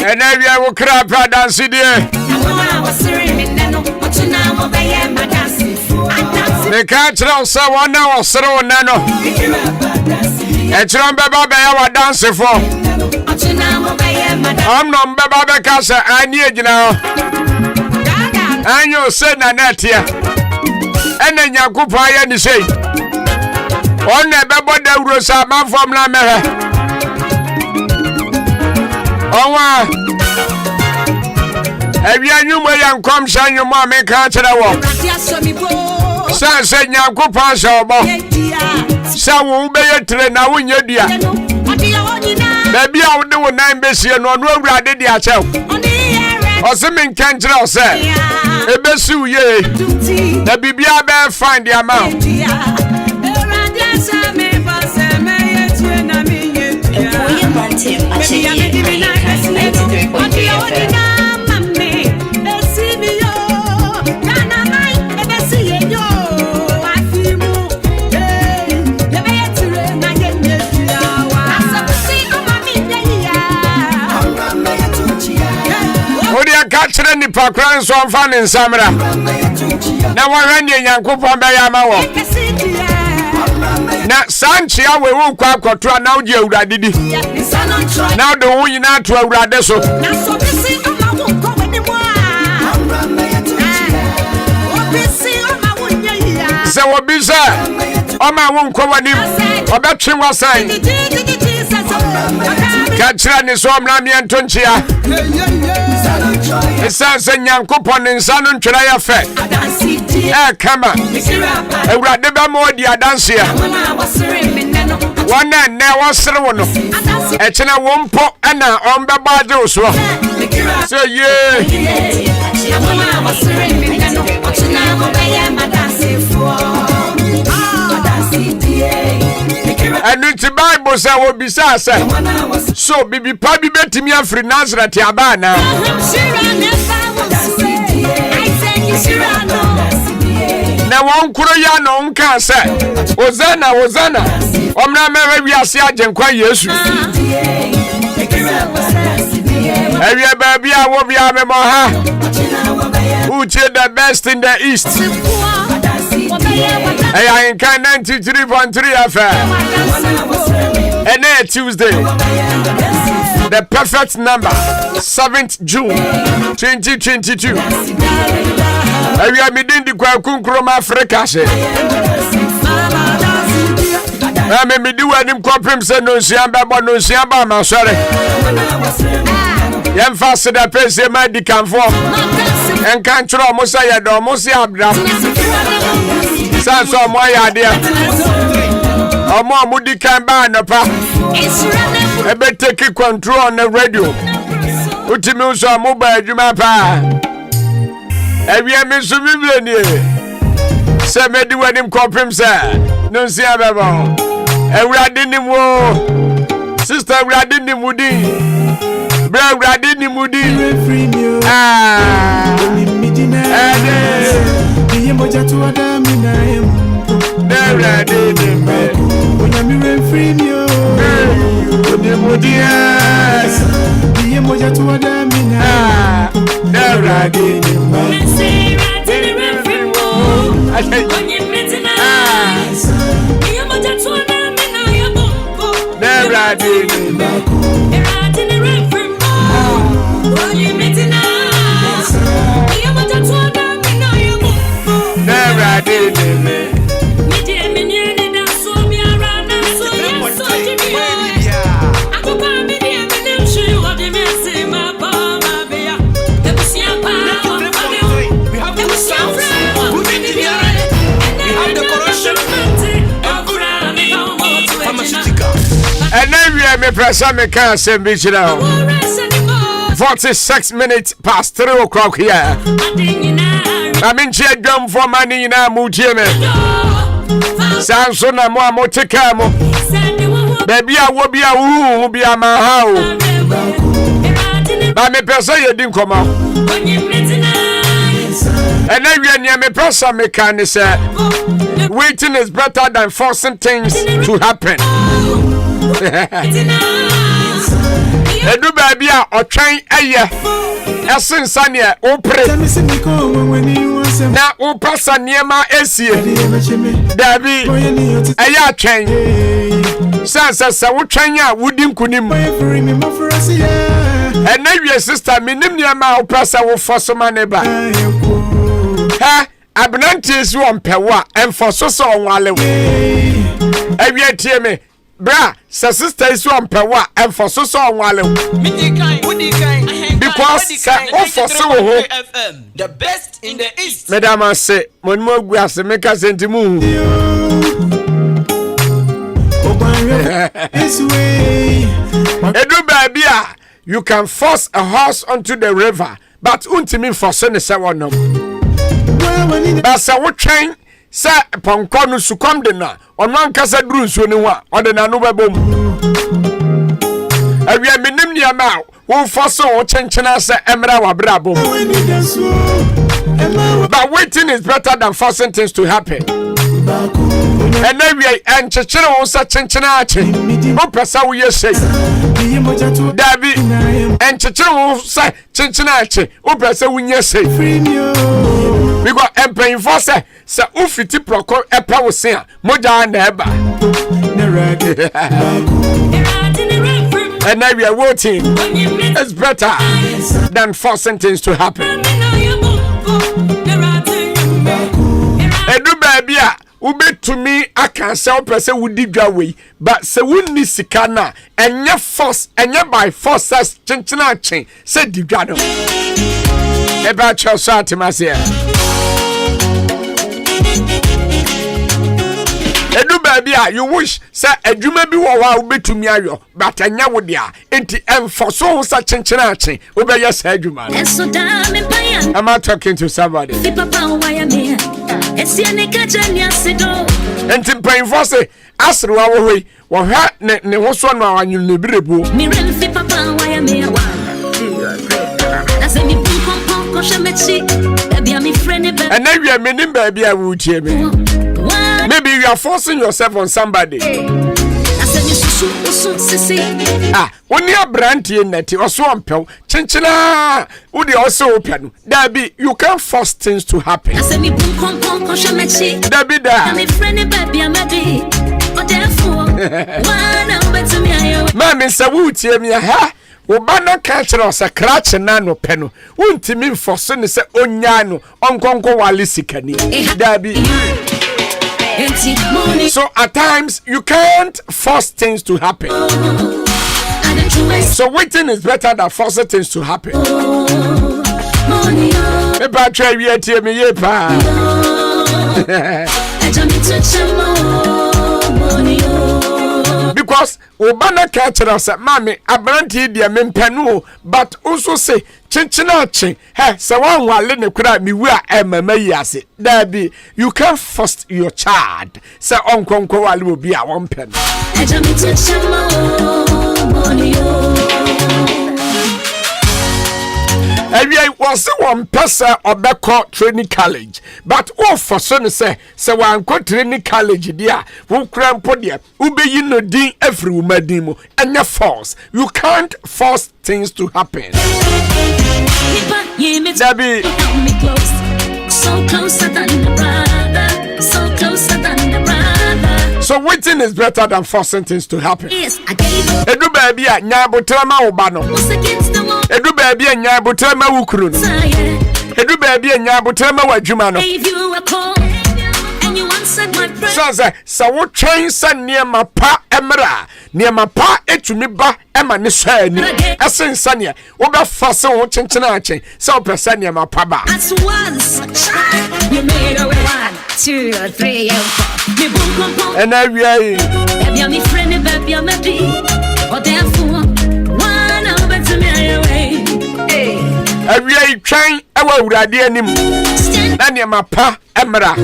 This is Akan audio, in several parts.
And then we will cry dance there. The catch also 1 hour so nano. And you remember dancing for. I'm not Baba Casa, I need you now. And you said that here. And then you could buy any say. On the Baba de Rosa, man from Lamera. Oh, have you knew where you come, son, your mom and catch the walk? Son said, you could pass over. Some will be a train now in your dear. Maybe I would do a 9 base and on road I did yourself. Or something can't tell, sir. A besu ye. The Bibia bear find the amount. Catching the Pakran so fan in Samra. Now one Randy Yankupa Bayama. Now Sanchia will walk out to an audio did. Now the woman out to a radeso. So what be sir? Oh, my won't cover him. About him was saying. Catching is one Lamian Tunchia. It says a young coupon in San Antonio Fair. Eh, come on. I would never more dear dance here. One night there was someone. It's in a wompo and on the battles. So, yeah. And it's the Bible says will be sad. So, baby, probably bet me a free Nazareth Yabana. Now, one Korean can say, Hosanna. Omna Mary, we are Sergeant Quayes. Every baby, I will be a memoir. Who did the best in the East? Ahenkan 93.3 FM. And then Tuesday, the perfect number, 7th June 2022. We are meeting the Kwakum Africa. I may be doing him copium said no Siamba, my sorry. Yam faster the pace my decam for and can't throw Mosaya Domosia. Sans on my idea. Or more moody can buy no pa. I better take control on the radio. Put him on some mobile Jumapa. Every Miss Vivian. Say, me do him copium, sir. No, see, I'm about. And we are didn't wo. Sister, we are didn't woody. Brother, we are didn't woody. And then we have a press on the car, same beach now. 46 minutes past 3 o'clock here. I'm in chair gum for money in our Mujime. Samson and more Moticamo. Baby, I will be a woo, will be a mahao. But me person, you didn't come out. And then we are near me person, mechanic said, waiting is better than forcing things to happen. Edu baby a otwan eye. Esensa ne opre. Na opasa niema esie. Dabi eye atwan. Sa wotwan a wudim kunim. Enawie sister minim niema opasa wo fosoma ne ba. Ha abnanti su ompewa enfoso so onwale wo. Ewie tie me. Bra, sister is one per what and for so while because the best in the east. Madam, I say, when more grass and make us into moon. Edu baby, you can force a horse onto the river, but ultimately for son is one. But so train. Sa ponko no sukom de na ono ankasa duru nsuo ne ho a ode na no bebom awia menim nia ma wo foso wo chenchena se emra wa brabom but waiting is better than forcing things to happen and awia enchechere wo sa chenchena ache wo pesa wo yesei dabi enchechere wo sa chenchena ache wo pesa wo nyesei because empaying for say ufiti proko epa wo se a moja na eba and now we are waiting. It's better than forcing things to happen. Edu baby a ube to me I can say person would dig away but se wunni sika na enye force enye by force as chinchina chin say digwa no eba choso atimase Edu baby you wish say adwuma bi wo wa obetumi ayo but anya wo dia enti enforso sa chenchena ache obeye sa adwuma am I talking to somebody enti painforce asre wa wo hwe wo hwa ne ho so no anyu ne birebu and now you are meaning baby I will cheer me. Maybe you are forcing yourself on somebody. When you are brandy in that, or swamp, chinchina, would you also open? Dabi, you can't force things to happen. Dabi, Mammy, Sawood, ha? Obana catcher or scratch and nano peno. Won't mean for son is onyano, onkonko walisikani. Dabi. So at times you can't force things to happen. So waiting is better than forcing things to happen. Because Obana catcher us at mammy, abranti dear mempenu, but also say chinchina chin, hey, so one while in the crowd me where Emma Mayasi. Daddy, you can't force your child. So Uncle Koal will be a 1 pen. And I was one person or back training college. But all for son say, so one go training college, dear, who cram podia, who be you know ding every woman demo, and your force. You can't force things to happen. Debbie, so closer than the brother, so closer than the brother. So waiting is better than forcing things to happen. Yes, I gave you. Edu baby a nyabo trama obano. Edu baby a nyabo trama ukuru. Edu baby a nyabo trama wajuma no. Gave you a call and you answered my prayer. So what train san near my pa emra. Near my pa etumi ba ema ne sha ni. Asensania oba fase wo chenchena achen. So person near my pa ba. As once you made a 1, 2, 3 and 4. And I really me friend baby I'm a bee or therefore one over to me away. I really trying our radio anim and my pa emra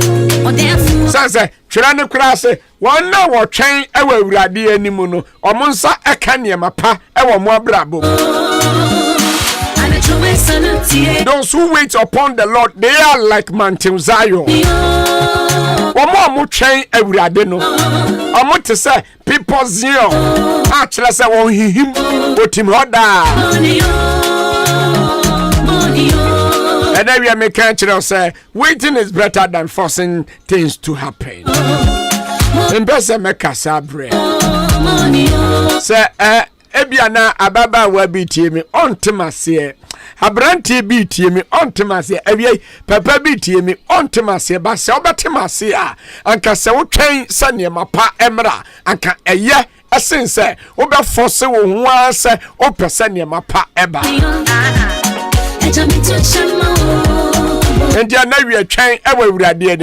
or therefore say Chirana Krase one hour train our radio animuno or monsa a canya my pa our more brabo. Those who wait upon the Lord, they are like Mountain Zion. Omo twɛn awurade no omo te sɛ people zero a kyerɛ sɛ wɔn hihim otim hɔ daa and we are making sure say waiting is better than forcing things to happen. In person make a sabre. Say ebiana ababa wa BT me on temase. Abranti BT me on temase. Ebi papa BT me on temase. Ba se obatemase a anka se wo twen sane mapa emra anka eye asen se wo be force wo ho ase o pese ne mapa eba. And you know we are trying ever with a dear.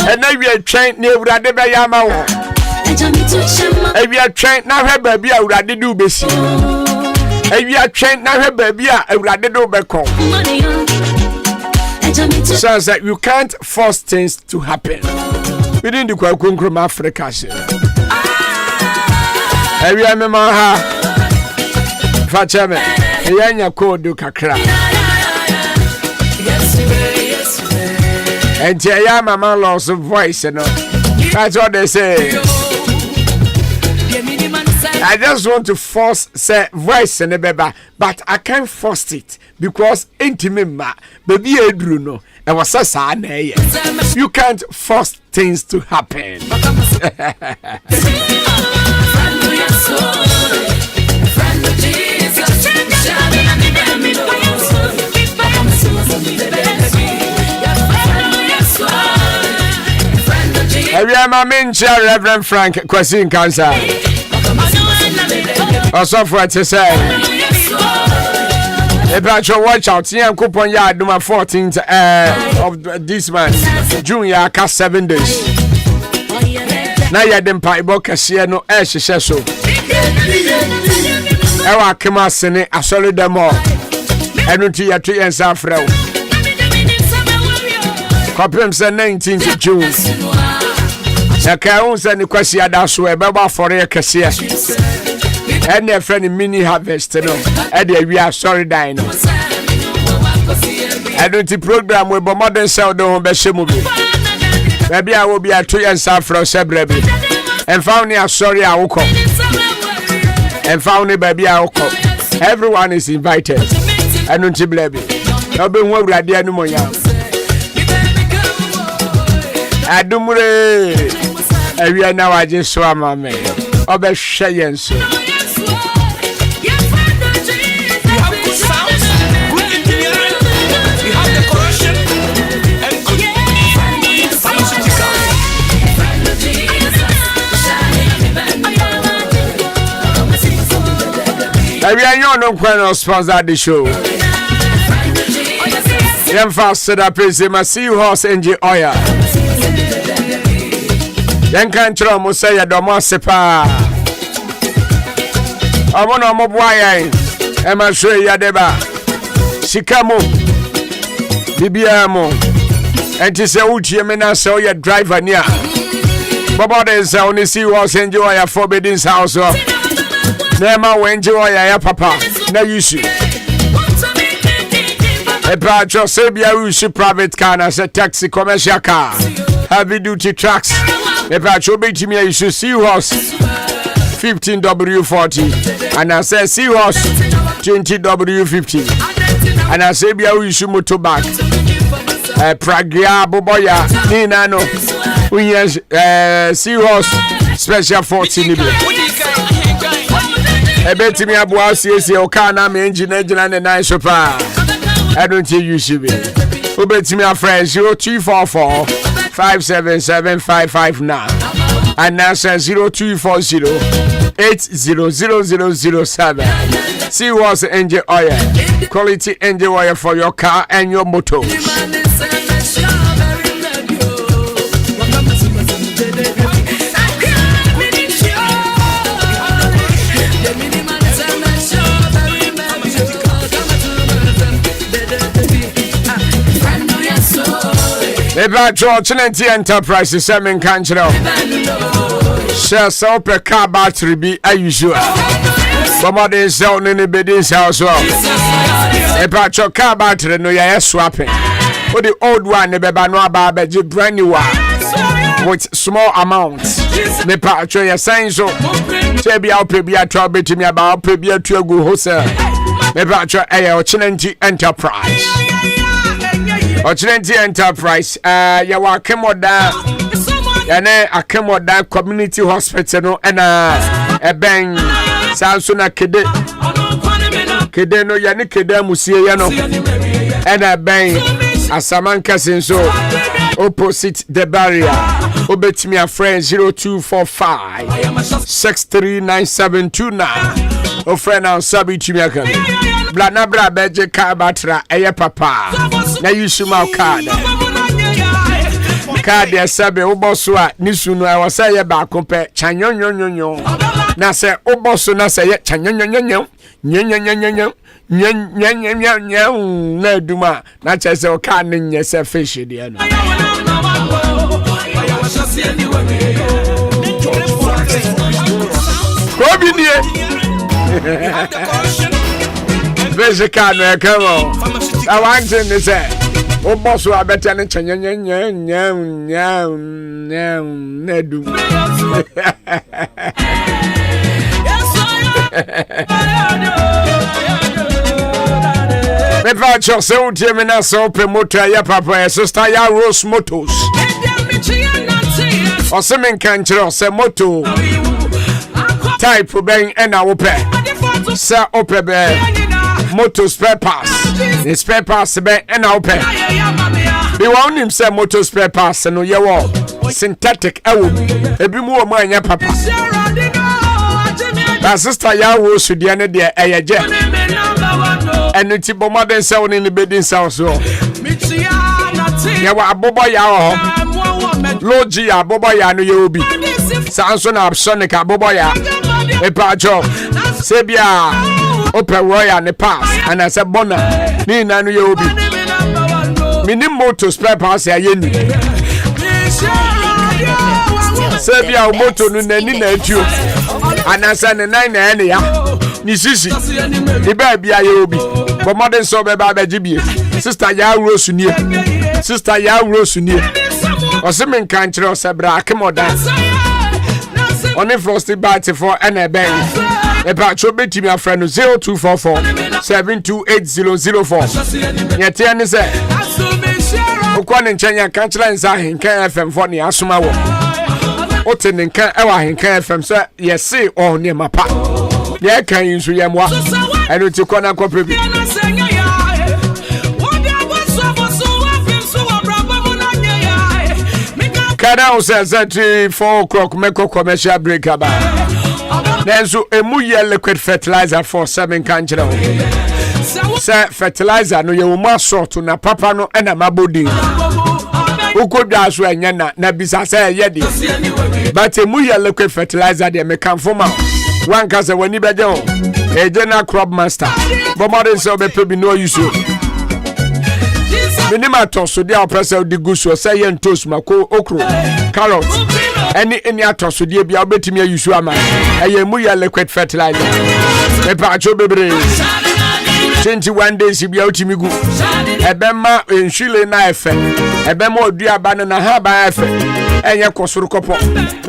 And now we are trying near Rade Bayama. And we are trying now her baby out at the do busy. And we are trying now her baby out at the do back home. So that you can't force things to happen within the Kwakunkum Africa. And we are Mama Fachame. Yanya kodu kakra. And Jaya Mama lost a voice, you know. That's what they say. I just want to force say voice in the baby, but I can't force it because intimate baby Bruno. And was a son. You can't force things to happen. My main chair, Reverend Frank Kwasin Cancer. Also for to say, about your watch out, yeah, coupon yard number 14th of this month, June, ya cast 7 days. Now you didn't pay Bocasia no ash, she says so. Ewa Kima Sene, a solid demo, and to your 3 and Safro. Copy 19th June. Nakaun send the question that's where Baba for a cassia. And their friend mini harvest, no. And we are sorry, Dino. I don't the program with modern sound on Beshimu. Maybe I will be a 2 and South from Sebrebi. And found me sorry, I will come. And found me baby, I will come. Everyone is invited. I don't see baby. I'll be one with the animal. Adumure. And we are now I just saw my man. Obe Shayen so. And we are no one sponsor the show. Them fast up is a seahorse engine oil. Ahenkan tro mo say ya do mo sepa omo no mo boayan e ma hwe ya deba sika mo bibia mo enti se wutie me na se o ya driver ni a bobo de se oni si wo se enjoy ya forbidden house na ma we enjoy ya papa na yusu e pra cho se bia yusu private car na se taxi commercial car heavy duty trucks. If I show me, you should see horse 15W40, and I say see horse 20W50, and I say be a should motor back. Pragia Boboya Ninano, we yes see horse special 14. I bet me a boss is your car, I'm engine and a nice super. I don't think you should be. Who bet me a friend 0244 577-559 and now says 0240 800007. See what's engine oil, quality engine oil for your car and your motor. About George Enterprises, Ahenkan. Share so per car battery be usual. Somebody is on in the building's house. About your car battery, no, you're swapping. the old one ne beba no aba beji brand new one with small amounts. Me pa cho ya sign so. Say bia opebia to betimi aba opebia to agu wholesale. Me pa cho Ochinenti Enterprise. Ochinenti Enterprise ya wa kemoda ya ne akemoda community hospital no na eben sanso na kede no ya ne kede musie ya no na ben Asamanka senso opposite the barrier obetimi a friend 0245 639729 o friend now sabi timi aka bla na bra beje car batra eye papa na yusu ma card ya sabe oboso a nisunu a wasa ye ba kompe chanyonyonyonyo na se oboso na se ye chanyonyonyonyo nyanyanyonyo na duma na chese o ka nye se fish de no ko bi nie veje ka no come on I want to say o boss wa beta ne na du me va cho se o tie me na so pe motor ya papa sister ya Rose Motors o se men kan chiro se moto type ben na wo pe se o pe be motor spare parts the spare parts be na wo pe be won him say motor spare parts no ye wo synthetic ewo ebi mu o anya papa na sister ya Rose de ne de eyeje enu ti bo modern say ni bedin say so ye wa abobo ya ho logi abobo ya no ye obi sanso na absolute abobo ya e pa job se bia open royal ne pass and I said bona ni na no ye obi minim motor spare parts ya yenu se bia motor no nani na atuo anasa ne nine na ene ya ni sisi ni ba bia ye obi but modern so be ba gibie sister ya Rose nie o se men kan kire se bra akemoda oni frosty bite for na ben e pa cho betimi afra no 0244 728004 yete ne se okwa ne nchanya kan kire nsa Ahenkan FM for ne asoma wo ote ne kan e wa Ahenkan FM so yesi o ne mapa ye kan yin so ye moa eno ti kona ko prebi Kada says that 4 o'clock make commercial break about. Then so emu ye liquid fertilizer for 7 kanjira. Say fertilizer no ye uma sort na papa no na mabodi. Ukodwa so enya na bisa say ye de. But emu ye liquid fertilizer de me kan forma. One case wani beje o. E general crop master. But modern so be pe bi no use. Minima toss so dia oppressor di guso say yen toast mako okro carrot any atoso dia bia obetimi ayusu ama eye mu ya liquid fertilizer e pa cho bebre 21 days bia otimi gu ebema enhwile na efe ebema oduaba no na ha ba efe enye kosoro kopo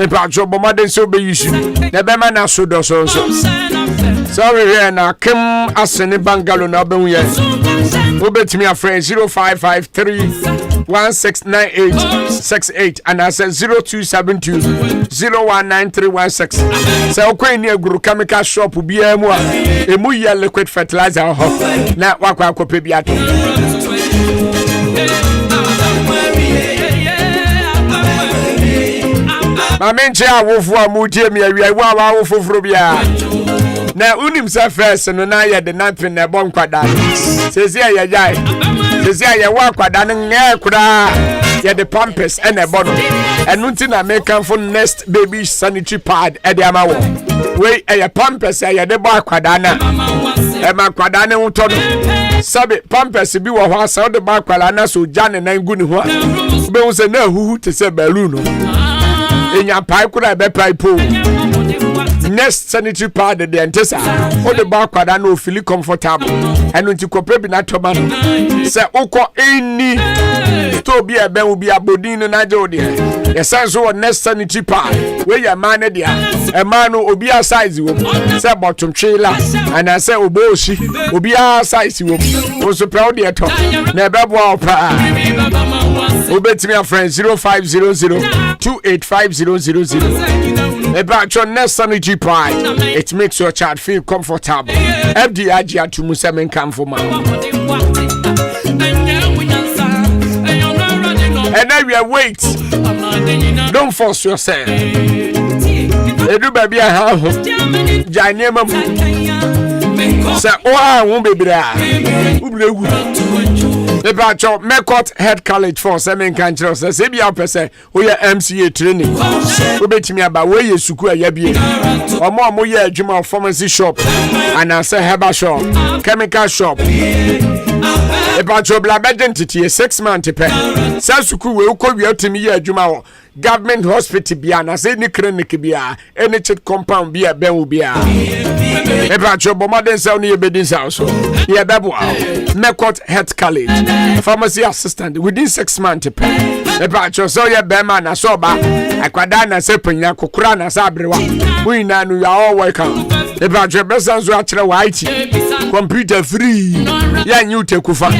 e pa cho bomade so be yusu ebema na so do so sorry here na kim asene bangalo na obenwu ye obetimi afre 0553169868 and I said 0272019316 say okweni aguru chemical shop bia mu a emu ye liquid fertilizer ho na wakwa akope bia to mamenche awofu amutie mi awia wa awofoforo bia na unim se first no na ye de napin na bon kwada sezi ya jai sezi ya wa kwada nge kura ye de pampers and e bono enu nti na make for next baby sanitary pad e de amawo we e pampers ye de bo kwada na e ma kwada ne unto no sabe pampers bi wo ho asa de bo kwala na so jane na ngu ni ho be wo se na huhu te se balloon no enya pai kura be pai po Nest sanitary pad the entesa o de ba kwada na ofili comfortable eno nti kopre bi na toba no se ukọ any store bi e ben obi abodin no na je o de ye sense o Nest sanitary pad we ya man de a man no obi a size wo se bottom trailer and I say oboshi obi a size wo o so proud de to na be bo opa obetimi a friend 0500285000 about your Nest sanitary pad. It makes your child feel comfortable. FDIG to Musemen come for man. And now you wait. Don't force yourself. You do baby a half. Janema. Say, oh, I won't be there. About your Mekot Head College for Ahenkan Church. Say be up say we are MCA training. We bet me about where you suku ayabi. Or more ye adwuma pharmacy shop and I say herbal shop, chemical shop. About your blood identity 6 months pay. Say suku we uko wi otimi ye adwuma government hospital bia na say ni clinic bia any check compound bia ben wo bia. About your bomaden say oni ye bedin say so. Ye bebo Mekot Head College. Pharmacy assistant within 6 months pay. About your so ye bema na so ba akwada na se panya kokura na sa abrewa. We na no you are all welcome. About your best so akere wa IT computer free. Ya nyu tekufa.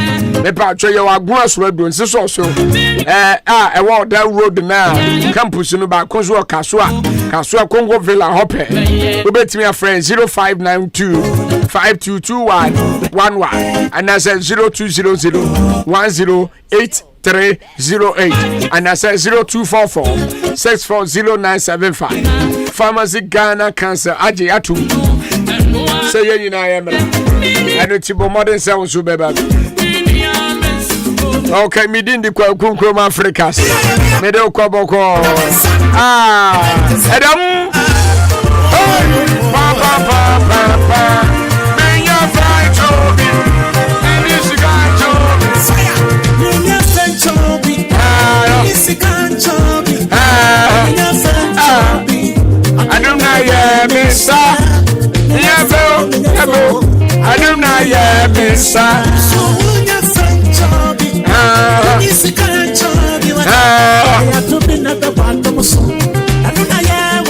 About your agua so do nse so so. E wa that road na campus no ba konso kasua Congo Villa hope. We bet me a friend 0592522111 and I said 0200108308 and I said 0244640975. Pharmacy Ghana Cancer Aje Atu. Say you na yemra. I know Tibo modern sound so beba. Okay, me din di kwa kunkrom Africas. Me de kwa boko. Adam. Pa pa pa pa pa. Me ya fly to me. Me si kan to me. Me ya fly to me. Me si kan to me. Me ya fly to me. Adam na ya me sa. Ya bo. Adam na ya me sa.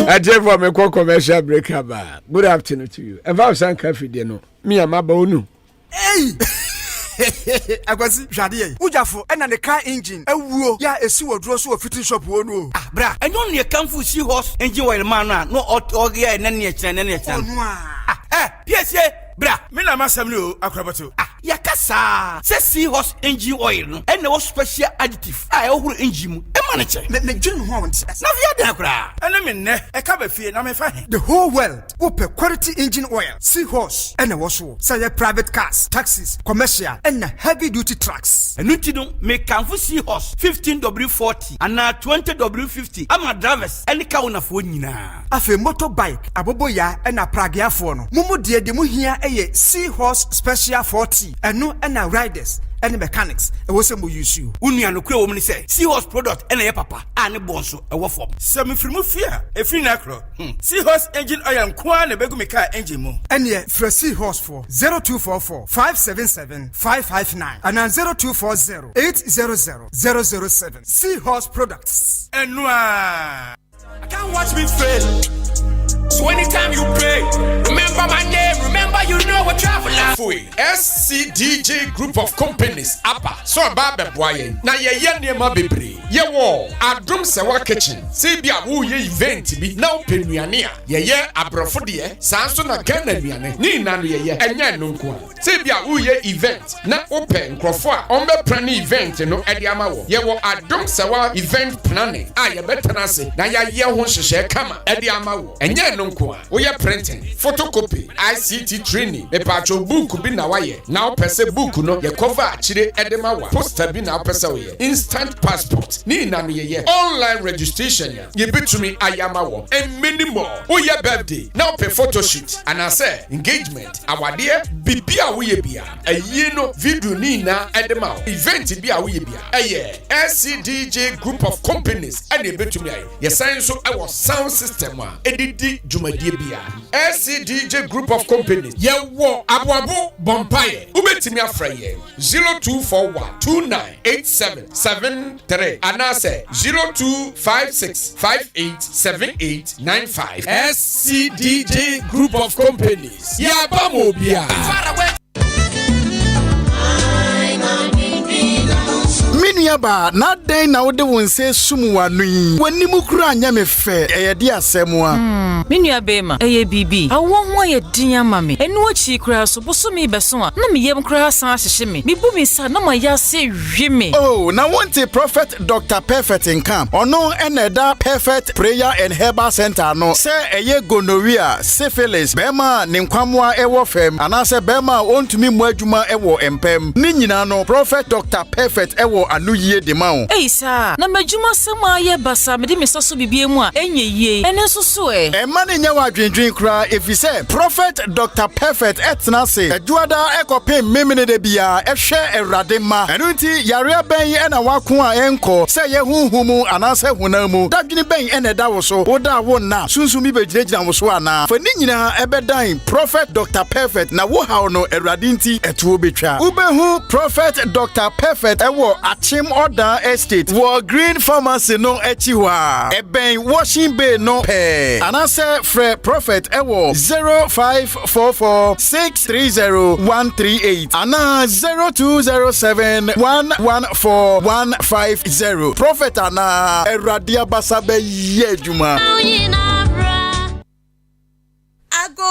I tell for me commercial break. Good afternoon to you. If I was on coffee, no, me and my bonu. Hey, Akwasi Jadiye. Ujafo, and the car engine. A woo, ya a sewer draw so a fitting shop wonu. Ah, bra, and only a camphor seahorse engine oil man, no hot gear and any channel. Yes, bra, me na masamlu Akwaaba. Yakasa, say seahorse engine oil, and no special additive. I owe engine. The June wants. Now you are and I mean, a cover fee, and I'm fine. The whole world, open quality engine oil, seahorse, and a washo. Say private cars, taxis, commercial, and heavy duty trucks. And you don't make camphor seahorse 15W40 and now 20W50. I'm a drivers, and the cow of winina. Afe motorbike, a boboya, and a pragia phono. Mumu dear de muhia a seahorse special 40, and no and riders. And mechanics, a wasn't use you. Unia no queer woman say, seahorse product and a papa, and a bonso, a waffle. Semi from fear, a free nacro. Seahorse engine oil, Kwan, a begumika engine mo. And yet, for seahorse for 0244 577 559 and 0240 800 007. Seahorse products. And noir. I can't watch me fail. So anytime you pray, remember my name, remember you know what traveler. Fui SCDJ group of companies apa so baba boye na ye niema bebre ye wo adom sewa kitchen say bia wo ye event bi na openuane a ye abrofo de sanso na Ghana nuane ni na no ye enya no nko say bia wo ye event na open nkrofo a ombe plan event no ede ama wo ye wo adom sewa event planning a ye betana se na ye ho hyehyɛ kama ede ama wo enya no nko we are printing photocopy ICT training e patcho book bi na waye na opese book no ye cover akire edema wa poster bi na opese we instant passport ni na no ye online registration ye betumi ayama wo and many more we your birthday na op photo shoot and I say engagement awade bibia wo ye bia ayi no video ni na edema event bia wo ye bia SCDJ group of companies and ebetumi ayi yesan so ewo sound system a edidi dwumadie bia SCDJ group of companies ye wo aboabo bompaye ubetimi afra ye 0241298773 anase 0256587895 SCDJ group of companies ya bamobia Miniaba na den na wode wonse sumu wanu yi wani mukura anya me fe eyede asemu a Minua bema eye bibi awo ho ye din ama me enu achi kura so boso mi beso a na me yem kura san ahyehye me bu mi sa na ma ya se hwe me oh na wonte prophet Dr. Perfect Ahenkan ono eneda Perfect Prayer and Herbal Center no se eye gonorrhea syphilis bema ne nkwamwa ewo fem anase bema ontumi mu adwuma ewo empem ni nyina no prophet Dr. Perfect ewo anuye de ma o sa na madwuma sama ye basa me de me soso bibie mu a enye yie ene soso mane nya wa dwendwen kra efise prophet Dr. Perfect etna se adwada ekopem memene de bia ehwe ewrade ma enu nti yare ben ena wako a enko se ye hunhumu anase hunamu dadwene ben ena da wo so woda wo na sunsumi begiregyina wo so ana fa ni nyina ebedan prophet Dr. Perfect na wo hawo no ewrade nti etuo betwa ubehu prophet Dr. Perfect ewo Achim Oda Estate wo Green Pharmacy no echi wa eben Washing Bay no pe anase Fre Prophet ewo 0544630138 ana 0207114150 Prophet ana eradia basabe yejuma Ago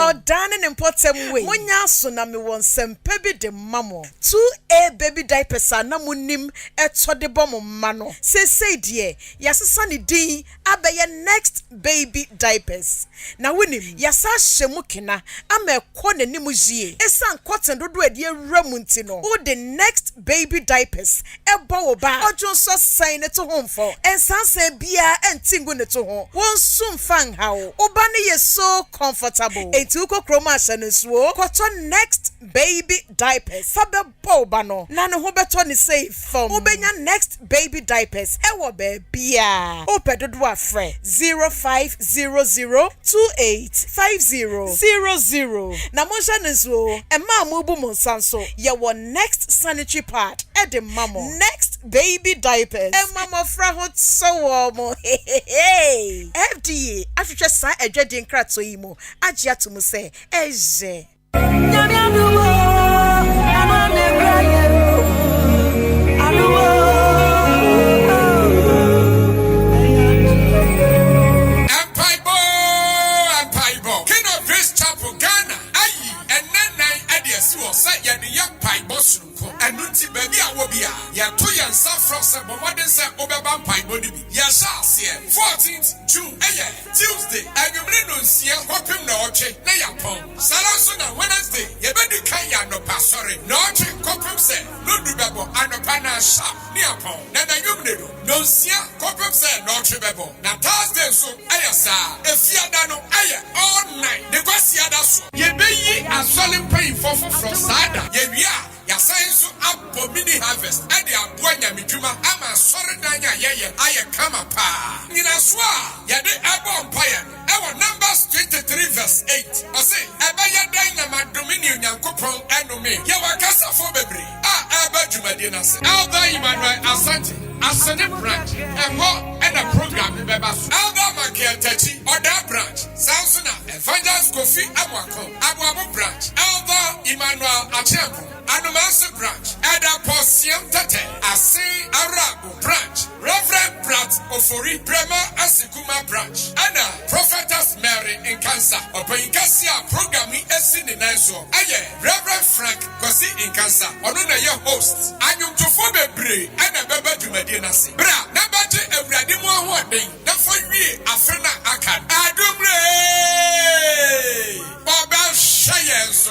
Odane n'importem way wonya so na me won sempe bi de mamo 2A baby diapers na munim etode bom ma no sesei de yasesa ne din abeye next baby diapers na wonim yasa hyemu kena ama ekọ nanim jie esan cotton dodo ade awura mu nti no o the next baby diapers ebo wo ba ojo so sign to home for ensanse bia entingu ne to ho won sum fan hawo oba ne yeso comfortable enti uko kroma asensuo cotton next baby diapers fabe boba no na ne ho beto ne say form obenya next baby diapers ewo be bia opedodo afre 0500285000 na monsha nsuo ema amubu monsanso ye wo next sanitary pad ede mamo next baby diapers ema fra hot so mo FDA ahwehwe sa adwade nkrato yi mo agye atum se eje Anuti baby awobia ya to yan safro se bomode se obeba pai body bi ya sha 14th June Tuesday agumre no nsia hopim na oche na ya pon salanso na Wednesday ye be di kan ya no pasore na oche kopim se no du bebo anopa na sha ni apon na da gumre no nsia kopim se na oche bebo na Thursday so sa efiada no all night the kwasiada so ye be yi asole pay for from sada ye wia ya science abo mini harvest ade aboa nyamedwuma ama sore danya yeye aye kama pa nyina so a ya de abo empire ewo Numbers 23 verse 8 o say ebe ya dan na madomini nyankopon enome ye wakasa fo bebre ebe dwumade na se Elder Emmanuel Asante Asane branch eho and a program beba so Elder Michael Tachi Oda branch Samsona Evangelist Kofi Abwako Abwabo branch Elder Emmanuel Achempo Anumase branch Eda Posiam Tate Ase Arabu branch Reverend Brat Ofori Brema Asikuma branch Anna Prophetess Mary in Cancer Opeikasia program ni esi ni nanso aye Reverend Frank Kwasi in Cancer ono na ye host anyum tofo bebre ana beba dwumade na se bra na baje awurade mu ahoden na fo wie afena akan adumre baba shayenso.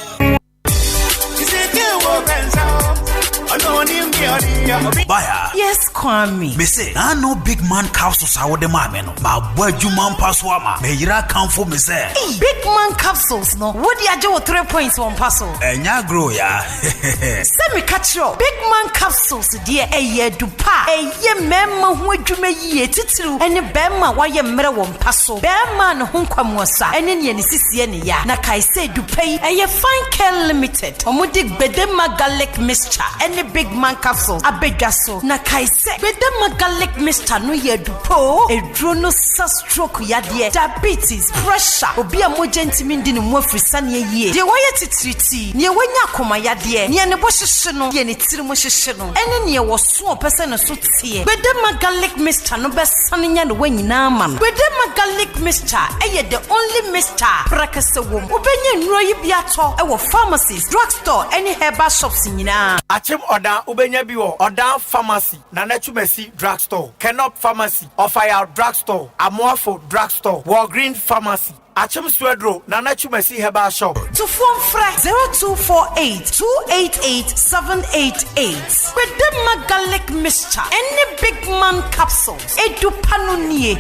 Baya. Yes, Kwame. Me say, I know big man capsules are what the man ma boy you man passwama. Me yira come for me say. Big man capsules no. What do you do 3 points on passo? Enya grow ya. Semi catch you. Big man capsules dear ye dupa. Ye memma who adwuma ye titru. Any bema why ye mera won passo. Bema no hunkwamwasa. Eni ye ni sisi ni ya. Na kai say dupay ye fine care limited. Omudik bedema garlic mixture. Any big man capsules. Abegaso. Na kai say bedema garlic mixture no ye dupo. A drono sa stroke ya dear. Diabetes, pressure. Obi a moja ntimi ndi ni mwafri sani ye. De waya titriti. Nye wenya koma ya dear. Nye ne bo shishino. Ye ne tiri mo shishino. Eni nye wasu person so tie. Bedema garlic mixture no be sani nya no wenyi na man. Bedema garlic mixture eye the only mixture prakase wom. Obenye nro yi biato e wo pharmacies, drugstore, any herbal shops nyina. Achim oda ubenya biwo oda pharmacy na Nachumesi drugstore, Kenop pharmacy, Ofaya drugstore, Amoafo drugstore, Walgreen pharmacy. Achim Swedro, Nana Chumesi Herbal Shop. To phone fresh 0248 288 788. With the Magalic mixture, any big man capsules, Edu Panunie.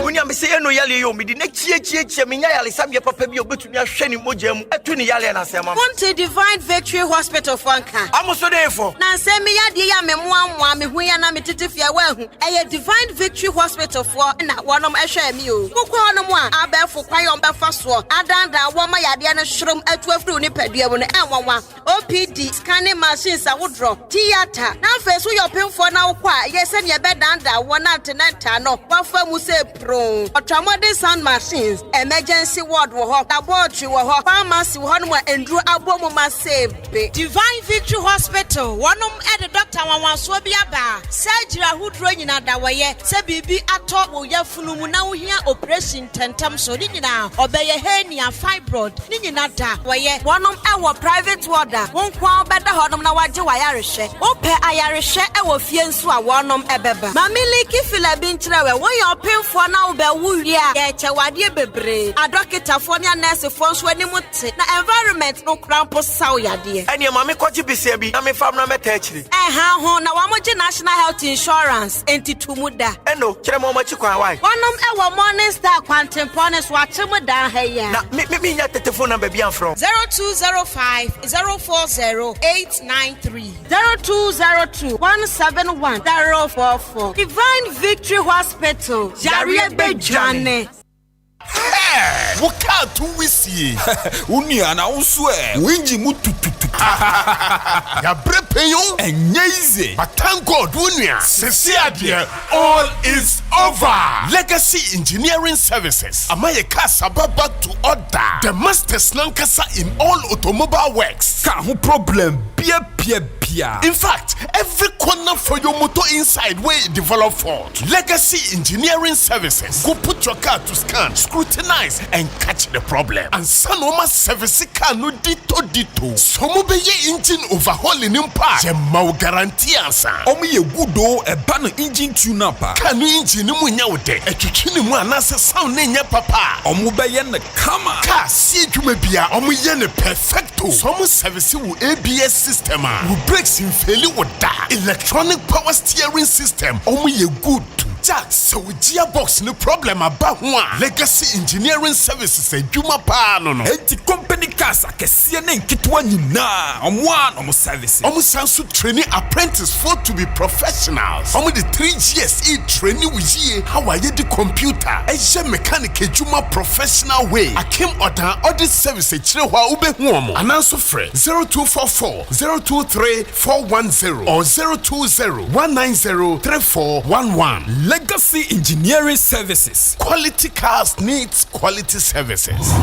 When you say no yali yo, me the next year, me yali some your papa be able to be a shiny mojem at 20 yali and Asama. Want to Divine Victory Hospital Funka. I'm also there for. Now send me a dear memoir, me who are not titifia well. A Divine Victory Hospital for one of SMU. Who call no more? I bear for quite on Belfast war. Adanda, one my Adiana shroom at 12 Unipedia on the OPD, scanning machines I would draw. Theater. Now first we are paying for now. Yes, and your bed under 199 no. What for Muse Pro? Or Tramode sound machines, emergency ward will hop, laboratory will hop, pharmacy will hop, and drew a bomb must save. Divine Victory Hospital, one at the doctor one swabia bar. Surgery who drawing in that way, say baby at top will ya funu now here operation tentam so nina, obey a hernia fibroid, nina da way, one our private water, one quam better hodom na waji Irish, ope Irish, our fiancé, one ebeba. Mammy Liki Philabintra, when you're paying for now, Bewuria, Chawadia Bebre, a doctor for your nurse phones when you na environment no crampo sauya dear. And your mammy could you be sabi? I'm a farmer actually. How now I'm national health insurance, Tumuda. And no, Chemo Machukwa, why? One our morning star quantum ponus watching with down here. Now, me at the phone number beyond from 0205 040 893 0202 171 044. Divine Victory Hospital. Jaria Bejane. Hey, what can't we see? Uniana uswe winji mutu Ya brepeyo enyeze. But thank God, Unia. Sesia dear, all is over. Legacy Engineering Services. Amaye kasa baba to order. The masters nankasa in all automobile works. Ka hu problem pia. In fact, every corner for your motor inside where it develop fault. Legacy Engineering Services. Go put your car to scan, scrutinize, and catch the problem. And Sanoma service car no dito. Some be ye engine overhauling in part. Jemau guarantee answer. Omi ye gudo e ban engine tune up. Can you engine mu nya wote? E twitwini mu anase sound nya papa. Omu be ye ne kama. Car see dwuma bia omu ye ne perfecto. Some service wu ABS system. Brakes in failure with that. Electronic power steering system. Omu ye good. Jack, so gearbox no problem about one. Legacy Engineering Services a Juma pa no. Enti company cars akesie ne nkitwa nyina. Omo service. Omo sansu training apprentice for to be professionals. Omo the 3 years training with ye how are you the computer. Eje mechanic Juma professional way. Akim order service e chire hwa ube hu omo. Ananso frɛ 0244 023 410 or 020 190 3411. Legacy Engineering Services. Quality cars needs quality services.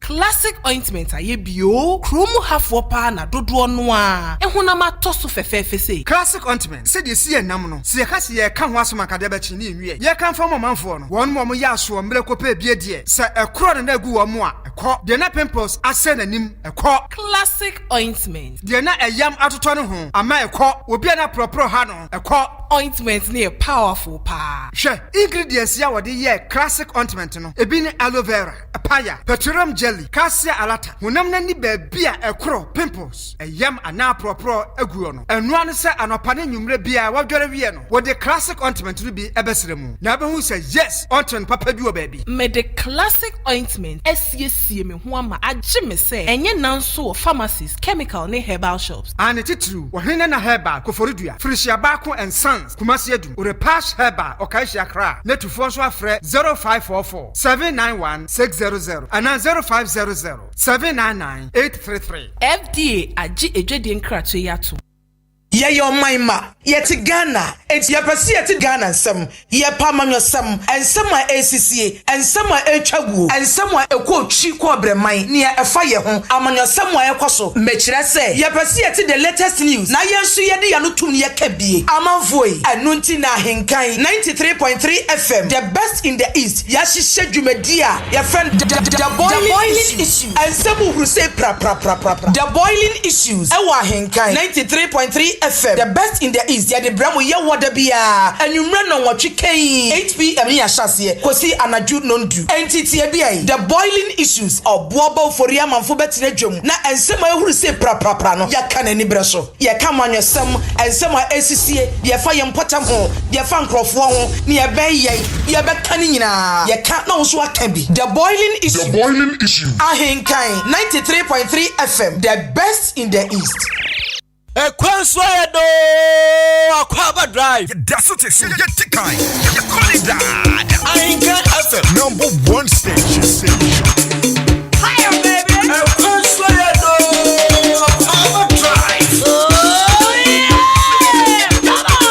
Classic ointment aye bio kromu hafo pa na dodo no a ehunama toso fefefe sei. Classic ointment se de sie nam no se ka se ye ka ho asoma ka de ba chi ni nwie ye kan fa mo manfo no won mo ya so mre ko pa bie de se ekro na gu wo mo a ɛkɔ deɛ na pimples asɛ n'anim ɛkɔ classic ointment deɛ na ɛyam atotɔ no ho ama ɛkɔ obi a na prɔprɔ ha no ɛkɔ ointment ne powerful pa hwɛ ingredients ya wɔde yɛ classic ointment no ebi ne aloe vera papaya petroleum jelly cassia alata honam na ni baabi a ɛkorɔ pimples ɛyam anaa prɔprɔ aguo no ɛnoa no sɛ anɔpa ne nwummerɛ bia wɔdware wie no wɔde classic ointment no bi ɛbɛsrɛ mu na abɛhu sɛ yes ointment papa bi wɔ baabi mede classic ointment asiesie me ho ama agye me sɛ ɛnyɛ nanso wɔ pharmacies chemical ne herbal shops ane titiriw wɔhene na herbal koforidua firihyia baako and sons kumasi adum orepash herbal ɔkaehyia kra na tufoɔ nso afrɛ 0544 791 600 anaa 0500 799 833 FDA agye edwadie nkratoe yi ato Yɛyɛ ɔman ma yɛte Ghana enti yɛpɛsi yɛte Ghana nsɛm yɛpa amanyɔsɛm nsɛm a ɛsisie nsɛm a ɛtwa guo nsɛm a ɛkɔ twi kɔ brɛman nea ɛfa yɛ ho amanyɔsɛm a ɛkɔ so mɛkyerɛ sɛ yɛpɛsi yɛte the latest news na yɛnso yɛde yɛno tum ne yɛka bie amanfoe ɛno nti na Ahenkan 93.3 FM the best in the east yɛahyehyɛ dwumadi a yɛfrɛ the boiling issues nsɛm uhuru sɛ pra the boiling issues ɛwɔ Ahenkan 93.3 FM the best in the east ya de bramo ye woda bia anwumra no nwotwe kan 8 pm ya hyase kosi anaju nondu entity bia the boiling issues oboba ofori amanfo betena dwom na ensem ahuru se pra no ya ka nani bre so ye ka manwesem ensem a esisie ye fa ye mpotam ho ye fa nkrofo ho ne ye ben ye be ka ni nyina ye ka na wo so aka bi the boiling issue Ahenkan 93.3 FM the best in the east Ekwansoyedo Akwaaba drive. That's what it is. Get kind. Call it that. Ahenkan FM #1 station. Higher baby. Ekwansoyedo Akwaaba drive. Oh yeah. Come on.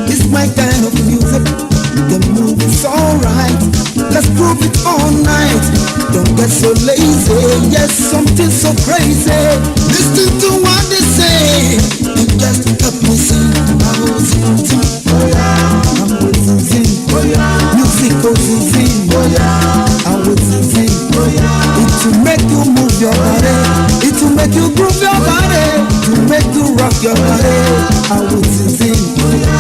It's my kind of music. The mood is alright. Let's go. move it all night. Don't get so lazy. Yes, something so crazy. Listen to what they say. And just help me sing. I will sing. Oh yeah. I will sing. Oh yeah. Music goes sing. Oh yeah. I will sing. Oh yeah. It will make you move your body. It will make you groove your body. It will make you rock your body. I will sing. Oh yeah.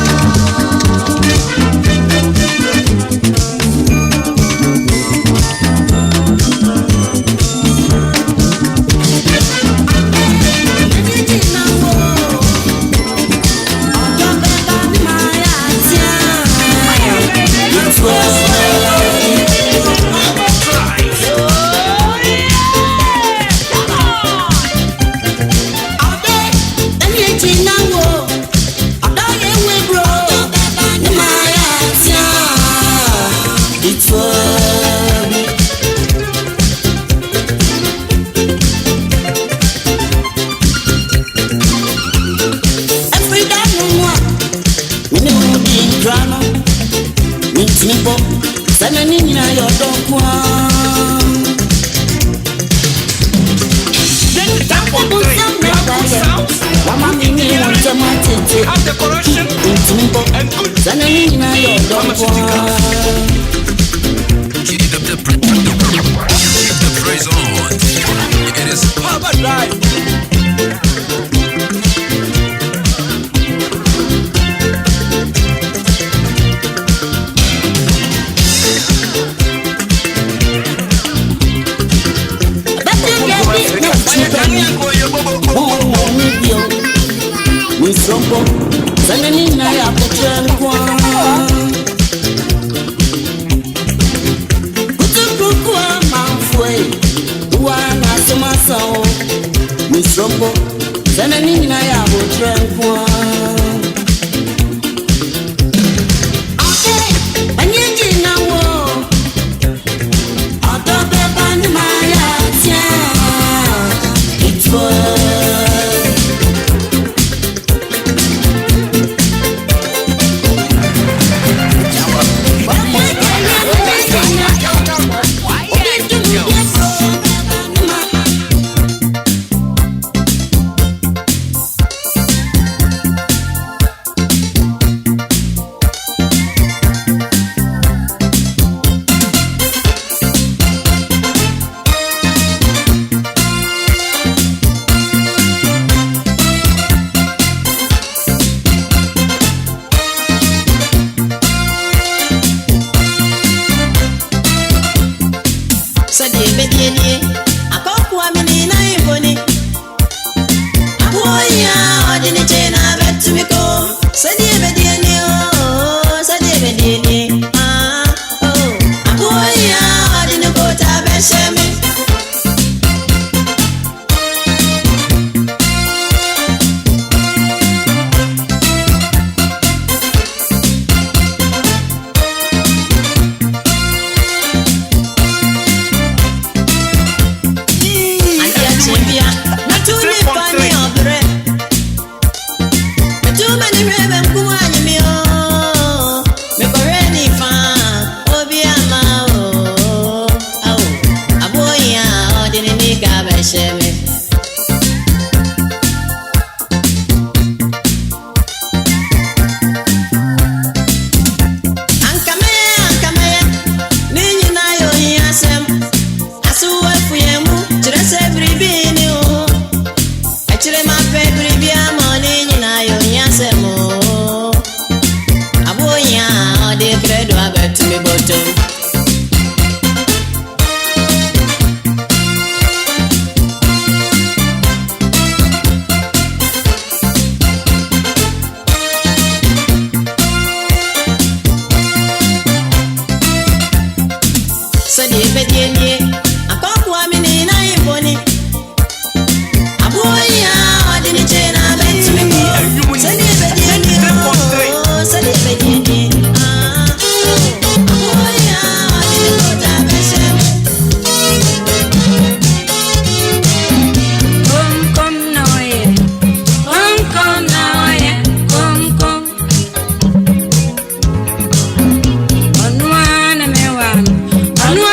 Anu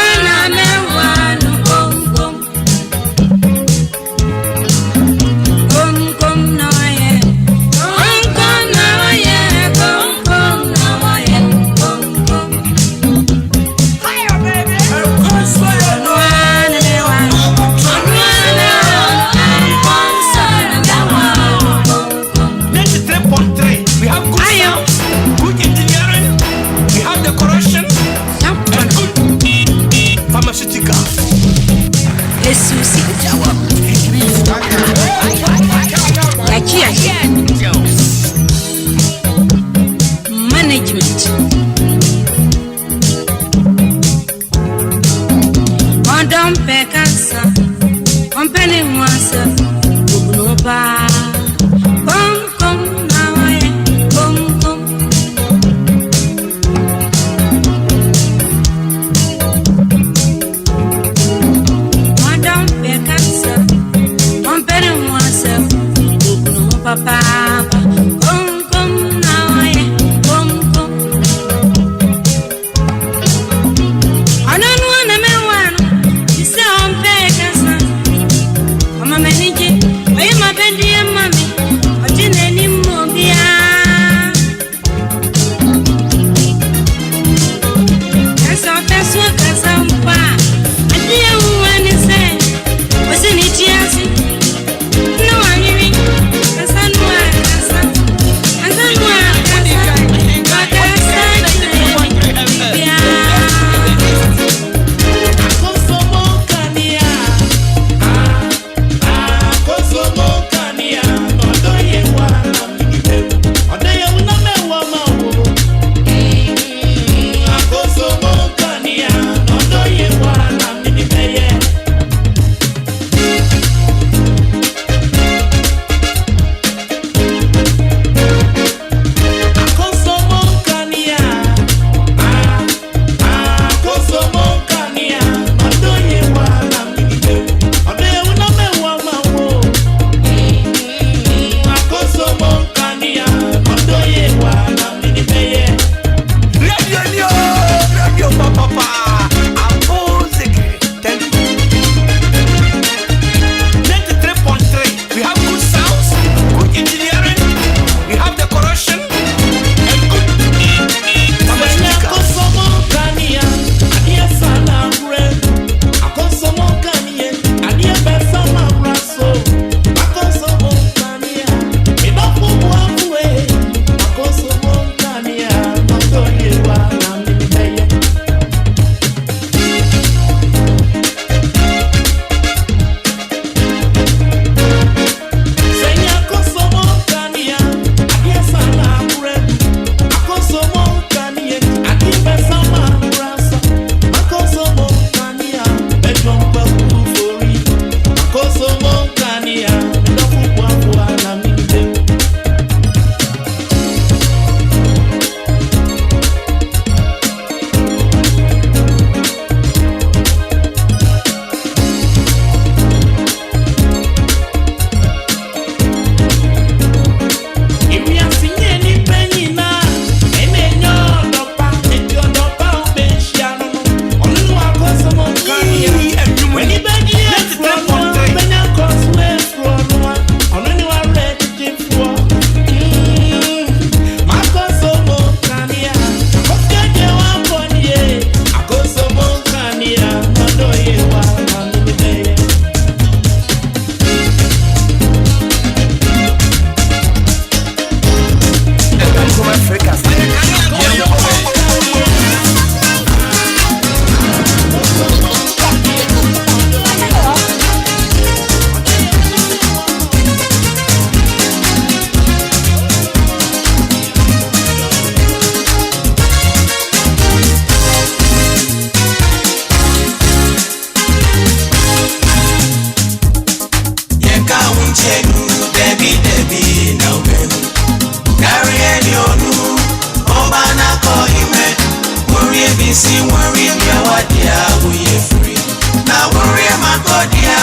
isi worry me what dia we free na worry my god dia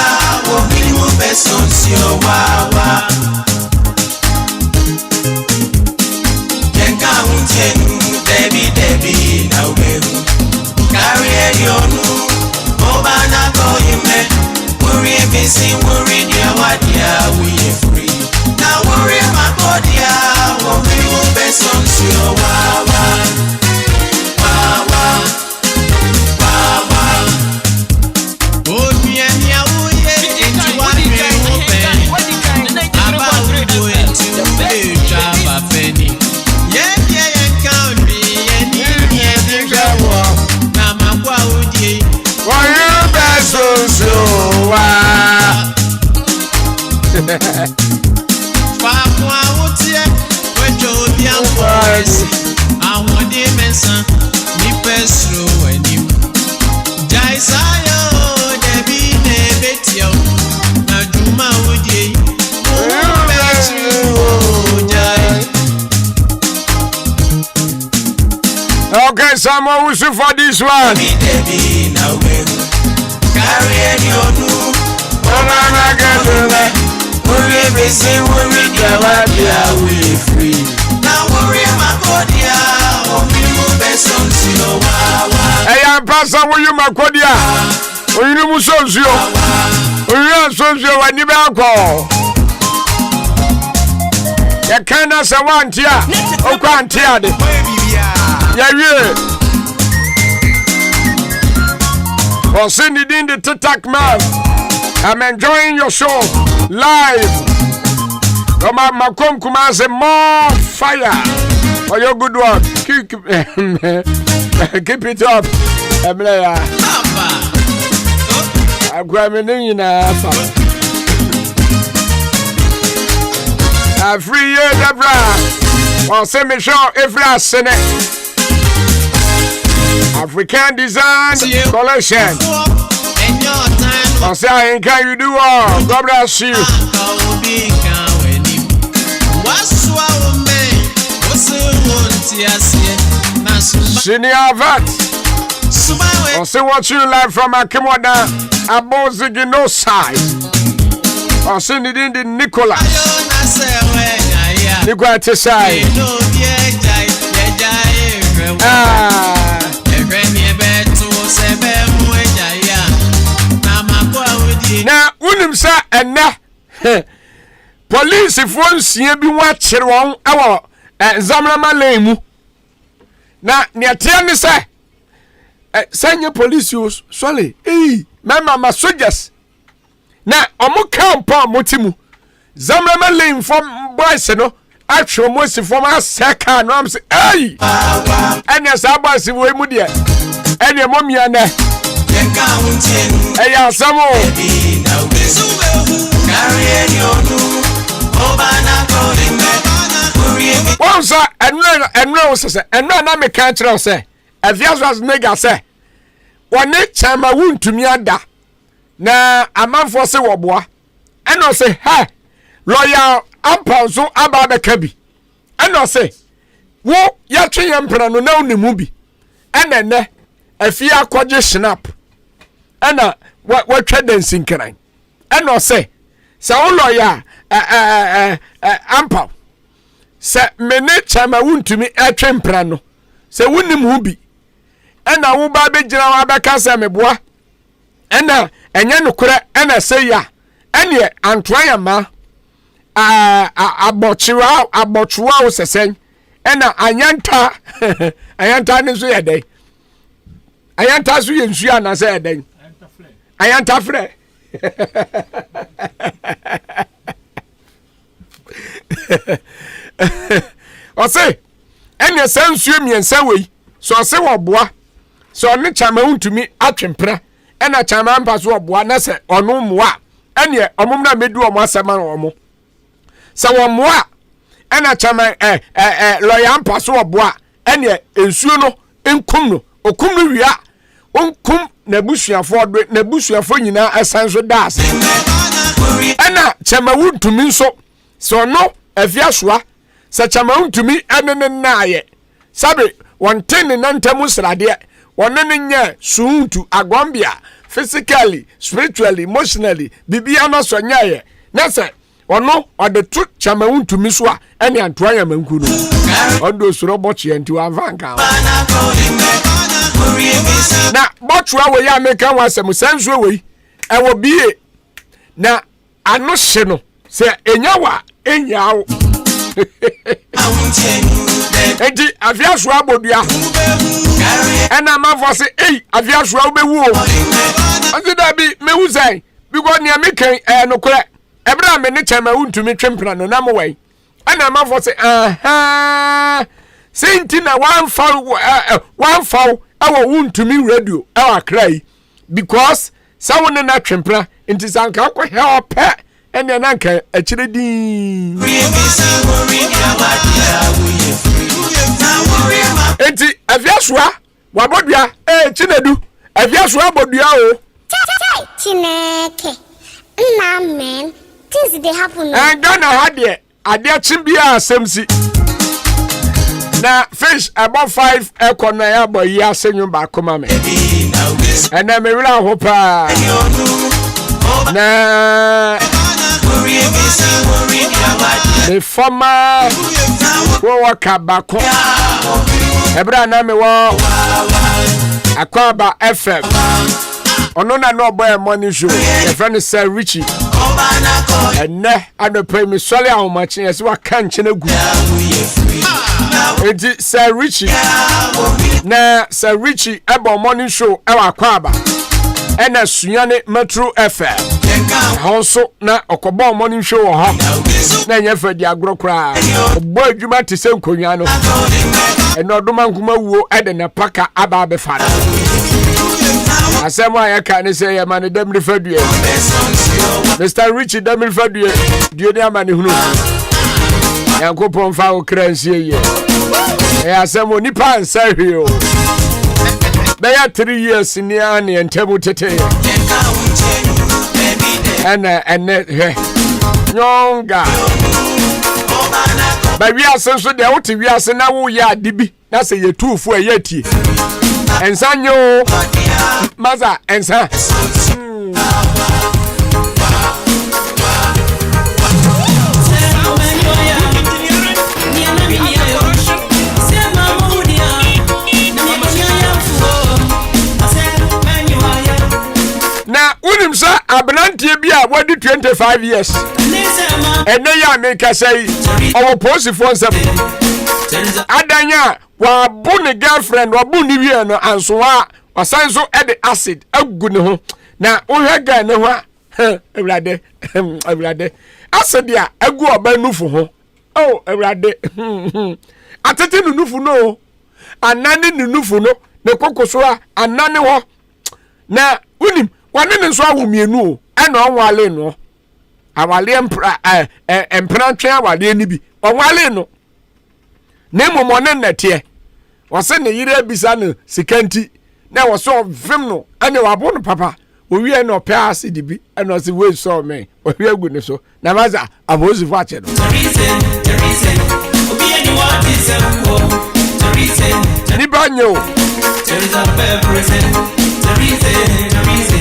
wo bi mo beson si o wa jenga unchenu debi na we carry elionu oba na go ime worry me si worry dia what dia we free na worry my god dia wo bi mo beson si o wa Ahenkan some more for this one. Debbie, now we carry any on you. Worry, busy, worry, we free. Now worry, my body, hey, I'm passing with you, Makodia. When you move so, you are so when you call. You can't say one tear. Oh, can't tear it. Yeah. Well, Cindy Dean, the TikTok man. I'm enjoying your show live. Come on, Makom Kumase, more fire. For your good work. Keep it up. I'm grabbing in a free year, Debra. Or send me show every Senate. African Design Collection. I say, Ahenkan, you do all. God bless you. Senior Vat. I say, watch you live from Akwaaba. Abozigi no size. I say, in the Nicola. Nicola Tesai. Now, unim sa ena police phone sie bi wa kire won awo zamrama lemu na ne tie ne say sanye police yo sole mama soldiers na omo camp motimu zamrama lemu from boys no atwe mo si from aseka no am say enya sa boys we mu de enya momia na hey, Samo. One sir, and no, sir, and no, I can't say. If yours was nigger, say, one night time I wound to me ada. Na a man for say what boy, and I say, hey, lawyer, I'm so about the cabby. And I say, wo, ya tree emperor no the movie. And then, if you are quite snap. And what dancing can I? And I say, so lawyer, ample. Say, many time I want to me a temprano. Say, wouldn't him be. And I will baby general Abacasa me boy. And you correct, and I say, ya. And yet, and try ma. About you out, say, and I yanta is a day. I yanta you in Shiana said then. I am afraid. I say, and your son swim and say we. So I say what boy. So I need to to me at Chimpra, and a chairman pass what boy nessa or no more. And yet, a moment may do a massaman or more. So one more. And a chairman, lawyer pass what boy. And yet, in Suno, in Kumno, or Kumria, kum nebusuafo nyina asanso das ana chamawu ntumi nso so no afiasoa sa chamawu ntumi anene naaye sabe wontene nantamu srade wonene nya suuntu agombia physically spiritually emotionally bibia no so nyaye na se ono ode tu chamawu ntumi so a ene antoa yamanku no ondo suro boche anti wanvanka na botwa we ya meka wasem sanso we e wo bie na ano hye no se enya wa enyawo enti afiaso abodua ena mafo se afiaso obewu o anti da bi mewu sai because ne mekan no kore ebra me ne chama wuntumi twempra no na mo we ena mafo se aha senti na one foul awo wuntumi radio awa cry because someone na twempra enti sanka ko help ene na nka akire din enti afiasoa wabodua chinedu afiasoa bodua o chineke amen things dey happen and gonna had ade chimbia asemsi na fish about 5 ekona ya boy ya senyu ba koma me ena me wira ho pa na the former wo kabako ebra na me wo Akwaaba FM ono na no boy morning show the friend Sir Richie ene anope me sole ahomachi ese wa kanche na gu enti Sir Richie na Sir Richie ebo morning show e wa Akwaaba ena sunyane Metro FM honso na okobo morning show ho na nyefa di agro kra obo adwuma te se nkonwa no ena odoma nkuma wuo ede na paka aba be fa asema ya kan say ya man dem refadue Mr. Richie dem refadue dio ni amane hunu yankopon fa o kransie ye e asema onipa ansa hweo be ya 3 years ni ane entemu tete ene nyonga ba wiase so de wote wiase na wo ya dibi na se ye tufu e yetie ensanyo maza ensa na unimsa abrantie bi a wadi 25 years ene ya make say owo posifo nsem adanya wa bu ne girlfriend wa bu ni wie no ansoa wasan so e de acid agu ne ho na ohwe ga ne ho ewrade acid ya agu oba nufu ho oh ewrade atete nufu no anane nufu no ne kokoso a anane ho na unim wane ne so awomienu o ena onwale no awale empra twa awale ni bi onwale no na momone nete wose ne yire abisa no sikanti na wose ovim no ane wabo no papa owie no pass di bi ena wose we so me owie agu ne so na maza abozi fu ache no obi ani what is ni banyo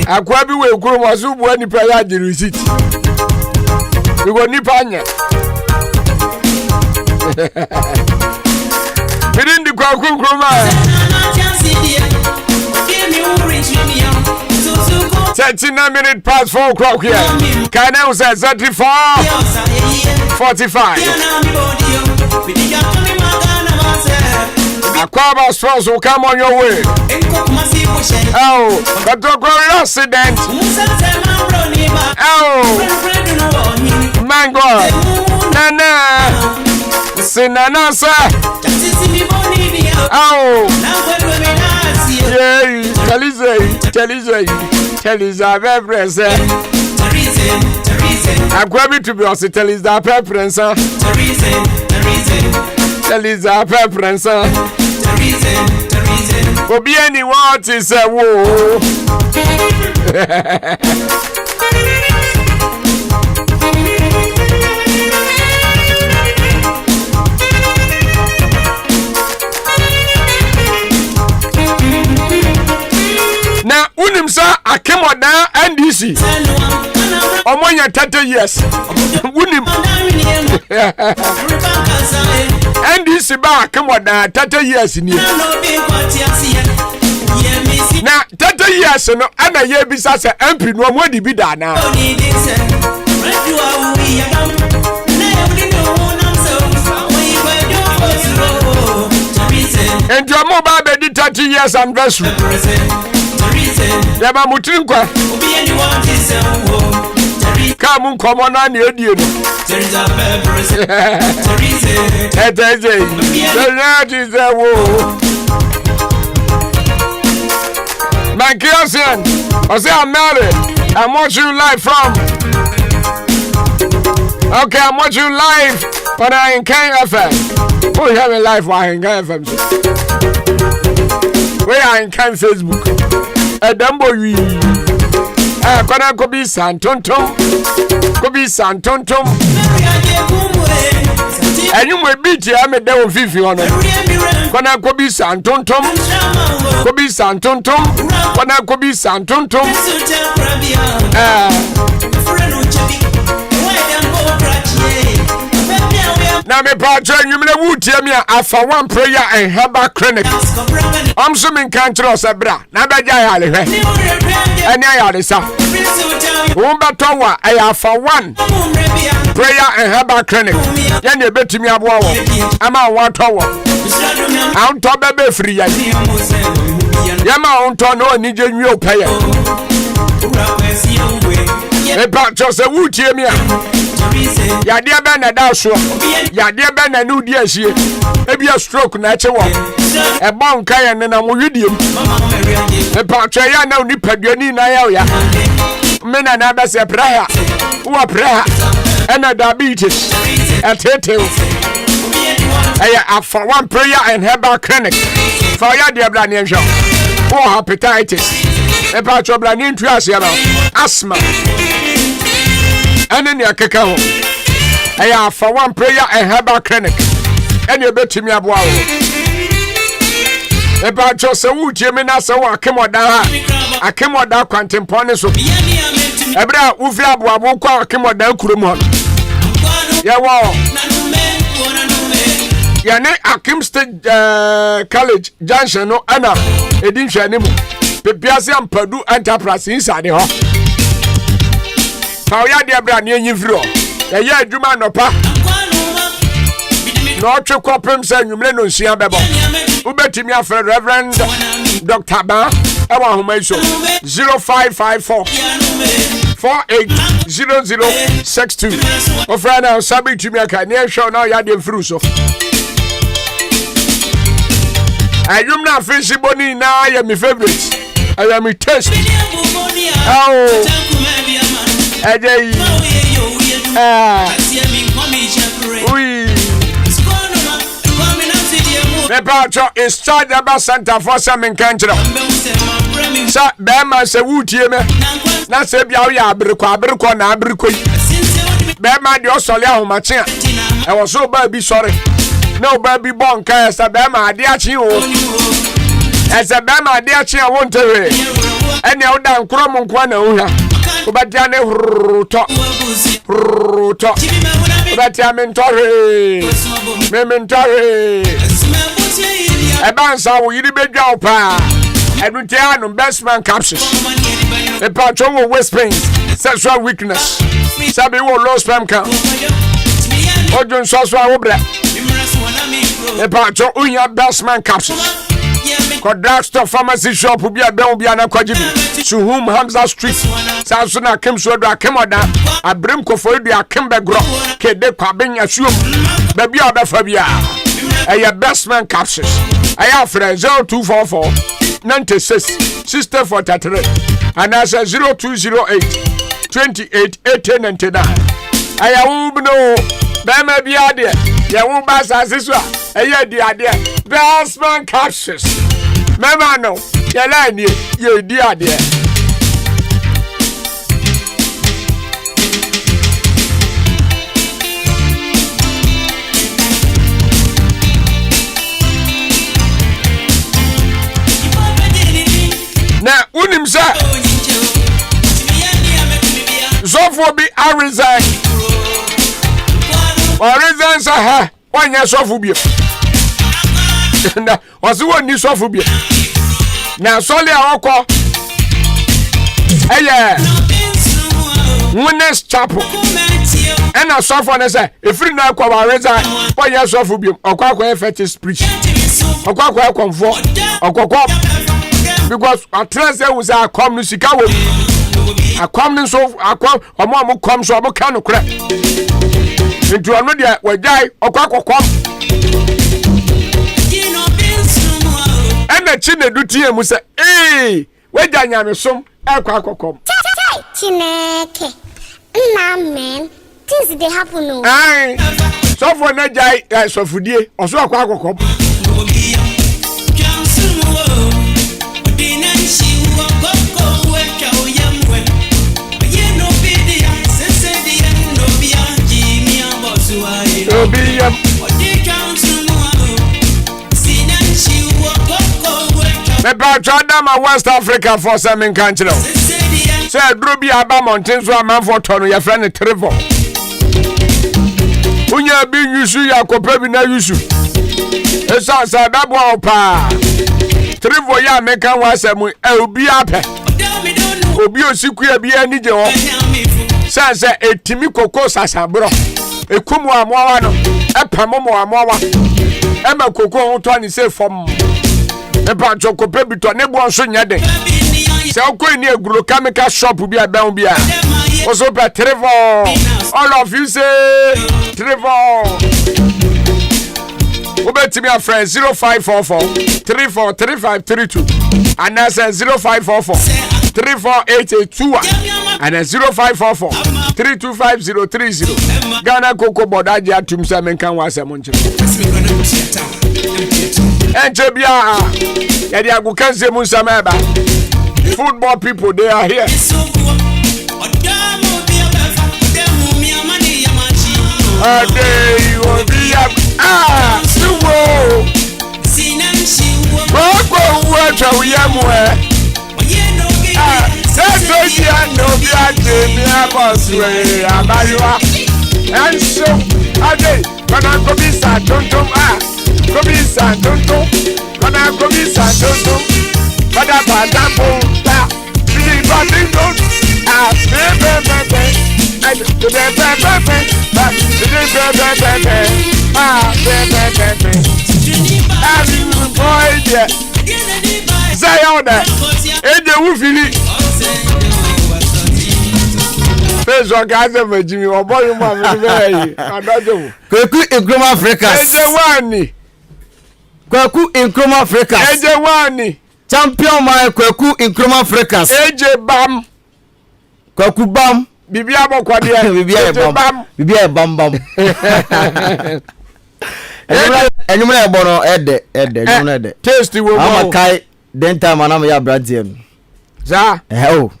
Akwabi we kuro wasu bu ani pa ya di receipt we go ni panya bidin di kwa kunkroma 39 minutes past 4 o'clock here can I say 34 45 Akwaaba Sports will come on your way. Oh, but the great accident. Oh, mango. Nana. Sinana, sir. Oh, yeah. Teliza, Pepper, I'm going to be also Teliza Pepper, sir. Teliza Pepper, sir. Obi any what is a wo. Na unimsa akemoda NDC. Omonya 30 years. Unim. NDC ba akemoda 30 years ni. Na 30 years no ana ye bisa se MP no mo di bi da na. And your mobile be 30 years anniversary. Yaba mutrin kwa. Come come on and you do. My cousin, I say I'm married. I'm watching you live from. Okay, I'm watching you live on Ahenkan FM. We have a live on Ahenkan FM. We are Ahenkan Facebook. Edambo we. Kona kobi santontom. Kobi santontom. Enyum we beat ya me de won fifi hono. Kona kobi santontom. Kobi santontom. Kona kobi santontom. Na me pa twa nwumle wutie me afa one prayer and herbal clinic. Am so men kan tro se bra na beja ya le hwe. Eni ya le sa. Wo beto wa afa one prayer and herbal clinic. Ya ne betimi aboa wo. Ama wo to wo. An to bebe free ya. Ya ma on to no ni je nwi opaye. Me pa twa se wutie me Yade be na da so. Yade be na nu di ahie. Ebi a stroke na eche wo. E bon kan ne na mo widiem. Me pa twa ya na ni paduani na ya. Me na be se prayer. Wo prayer. And diabetes. Atete. For one prayer and herbal clinic. For ya de bla ne nhwe. For hepatitis. Me pa twa bla ne ntu ase ba. Asthma. And then you can come. I have for one prayer and herbal clinic. And you bet me about about just a wood, Jimina, so I came out down. I came out down quantum ponies. Ebra, Ufia, Waboko, came out down Kurumon. Yawa. Yane, Akim State College, Junction, no Anna, Edition, Pipiasian Purdue Enterprise inside the hall. How ya de bra ne nyifro ye adwuma no pa no twe kopem sa nwumle no nsia bebo ubetimi afre Reverend Dr. Ba ewa homaiso 0554 480062 ofra na sabi tumi aka ne hwe na ya de mfru so ayum na fish boni na ya mi favorite I am taste oh Ajay. Oui. Me pacho is charge about Santa for some encounter. Sa bema se wutie me. Na se bia wo ya abrikwa na abrikwa. Bema de osole ahomache a. E wo so ba bi sore. Na ba bi bon kan sa bema ade achi o. Ese bema ade achi a won tewe. Ene o dan krom nkwa na ohia. Ubatiane ruto ubatiane mentore ebansa wo yiri bedwa opa edutiano best man capsules e patron wo waist pain sexual weakness sabi wo low sperm count ojo nsoso a wo bra e patron unya best man capsules Drugstore pharmacy shop bi abem bi anakwajibi Suhum Hamza Street Sanso na Kim so do akemoda abrem kofo do akembe gro kede kwabenya suom ba bia obefa bia eye best man capsules aya fra 0244 96 6043 and as 0208 28 1899 aya ubno ba ma bia de ye wo ba sasesu a eye di ade best man capsules Mama no, yala ni ye di ade. Na unim sa Zofo bi a resign. Or resign sa ha, wanya sofo bi. Na osi woni sofo bi. Na sole awoko eye Winners Chapel ena sofo na say efiri na akwa wa resign wanya sofo bi okwa fetish preach okwa konfo okwa because atrance we say akom no sika wo akom no so akom omo kom so omo ka no kra ntu ono dia wajai okwa kokom ena chine dutie mu se weja nyame som ekwa kokom Chineke na men things dey happen no so for na jai so fudie oso akwa kokom Me pa twa ma West Africa for some in country. Say Drubi aba mountain so man for tono your friend Trevor. Unya bi yusu ya kopa bi na yusu. Esa sa dabo opa. Trevor ya meka wasem obi ape. Obi osiku ya bi ani je ho. Say etimi koko sasabro. Ekumu amowa no. Epamomo amowa. Ema koko ho to ani say fom. Epa chokope bi to ne bo nso nya den. Se okoi ni eguro chemical shop bi aban bi a. Also per Trevor. All of you say Trevor. Ubeti me a friend 0544 343532 and that's 0544 348821 and 0544 325030 Ghana Coco Bodaji atum se men kan wase mo nche enche bia ya dia go kan se mo nsama ba football people they are here you will be Suwo Boko wacha uyamwe Seto ya no bia temi aboswe abaywa Enso ade kana komisa tontom komisa tontom kana komisa tontom kada badambo ta bili badingo bebe champion my Kweku Nkrumah Africans AJ Bam Kweku Bam Bibi abokwa de bibi e bam enyum na ebo no ede enyum na ede taste wo mo kai den time anam ya brandie no za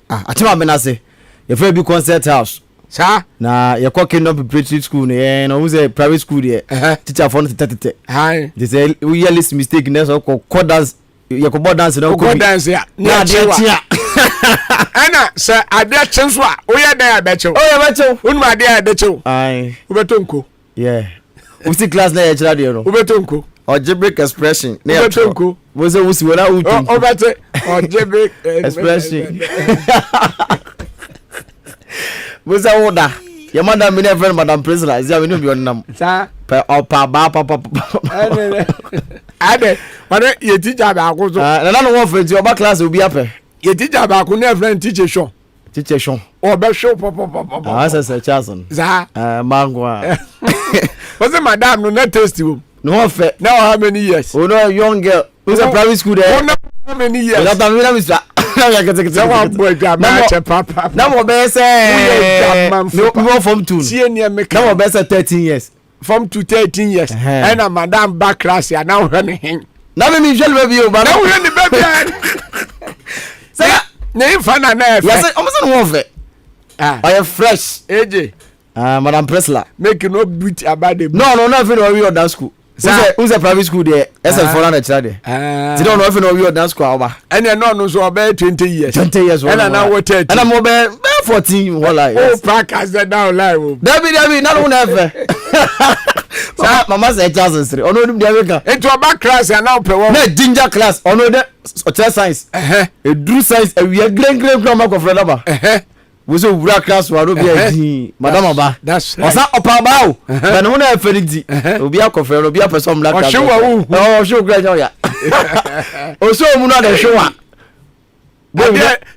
atima me na se ye fa bi concert house sa na ye ko Kingdom Preparatory School no ye no use private school there teacher for no tete hi they say we yearly mistake na so ko dance ye ko dance na ko dance ya na de ana sa ade chenso a oya dan abechew oya bechew unu ade abechew ai ubetonko yeah we see class na echira de no ubetonko algebraic expression na ubetonko we say we see wona utu obete algebraic expression we say woda your madam me friend madam prisoner is ya we no be onam sa pa opa ba papa ade wale ye teacher ba akoso na no won friend your class obi ape ye teacher ba ko na friend teacher Shon o be show pop say Charleston za mangwa was it madam no na taste wo no fe now how many years oh no young girl who's a private school there how many years that time we mister ya get one boy papa na mo be say no from 2 see near me na mo be say 13 years from to 13 years and a madam back class ya now run him na me jell baby o ba na we the baby say na infana na efe yes almost no one I fresh AJ madam Presla make no beat about the no even we on that school who's a private school there SF for na chira there you don't know even we on that school aba and no so about 20 years and now what 30 and I'm about 14 wala oh packers that down live David na no ever mama say Charles three ono dim dia weka into back class and now pe one na ginger class ono de social science e do science e we green from akofre laba we so wura class wa no be adi madam aba osa opa ba o na no na eferiti obi akofre obi apesom black class o show grade ya o so mu na de show a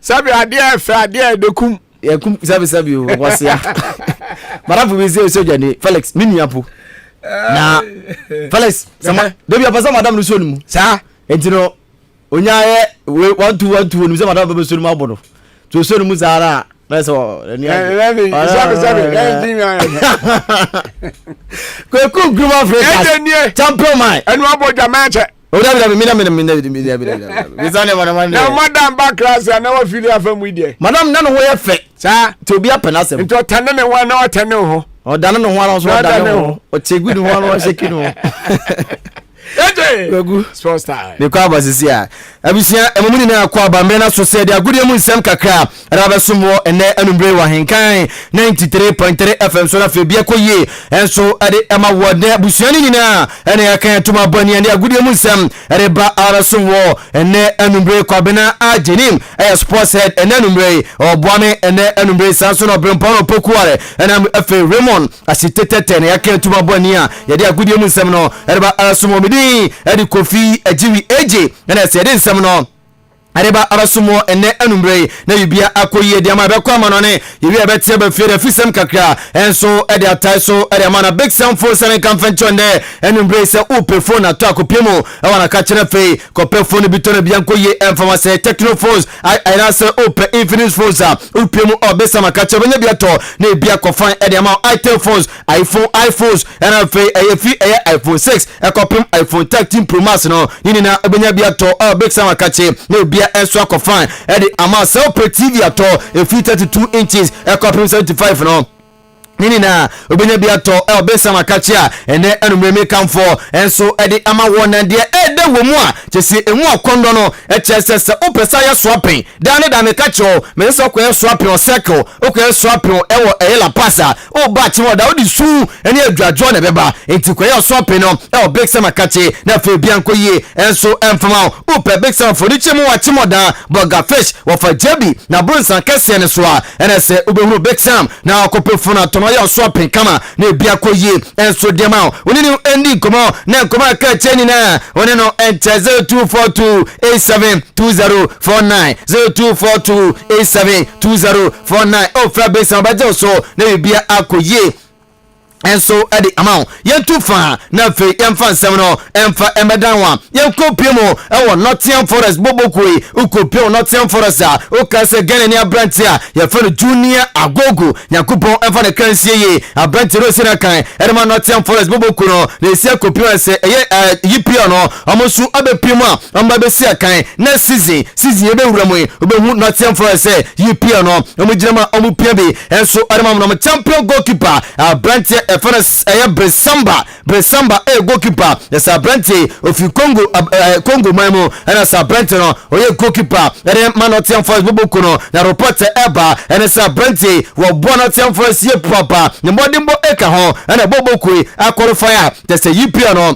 sabi ade efe ade dokum yakum sabi o wasia madam fu be say so jani Felix miniapo na Felix sama debi apasa madam no so ni mu sa entino onyaye 1212 ni say madam be so ni mu abodo to so ni mu zara na so ni sabi Kweku Nkrumah Africa champion man enu aboja manche o da mina bizane madam na madam back class na wa fili afam idie madam na no wo ye fe sa to bi apenasem nto tane ne wa na o tane ho o dane no ho ara so dane ho o chegu ni ho ara o sheki no Egu sports time. The Akwaaba sisi a. Abusia emomuni na Akwaaba mbena so se de agudie mu nsem kakra. Rabe somo ene anumbre wa Ahenkan 93.3 FM so na fe bia koye. Enso ade ema wode abusia ni nyina ene yakan tuma boni ene agudie mu nsem ade ba ara somo ene anumbre kwabena ajenim sports head ene anumbre oboame ene anumbre sanso no brempano pokuare ene afe Raymond asitete ne yakan tuma boni a yede agudie mu nsem no ade ba ara somo edi kofi ajiwi eje na se de nsem no areba arasumo ene anumbre na yibia akoyi de ama be kwa ma no ne yibia be tie be fere fisem kakra enso ede atai so ede ama na big sound for seven convention de anumbre se upe phone ato akopemo e wana ka kire fe kope phone bi to na bia koyi enfama se techno phones I na se upe infinite phones upemo obesa makache benya bia to na bia kofan ede ama itel phones iPhones na fe iPhone 6 e kopem iPhone 13 Pro Max no yini na benya bia to big sound makache na bia enso akofan ede ama se upe TV ato e 32 inches e kopem 75 no nini na obenya bia to obesa makache a ene anumreme kamfo enso ede ama wona de ede womu a chese emu akondo no echese opesa ya swapping dane kacho me so ko swapping o circle o ko swapping ewo la pasa o ba chi woda odi su ene adwajo na beba enti ko ya swapping no obesa makache na fe bia nkoye enso emfama o pe besa for ni chemu wa chimoda burger fish wo fa jebi na bronsan kese ne so a ene se obehuru bexam na akopefo na tono ya swapping kama na bia koye enso dema oni ni endi komo na komo ka cheni na oni no enter 0242872049 0242872049 o fra besa baje so na bia akoye enso edi amount yentu fa na fe emfa nsem no emfa emedanwa yenkopimo ewo Nottingham Forest bobokoi ukopio Nottingham Forest a ukase gene ni abranti a ye fe Junior Agogo yakupon emfa ne kansie ye abranti ro sira kan edema Nottingham Forest boboko no le sia kopio se yipio no omosu abepimo a amba be sia kan na season ye be wuramu obehu Nottingham Forest yipio no omujirama omupia bi enso edema no champion goalkeeper abranti Bresamba goalkeeper yes Abrante ofi Congo mamo and Abrante no oye goalkeeper and Nottingham Forest boboko no na reporter eba and Abrante wo Nottingham Forest ye papa ne modimbo eka ho and boboko qualify just a UPR no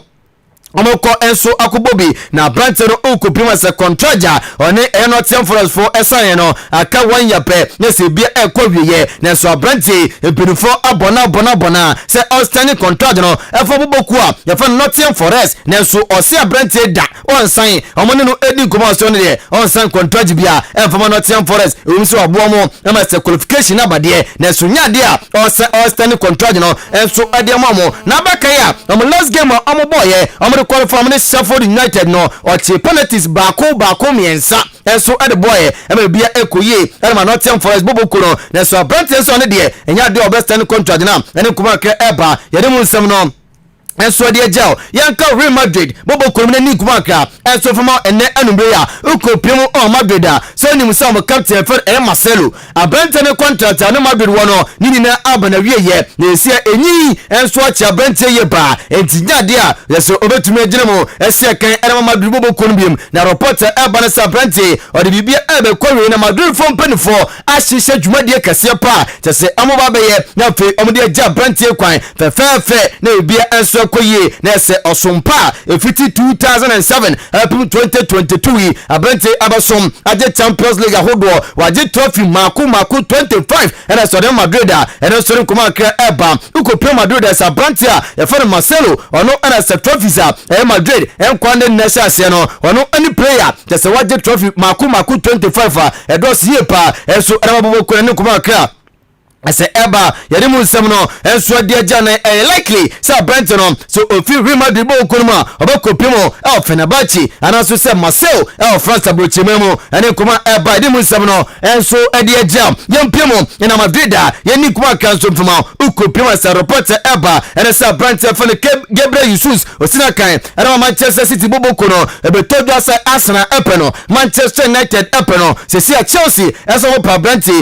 omoko enso akubobi na Brante no okopima se contraja one Nottingham Forest for esan no aka 1 year pe na se bia ekwawiye na so Brante ebinufo abona se outstanding contract no efo boboku a ye fa Nottingham Forest na so ose Brante da onsan omone no edi komo so ne de onsan contract bia efo Nottingham Forest umso abo mo na se qualification abade na so nyade a ose outstanding contract no enso ade mo na baka ya last game omo boye qualify from Sheffield United no or penalties bako miensa enso ade boy e bia ekoye e ma Nottingham Forest boboko no na so Brante so ne de enya de obesta contract na ene kuma ka eba yede mu nsem no enso de agel yanka Real Madrid boboko no ni kuma ka enso fama ene anumbre ya ukopimo on Madrid a so ni musam captain for Marcelo Brante ne contract na Madrid wono ni na abana wieye na esia enyi enso acha Brante ye ba entinya de a yeso obetumi agina mo esia kan ene Madrid boboko no biem na reporter ebana sa Brante o de bibia ebe kwawe na Madrid fo mpanifo ahihye dwumade kase pa tese amoba beye na fe omde agya Brante kwan fe na bibia enso koye na se osompa efiti 2007 up 2022 Brante abasom aje Champions League ahodo waje trophy mako 25 and so Madrid and so kuma kra eba ukopia Madrid sa Brante e fa Marcelo ono and sa trophies Madrid en kwande national se no ono any player just waje trophy mako 25 e do sie pa so erababo ko ne kuma kra ase eba yede mu nsem no enso de agya na likely say Brante no so ofi Real Madrid bo konuma obakopimo Fenerbahce anaso say Marseille France abrochimemo ene kuma eba yede mu nsem no enso de agya yempimo ina Madrid yeni kuma kanso mfuma ukopimo say reporter eba ene say Brante for Gabriel Jesus osina kan ene Manchester City bo kono ebetodo say Arsenal epeno Manchester United epeno se Chelsea eso pa Brante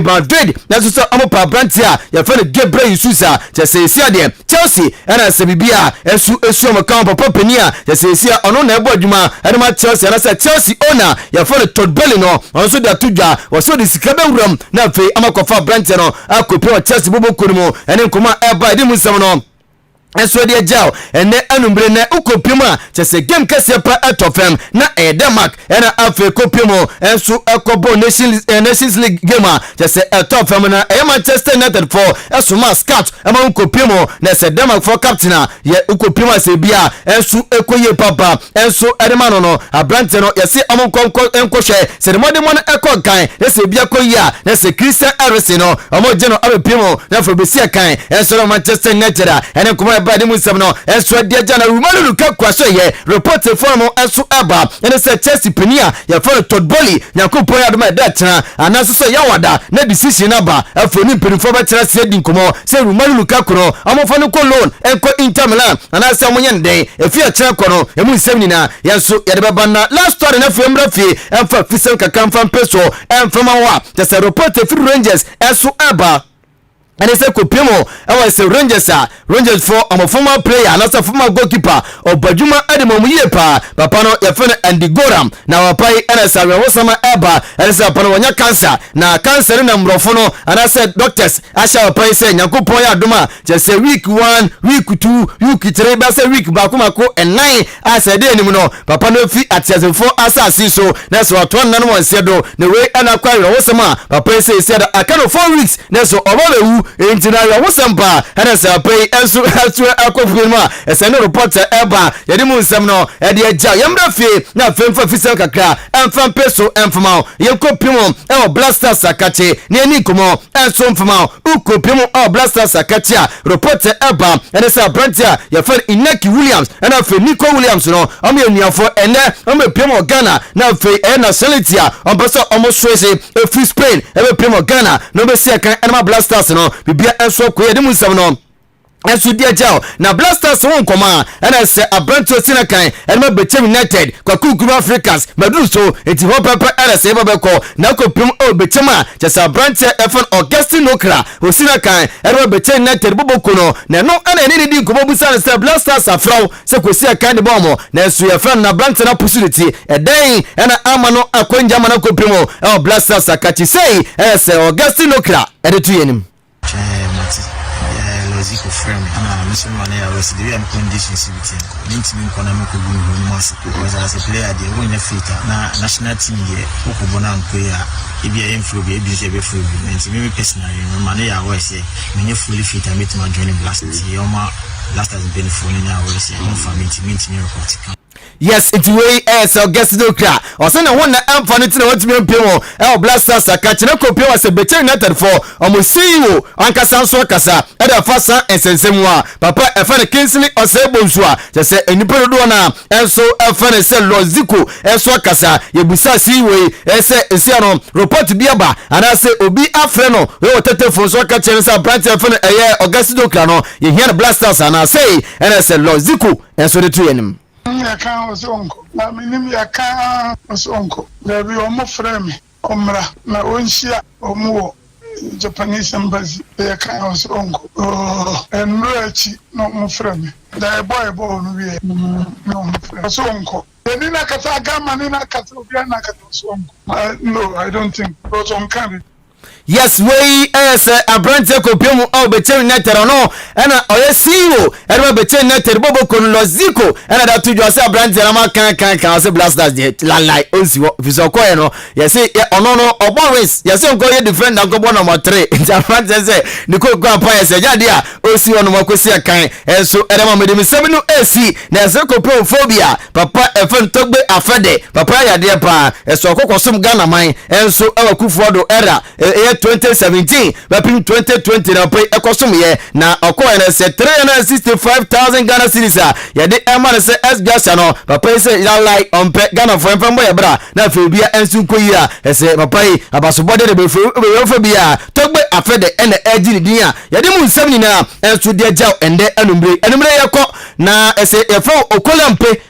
Madrid na so amo pa brantia ya fa ne Gabriel Isusa je se sia de Chelsea ana se bibia esu amo kan papa penia je se sia ono na ebo adwuma ene ma Chelsea ana se Chelsea owner ya fa ne Todd Belly no ono so da tudwa wo so de sika be wuram na fe amakofa brantia no akopi Chelsea bobo kunumu ene nkoma eba de musam no enso de gel ene anumbre na ukopima chese game kese pa atofem na Denmark ena afa kopimo enso ekobo Nations League game chese atofem na Manchester United for esoma scout ama ukopimo na se Denmark for captain ye ukopima se bia enso ekoye papa enso edemano no abrante no yesi amonkonko enkohwe se demode mon ekokan na se bia koyia na se Christian Eriksen no omoje no abepimo na for besia kan enso Manchester United ene kuma badi musam no enso dia jana Romelu Lukaku aso ye report form enso aba ene se Chelsea penia ya for Todd Bolly nyakopo ya doma da tena anaso so ya wada na decision aba afoni mpirifo ba tena se din komo se Romelu Lukaku no amofo no ko loan enko Inter Milan anase amonye ndey efi a tena ko no emu nsem nyina yenso ya de baba na last story na fi emra fi emfa fisem kakamfa peso emfa wa just report fi Rangers enso aba and they say Kopimo I say Rangers for a former player and also former goalkeeper of Bajuma Ademo Yepa Papano Yafene and the Goram now pai and as Wasama Eba and say Panonia cancer now cancer in Mrofono and I said doctors I shall pay say Nyakupoya Duma just say week 1 week 2 week 3 say week Bakumako and 9 I said anymore Papano fi at 4 assassin so that's what one none one said the way and acquire Wasama Papa say said I can 4 weeks that's all intina ya wosampa ana sa pay enso akofuma esene reporter eba yedi mu nsem no ede agya yemra fie na femfa fisem kakra emfa peso emfama yekopimo e Blasters akache ne ani komo enso mfama ukopimo o Blasters akache reporter eba ene sa brantia ya fa Inaki Williams ana fe Nico Williams no omo enuafo ene omo pimo Ghana na fe nationality a ompeso omo swese e free Spain e pimo Ghana no be se kan ene Blasters no bibia enso ko yedi musam no enso dia jao na Blasters won koma and say abranto sinakan and Bechem United kwaku group Africans madu so eti ho papa and say babeko na kopim o Bechema just abranto efon Augustine Okra o sinakan and Bechem United boboko no na no ana ni di ko bobusa say Blasters afraw se kosi akan de bomo na enso ye fan na branto na possibility eden and amano akonja mana kopim o Blasters akachi say say Augustine Okra edetu yenim Ziko frame and mission money I was the conditions in economic because as a player they win a fighter na national team here ukubona nkoya ibia influ be free and me personally money I was say me fully fit and meet my joining Blasters yoma Blasters been for now we say on family me report. Yes, it's way as Augustine Okra. Or send a one amphani to what me pimo. El Blasters a catching a copy was a Bechem United for almost see you. Anka Sanso Casa, Eda Fasa and Sensemwa. Papa a fan Kinsley or Sebonswa. Just say any Pedona and so a fan sell Loziku and Swakasa. Yebusa Seaway, Ese Siano, report to Biaba, and I say Obi Afreno, we were taken for Swaka Chensa Branch and Fan a year Augustine Okra. You hear the Blasters and I say, and I said Loziku and so the two enemy. Ya kan osonko na minim ya kan osonko da bi o mo frame omra na onhia omuwo Japanese embassy ya kan osonko en rechi no mo frame da boy no wi no mo frame osonko ni na kata gama ni na kata obi na kata osonko no I don't think because on can. Yes, we as a branch kopim o Bechem United no na oye CEO e Bechem United bobo kon Loziko na da tuju ase branch na ma kan ase Blasters de lalai onsi viso ko ye no yes ono no oboris yes nko ye defend nko bo number 3 nta branch say niko go apa yes ja dia osi ono makosi kan enso e ma medemi seminu AC na ase kopim phobia papa efan togbe afede papa ya de pa eso kokosum Ghana man enso e wakufuodo era 2017 bapin 2020 na pay ekosum ye na okoye na se 365,000 Ghana cedis ya de ema na se SBS no papa se ya like on pe Ghana for emfambo ya bra na fe bia ensu koyi a se papa yi abasobode de be fe bia togbe afede ene ejiri din ya de mu nsam ni na ensu de jaw ende enumbre yekọ na ɛsɛ yɛfrɛ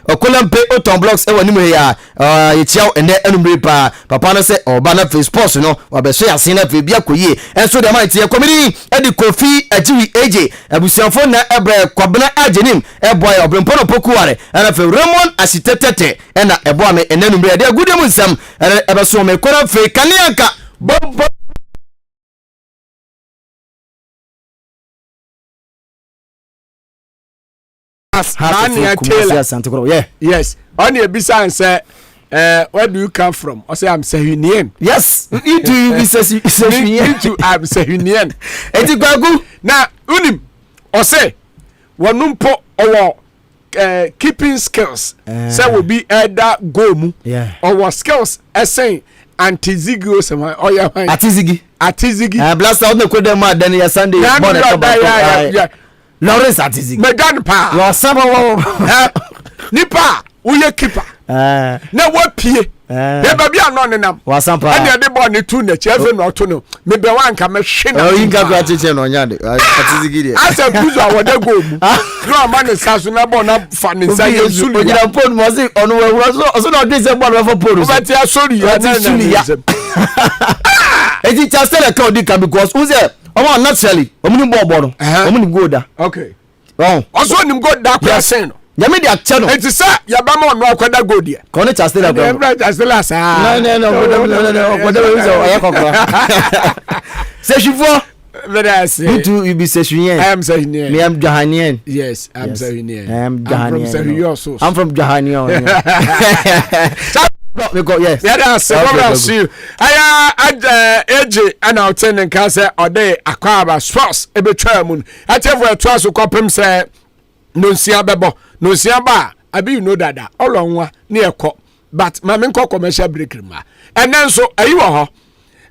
okolampe oton blocks ɛwɔ anim ya yɛkyia ɛnɛ anumre pa papa no sɛ ɔba na face sports no wabɛso yɛ ase na afei bi akɔyie ɛnso deɛ ma ɛteɛ kɔmini ɛde kofi agyiri agye abusuafo na ɛbrɛ kwabena agyenim ɛboa yɛ ɔbrɛmpɔ no pokuware ɛna afei Raymond asitetete ɛna ɛboa me ɛnɛ anumre ɛde agudeɛ mu nsɛm ɛbɛso me kɔna afei kaneanka bɔbɔ Yes. On your besides, where do you come from? I say I'm Sahunian. Yes, you do. I'm Sahunian. Now, unim or say one numpo or keeping skills. So will be either gomu or what skills as saying anti-ziggo some or your atizigi. Blast out the code mad then your Sunday. Lawrence Atizigi. Medan pa. Your summer nipa uye keeper. Na what pie. Baby anonenam. Wasampa. And the boy ni two na cheve no to no. Me be wan ka me hwe na. Oh inga kwa chiche no nyade. Atizigi de. Asa buzu awode go mu. No man sasu na bo na fa ni sa ye sulu. Ojira pon mo se onu we so no dey say ball for pon. But ya sorry ya na na. Eti chastela ka odi ka because who say omo naturally omo ni ball no. Omo ni go da. Okay. Oh. Also ni go da kwa sen no. Yami de action no. Eti sa ya ba ma no akwada go dia. Ko ne chastela go. Chastela sa. No. Akwada we so oya kokora. Se chifo. Very say. You be Sahunian. I am Sahunian. Me am Johanian. Yes, I'm Sahunian. I'm Johanian. I'm from Johanian. Yes. Yeah, that's it. I AJ and our tenant can say or day Akwaaba sports a bit chairman. I tell you, twice to cop him say no siabebo, no siaba. I be you know that all on one near cop, but my main commercial breaking ma. And then so are you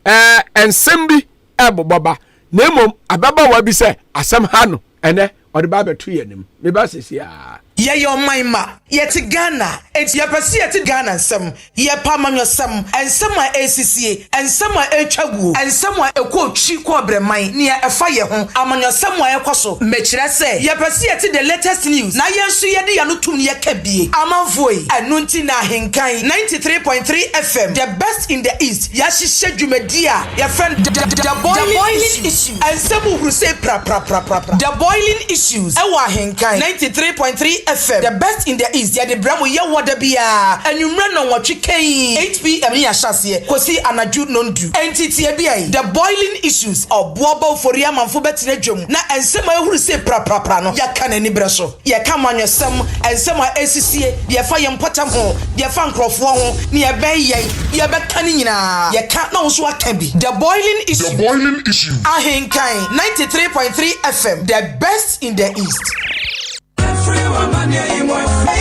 and Simbi Abo Baba. Nemo ababa wabi say asem hano ene or the baba 2 year nim me ba sisi ya ye your mind ma yet Ghana et ye pesi yet Ghana some ye pa manyo some and some ACCA and some etwagu and some ekwo chi ko breman ne efa ye ho amanyo some ekoso mechire say ye pesi yet the latest news na ye nso ye de ya no tum ye ka bie amanfoi anunti na Ahenkan 93.3 FM the best in the east ya hihye dwumadi a ye friend the boiling issue and some who say pra the boiling issues e wa Ahenkan 93.3 FM the best in the east ya de bramo ye woda bia anwumre no nwotwe kan 8 pm ya hyase kosi anaju nondu entity e bia the boiling issues obobo fori amanfo betena dwom na ensem ahuru se pra no ya kan ani bre so ye ka manwesem ensem asisie ye fa ye mpotam ho ye fa nkrofo ho ne ye ben ye be kan nyina ye ka na wo so aka bi the boiling issue Ahenkan 93.3 FM the best in the east.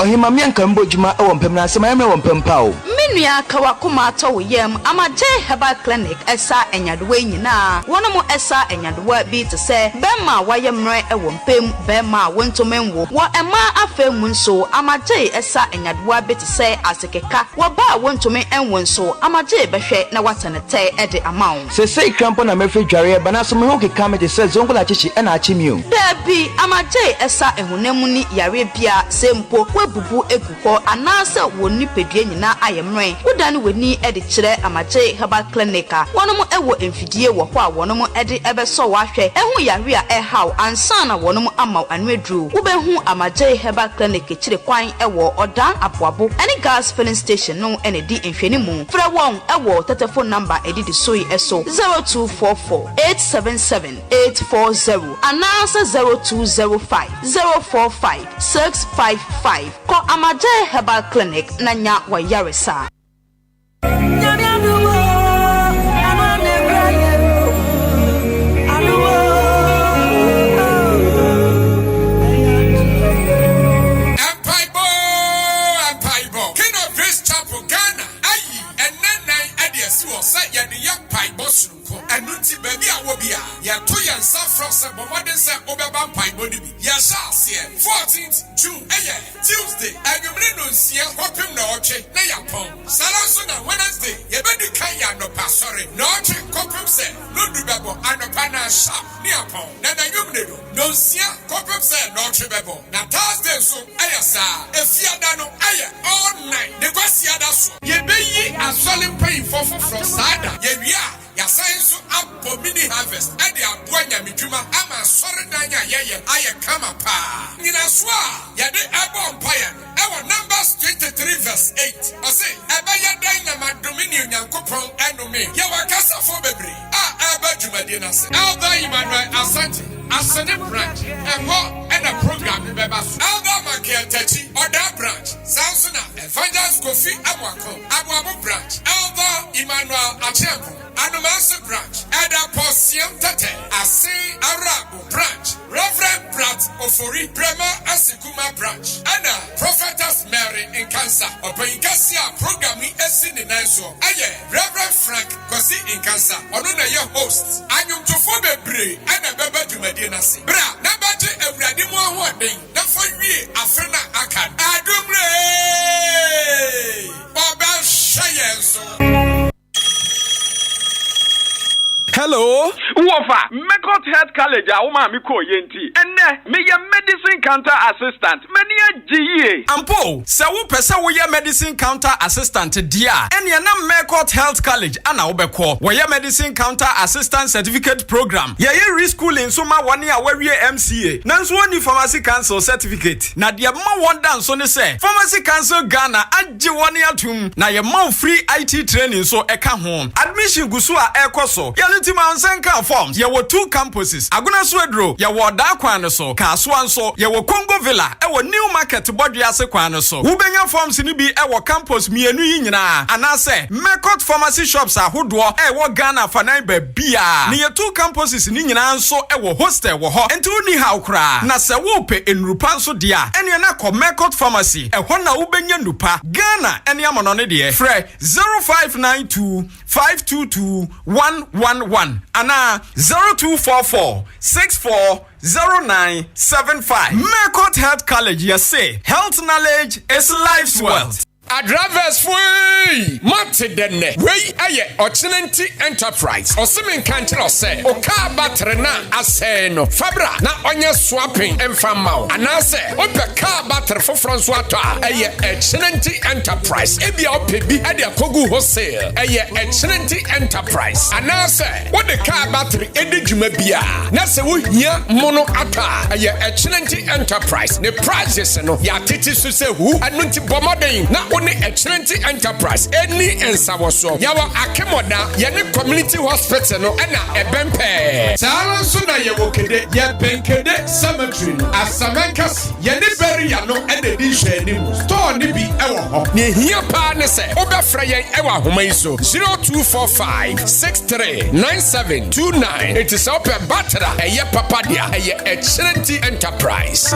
Ohima mianka mbojuma ewo mpem na asema yame wo mpem pa o. Menua kawakoma ato yam amaje herbal clinic esa enyadowa nyina. Wono mo esa enyadowa bi te se bema wayemre ewo mpem bema wontomenwo. Wo ema afemu nso amaje esa enyadowa bi te se asekeka. Wo ba wontomen enwo nso amaje behwe na watenete ede amawo. Sese krampo na mefe dware bana so me ho keka me te se zongola chichi ena achimi o. Dabi amaje esa ehunemu ni yare bia sempo webubu eguko anase woni pedue nyina ayemre wodane weni ede kire amaje herbal clinic a wonom ewo emfidie wo ho a wonom ede ebeso wahwe ehu yare a ehaw ansa na wonom amaw anwedru wobehu amaje herbal clinic kire kwan ewo odan aboabo ene gas filling station no ene di nhwani mu fra won ewo telephone number edi di soyi eso 0244 877 840 anase 0205 045 655 ko amaje herbal clinic nanya wa yaresa. Anuti baby awobia ya to yan safro se bomode se obeba pai body bi ya shasie 14th June Tuesday agumre no nsia hopim na oche na yapon salanso na Wednesday ye be di kan ya no pasore na oche kopim say no do bebo anopana sharp ni apon na da yumnedo no sia kopem say no trebebo na Thursday so ayasa efiada no aye all night the kwasiada so ye beyi asole pay for from sada ye wia ya science up mini harvest and the abuanya midwuma ama sore danya ye aye kama pa nyina so a ye de ebo empire our Numbers 23 verse 8 I say ebaya danya madomini nyankopon enome ye wakasa for bebre eba dwumade na se Elder Emmanuel Asante Asante branch and a program Elder Michael Techi Oda branch Samsona Evangelist Kofi Abuabo branch Elder Emmanuel Achiapo Anumase branch Elder Posium Tate Ase Arabu branch Reverend Brat Ofori Brema Asikuma branch and Prophetess Mary in Cancer Openkasia program ni esi ni nanso aye Reverend Frank Kwasi in Cancer Onuna ye host Anyum Tofo bebre and a bebe dwumade na se bra na baje awurade mu ahoden na fo wie afena akan adumre Baba Shayenso. Hello, Wofa, Mekot Health College, Miko Yenti, and me your medicine counter assistant, many GE. Ampo, Sawu Pesa, we your medicine counter assistant, dear, and your name Mekot Health College, Anna Obeko, where your medicine counter assistant certificate program. Yeah, you reschooling in Suma 1 year where we MCA. Nance one pharmacy council certificate. Now, dear, more one dance on the say, Pharmacy Council Ghana, and Jiwania Tum, now your more free IT training so eka home. Admission Gusua Ekoso, Mansenka forms. There were 2 campuses. Aguna Swedro, ya were Dakwan so, Kaswan so, ya were Congo Villa, our new market Bodiase Kwan so. Ubenya forms in be our campus mienu yina. And I say, Mekot pharmacy shops are Hudwa, ewa Ghana Fanaibe Bia. Near 2 campuses in Yina so ewa hostel wo ho. And to ni haukra. Na se wope in Rupanso dia. And yana ko Mekot pharmacy. E hona ubenya nupa. Ghana and yamonone die. Fre 0592 522 111. Ana 0244 640975. Mekot Health College, you say health knowledge is life's wealth. Adravers free. Mate denne. Wey aye Ochinenti Enterprise. Osimin kantro se. Okaba trena aseno. Fabra na onye swapping enfamao. Anase ope car battery for François Toa. Aye Ochinenti Enterprise. Ebia opebi ade akogu wholesale. Aye Ochinenti Enterprise. Anase what the car battery edi dwuma bia. Na se wo hia mono ata. Aye Ochinenti Enterprise. The prices no ya titi so se hu anunti bomoden na Only Excellent Enterprise, any and Sawaso, Yawa Akemoda, Yanni Community Hospital, no, and a Bempe. Saran Suna Yawokede, Yabenkede, Cemetery, as Samankas, Yanni Beriano, and the dish, Store Nibi Ewa, near here Parnese, Oba Freya Ewa Homaiso, 0245 639729. It is open Batra, a Yapapadia, a Excellent Enterprise.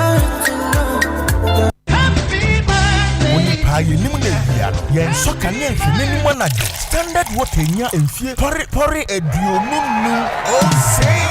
Aye nimune biano yen soka ne nhwene ni manajo standard water nya enfie pore eduonunu o say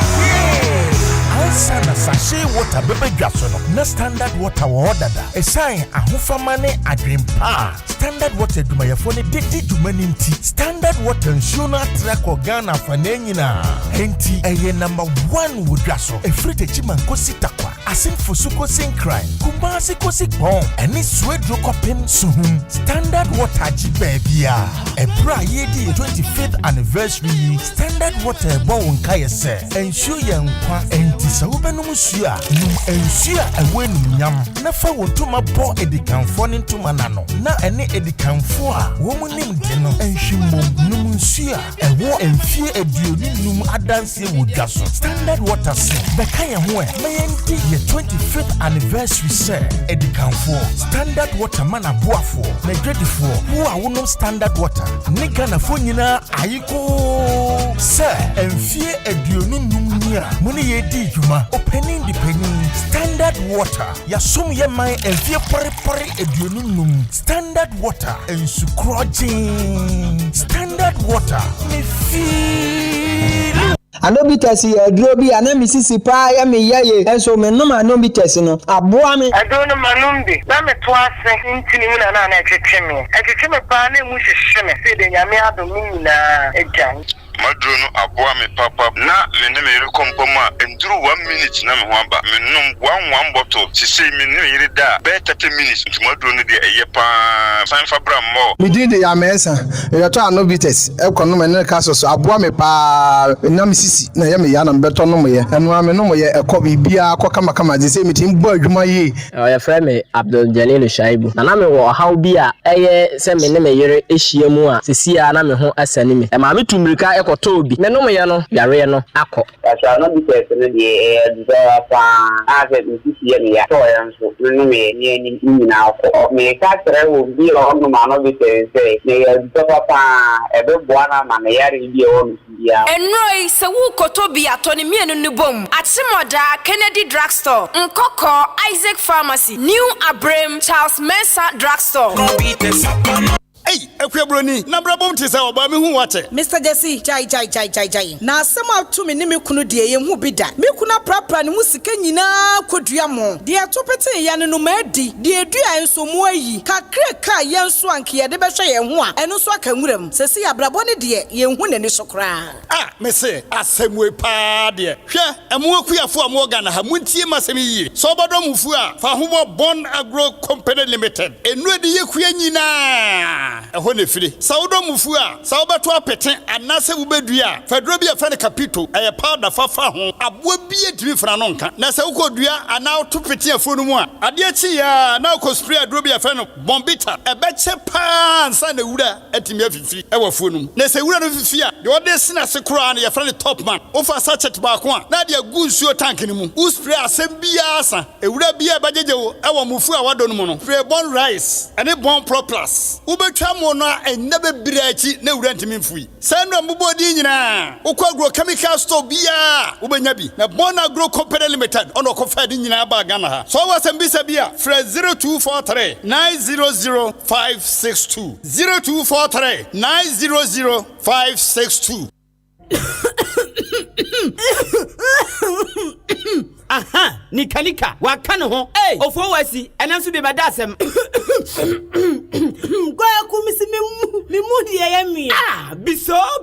Ansana sachet water bebe dwaso no na standard water wo dada esan ahofama ne adwempa standard water dumayefo ne dedi dumani nti standard water nsuo na track Ghana fa na nyina enti eye number 1 wo dwaso efrite chimankosi takwa asinfo sukosi nkran kumasi kosi bon eni swedro kopem suhum standard water ji bebia ebra yedi 25th anniversary standard water bo wonka yese ensure yankwa enti sawubenum sua num ensure awenum nyam na fa wontuma bo edikanfo ne ntuma nano na ene edikanfo a wo munim de no enhwimom num nsua ewo enfie eduoni num adanse wodwaso standard water se beka ye ho e mayenti ye 25th anniversary se edikanfo standard water mana boafo na gredifo wo a wonom standard water ne Ghana fo nyina ayiko se enfie eduoni num nia muni ye di juma opening depending standard water ya som ye man enfie pore eduoni num standard water ensukrojin standard water me feel Anobites ye drobi anamisisi pa ya me yaye enso me no anobites no aboa me adono manumbi na me to ase ntini mu na na etwetwe me pa na mu hyehyeme se de nyame adom nyina agyan Madrono aboa me papa na me ne me rekompoma enduru 1 minute na me ho aba me nom one bottle sisi me ne yiri da be 30 minutes ntumadu ne de eye pa san fabra mo me din de ya mensa e to anobites e kono me ne kaso so aboa me pa na me sisi na ye me ya na beto no mo ye eno ame no mo ye e ko bibia ko kama de se me tin bo adwuma yi ya frɛ me Abdul Jalil Shaibu na me wo haw bi a eye se me ne me yere ehia mu a sisi a na me ho asani me e ma me tumrika e koto obi me no mo ye no yare no akọ ya no bi se ne de pa a se sisi ye ne ya to ya nso no me ni na akọ me ka tere wo bi o no ma no bi se ne ya pa e be bo na ma ne yare bi o no ya enroi se wu koto bi atoni mienu nu bom atimoda Kennedy Drugstore Nkoko Isaac Pharmacy New Abraham Charles Mensah Drugstore Hey, Ekwebroni, na brabom te say oba me hu wate. Mr. Jesse, jai. Na asema to me ni me kunu de ye hu bi da. Me kuna prapra ne mu sika nyina kodua mo. De atopete ye no ma di. De edua enso mu ayi. Kakre ka ye nso anke ye de be hwe ye hu a. Eno so aka nwuram. Sese ya brabo ne de ye hu ne so kra. Ah, me say asemwe pa de. Hwe emu akuafo amoga na ha muntie masem yi. So obodom mufu a fa ho Bon Agro Company Limited. Enu de ye kua nyina. Eho ne firi saudo mufu a saubeto apete anase wubedua fedro bi afa ne capito eye powder fafa ho abo bi edimi fra no nka na se ukodua ana to pete afo no mu a ade achi ya na ko spray adro bi afa no bombita ebeche pa ansa na wura atimi afifi e wafo no na se wura no fifi a de ode sina se kro na ye fra ne top man ofa sachet ba ko a na de agu nsuo tank ni mu u spray asem bia asa e wura bia bajejewo e wo mufu a wado no mu no spray bon rice ene bon pro plus mo no enebe birachi na wura ntimi mfui sendo mbobodi nyina ukwa agro chemical store bia ubenya bi na Bon Agro Company Limited ono ko fadi nyina ba Ghana ha so wasambisa bia fra 0243 900 562 0243 900 562 aha nikanika wakane ho ofo wasi enanso be badasem Kwa kumisi mimu di ye mi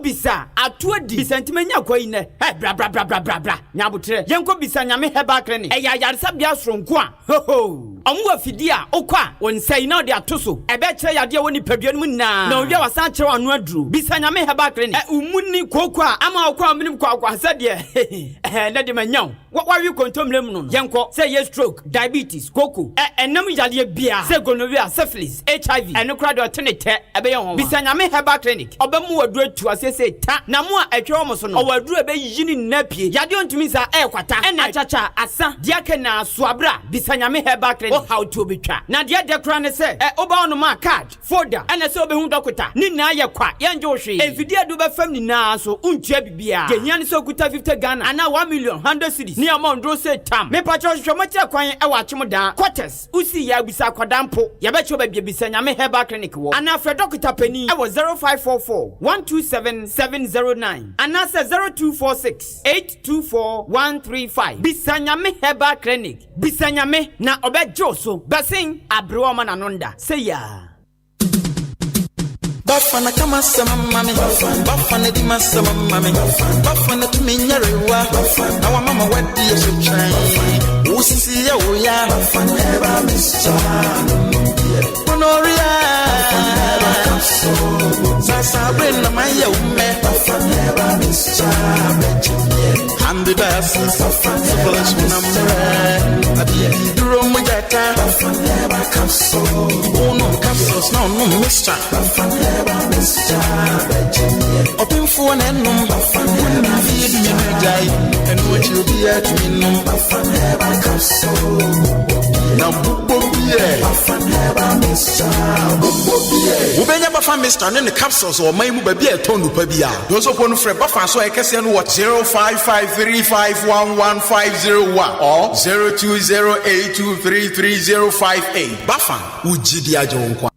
bisa atuadi bisantimanya kwa ine bra nyabotre yenko bisa nyame heba clinic ya yaresa bia soronko a omu afidi a okwa wonsai na de atoso ebe kire yade woni padua no na owie wasan kire wano aduru bisa nyame heba clinic umuni kokwa ama okwa minim kwa sade na de manyaw wawi kontomlem no yenko say yes stroke diabetes koko enam yade bia say gonorrhea syphilis HIV eno kra de otenete ebe ye ho bisa nyame heba clinic obemu waduru atu asese ta na mo a atwe omo so no waduru ebe yini napie yade ontumi sa kwata ena chacha asa diake na soabra bisa nyame heba clinic how to betwa na de kra ne say oba ono ma card folder ena say obehu dokota ni na ye kwa ye nje ohwe enfidi adu be fam ni na so untua bibia genya ne so kuta 50 Ghana ana 1 million 100 cedis ni amount do say tam me pacho hwemati akwan e wa chimda quarters usi ya bisa kwadampo ye be cho ba bisa nyame heba clinic wo ana afre dokota pani e wo 0544 127 709 ana say 0246 824 135 bisa nyame heba clinic bisa nyame na obejo so basin abro ma nanonda say ya Bafana kama sama mami Bafana di masama mami Bafana tuminyarewa Na wa mama wadi ya shutrai Usisi ya uya Bafana eba mischa Monoria Bafana eba kapso Sasa brena maya ume Bafana eba mischa Handi basi Bafana eba mischa Abiyadi duro mujata Bafana eba kapso Uno kapsos na unu mischa Bafana Open for an enum, Bafana feed me my die, and what you be at me no Bafana Casso. Now, Bubobie, Bafana Mr. Bubobie. Ubenya Bafana Mr. and the capsules or my Mubabia Tonu Pabia. Those of one for Bafana so I can send what 0553511501 or 0208233058. Bafana, Ujidia Jonkwa.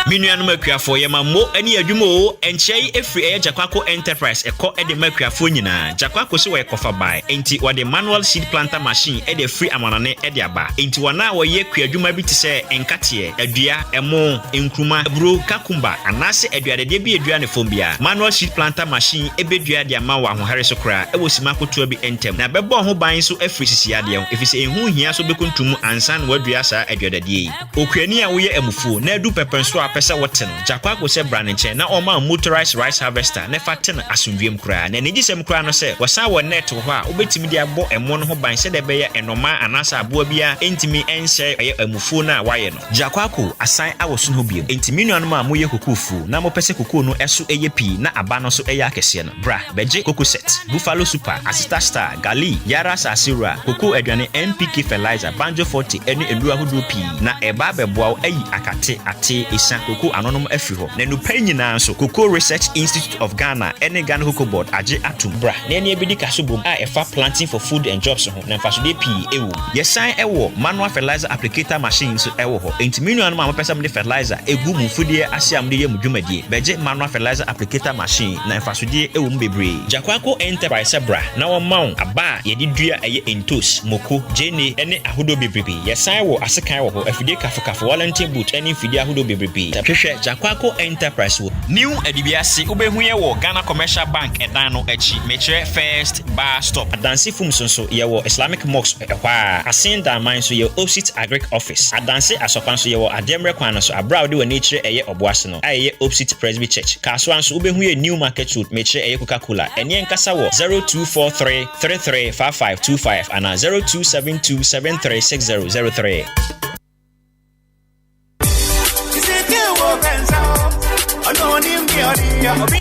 Minuanum akuafo ye mammo ani adwuma o enchei efri eye Jakwako Enterprise eko e de makuafo nyina. Jakwako se we kofa bai enti wode manual seed planter machine e de free amanane e de aba. Enti wana wo ye kuadwuma bi te se enkate adua emo enkruma bro kakumba anase aduade de bi adua ne fombia. Manual seed planter machine e bedua de ama wa ahohare so kra e wo sima kotua bi entem. Na bebo ho ban so efri sisiade ho efise enhu hia so bekuntum ansan wadua sa aduadade. Okuani a wo ye amufuo na adu pepenso a pese wote no. Jakwako se bra ne nche na oma motorized rice harvester ne faten asundwem kra. Na negisem kra no se wasa wo net ho a obetimi de abo emo no ho ban se de be ye enoma anasa aboa bia entimi enhye eye amufuo na waye no. Jakwako asan awoso no biem. Entimi nuanom a moye kokofu na mo pese kokoo no eso eye pi na aba no so eye akese no. Bra beje koko set, Buffalo Super, Asita Star, Gali, Yara Sasira, Koko Edwane NPK fertilizer, Banjo 40 eni edu ahodo pi na eba beboa eyi akate ate isa koko anonom afri ho. Na no pan nyina so Koko Research Institute of Ghana eni Ghana Cocoa Board age atum bra. Na eni ebidi kasobom a efa planting for food and jobs ho na mfasode pi ewo. Yesan ewo manual fertilizer applicator machine so ewo ho. Enti nuanom a mopesa mde fertilizer egu mufudie asiam de ye mudwumadie. Beje manual fertilizer applicator machine na mfasode ewo mbebre. Jakwako Enterprise bra na wo maun aba ye di dua eye entos moko jene ene ahodo bebrebe. Yesan wo asekan wo ho afide kafo Wellington boot ene fide ahodo bebrebe. Hwehwe Jakwako Enterprise wo new edibiase obehu ye wo Ghana Commercial Bank edan no echi mechere first bar stop adanse fum sonso ye wo Islamic Mosque ehwa asinda man so ye opposite agric office adanse asopan so ye wo ademre kwan so abra de wo nature eye oboase no aye opposite Presby Church kaso anso obehu ye new market road mechere eye Coca-Cola ene nkasa wo 0243335525 and 0272736003.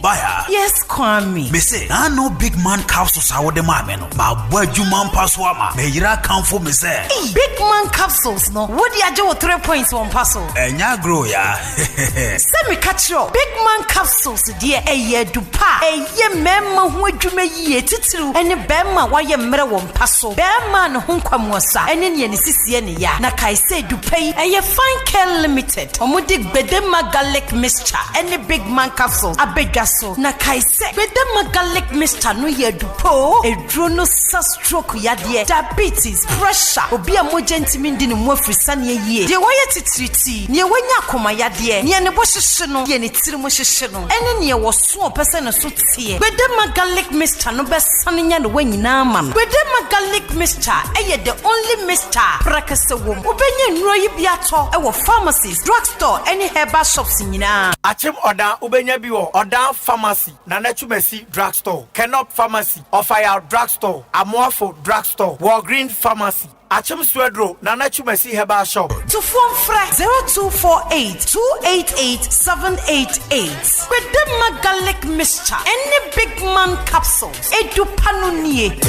Baya. Yes, Kwame. Me say, I know big man capsules are what the man ma boju man passwama. Me yira come for me say. Big man capsules no. What do you do 3 points one parcel? Enya grow ya. Say me catch you. Big man capsules dear eye dupa. Eye memma hu adwuma yie titiru. Ene bemma wa ye mre won parcel. Bemma no hu kwamwosa. Ene ne ne sisiye ne ya. Na kai say dupai eye fine care limited. Omudi bedema garlic mixture. Ene big man capsules abedwaso na kaise bedema garlic mixture no ye dupo edro no sa stroke yade diabetes pressure obi a moja ntimi ndi ne mu afrisa ne yie de woye titiriti ne wanya akoma yade ne ne bo hyehye no ye ne tiri mo hyehye no ene ne wo so opese ne so tie bedema garlic mixture no besane nya ne wanyina ma no bedema garlic mixture eye the only mixture prakase wom obenye nnuro yi biato e wo pharmacies drugstore any herbal shops nyina Achim Oda Ubenya Biwo, Oda Pharmacy, Nanachumesi Drugstore, Kenop Pharmacy, Ofaya Drugstore, Amorpho Drugstore, Walgreen Pharmacy, Achim Swedro, Nanachumesi Herbal Shop. To phone fra 0248-288-788. With the Magalic Mixture, any big man capsules, Edu Panunie.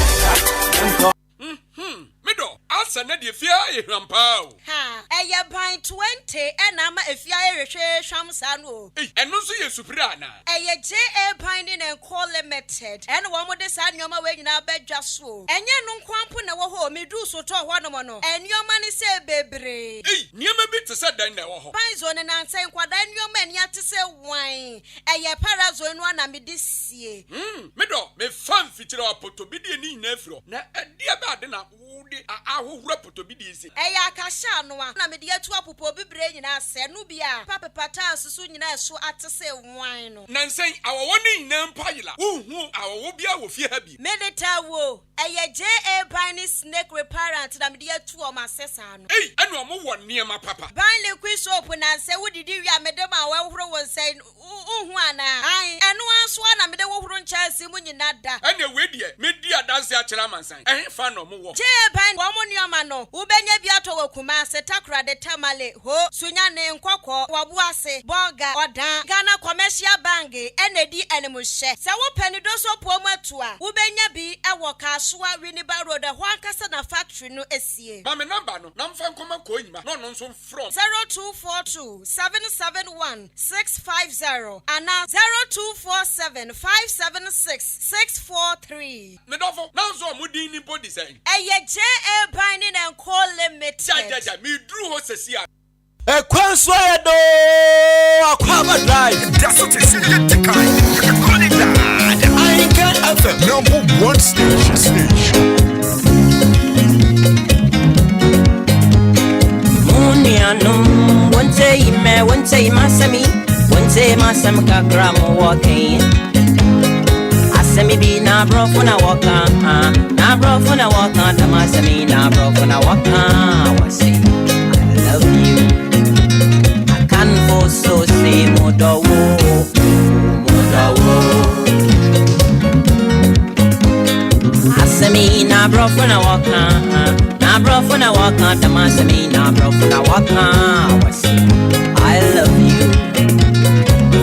Mido, asa na die fia ehwampao. Ha, eye ban 20 na ma efia ehwehwe hwamsa no. Eno so ye supira na. Eye JA ban ni Nko Limited. Ene wo mo de sa nyoma we nyina badwa so. Enye no nkwampo na wo ho medu so to ho no mo no. Enyoma ni se bebre. Niema bi te se dan na wo ho. Ban zo ne nansen kwada enyoma ani ate se wan. Eye parazo enu na me de sie. Mido, me fan fitira apoto bi de ni nyina afro. Na dia ba de na ahohura potobidi isi eya akasha no a na me de atu apopo bibre nyina ase no bia papepata susu nyina eso atese wan no nansen awowo ni nyina mpayila uhu awowo bia wo fie ha bi medeta wo eya JA Bani snake reparent na me de atu o masesa no enu omo wo niema papa ban liquid soap na se wodidi wi amedema awahuro wo sei uhu ana ai enu aso na me de wohuro nchasi mu nyina da ene we die me di adanse a kira mansan fa no mo wo JA Bani wo mo nioma no ubenya bi ato wakuma se takra de tamale ho sunya ne nkokọ wabuase boga odan Ghana Commercial Bank enedi enemuhye se wo panido so pomu atua ubenya bi ewo Kasua Winneba Road ho ankasa na factory no esie ma me number no na mfa nkoma ko nyima no no nso from 0242771650 and 0247576643 me dofo na nso mudin ni body say eye JA Bani Nko Limited ja me dru ho sesia Ekwansoyedo Akwaaba Drive. That's what you see. Ahenkan FM, #1 station. Munianum, one say masami, one say masam kagramo walking. Asami be na bro for na waka, the masami na bro for na waka. What say? I love you. I can't for so say modawo. Asami na bro for na waka. Bro na waka, the masami na bro na waka. I love you.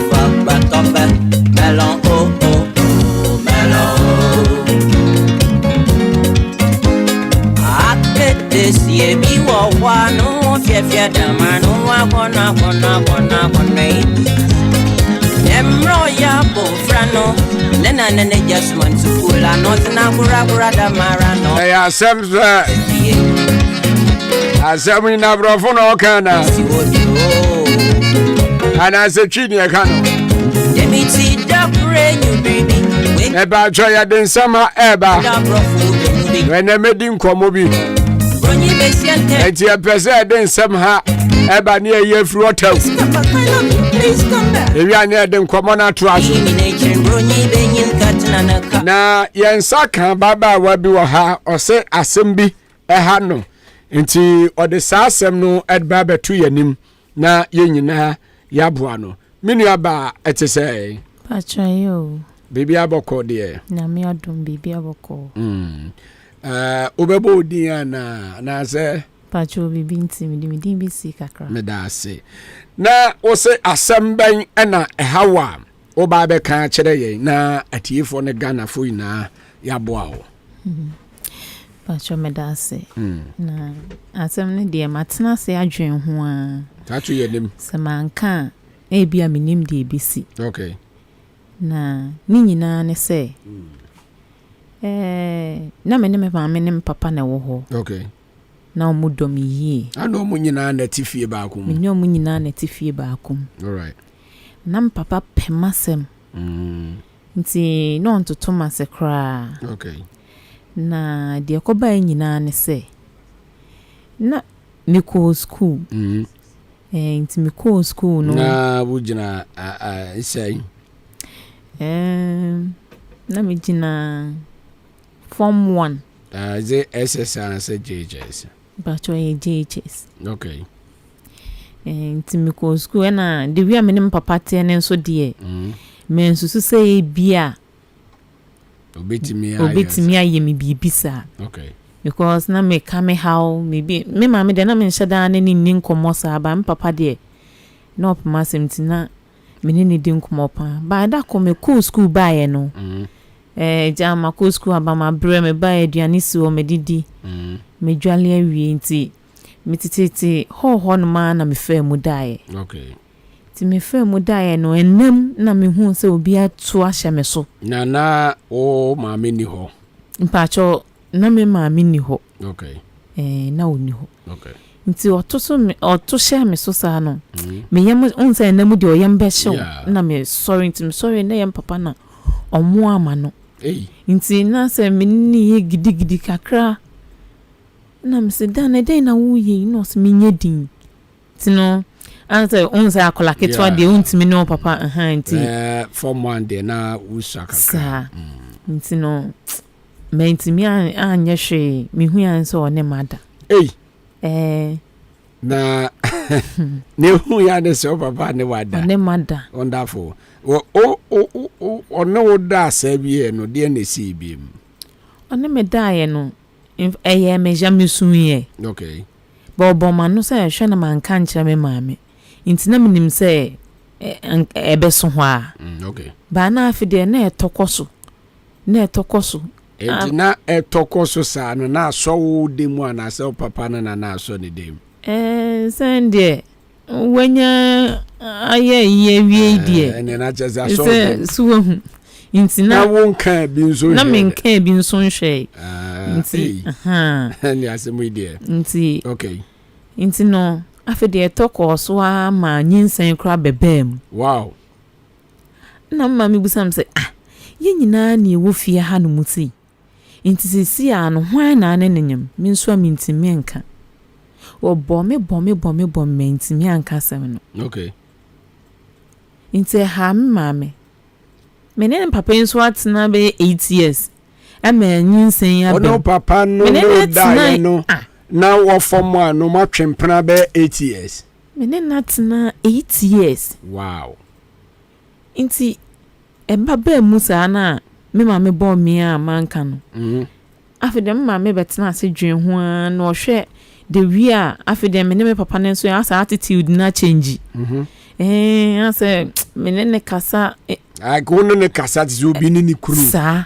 Fuck back up, melon melon. I get this year be one no fear the man no wanna. Emro ya bo frano. Nena just man to cool and not na gura da marano. Hey, Asem na brofo na okana. Ana se chini e kano. Demiti da brain you baby. Eba cho ya den sama eba. When e medi nkomo bi. Bronyi besiante. Enti e pese den sam ha eba ne ye fru otaw. Please come back. Ewi ane den nkomo na to aso. Na yensa kan baba wa bi wo ha ose asem bi e ha no. Nti ode saasem no edba betu yanim na yenyina yaboa no menu aba etese pachayo bibi aboko de na me adom bibi aboko obebo din na se pacho bibi ntimi bi si kakra me da se na wo se asem ban na ehawa oba be kan kire ye na atiefo ne Ghana fo ina yaboa wo Pacho medase na asem ne de matena se adwen ho a tatu yenim se manka e bia minim de bisi okay na ni nyina ne se na me pa me papa na wo ho okay na omudom yi ana omu nyina na tifie ba akum me omu nyina na tifie ba akum all right na papa pemasem nti no ntoto masekra okay na de akoba nyina ne se na miko school nti miko school no na bujina isai na me gina form 1 ze SS and say JHS but you JHS okay nti miko school na de wi amene papa te ne so de me nsusu say bia obetimi aye me bibisa okay because na me kame how maybe me mama de na me nhyeda na ni nkomo sa ba me papa de no pama semtina me ni di nkomo pa ba da ko me school ba ye no jama ko school aba ma bre me ba aduane si o me didi me dwale awie nti me tititi ho no ma na me fa mu dae okay ti me fa mu dae no enam na me hu se obi atu ahye me so na o ma me ni ho mpacho na me ma me ni ho okay na oni ho okay nti oto share me so sa no me yam onse na mu de oyam be hyew na me sorry nti me sorry na yam papa na omo ama no nti na se me ni ye gidigidi kakra na me se dan na wo ye no se me nyedin ti no anse onse akola ketwa de untimi no papa nti form 1 de na usaka sa nti no me ntimi anya hwe me hu anse one mada na ne hu ya de so papa ne wada one mada wonderful ono da sabi no de na si bi one me dae no eye me jam sunye okay bo ma no say hwe na man kan kire me maame ntina minim say ebe so ho a okay ba na afide na etokoso na etokoso sa no na so wo demu ana se papa na so ne dem sende wanya aye wie die ene na cheza so so ntina na wonka bi nso na menka bi nso hwe nti ni asemu die nti okay nti no afede etoko so ama nyinsen kra bebem wow na mama mi busam say ye nyina na ewo fie ha no muti intisisi a no hwan na nenyem mi nso amintimi enka o bom mentimi anka sem no okay inte ha mame menen papa nso atena be 8 years ama nyinsen ya be ono papa no da no na wo form no matwempena be 8 years menen atena 8 years wow inti embaba musa na me mame bom me a manka no afede me mame betena ase dwen ho na ohwe the we a afede me ne me papa nenso ya asa attitude na change ase menene kasa agono ne kasa tzu bi ni kuru sa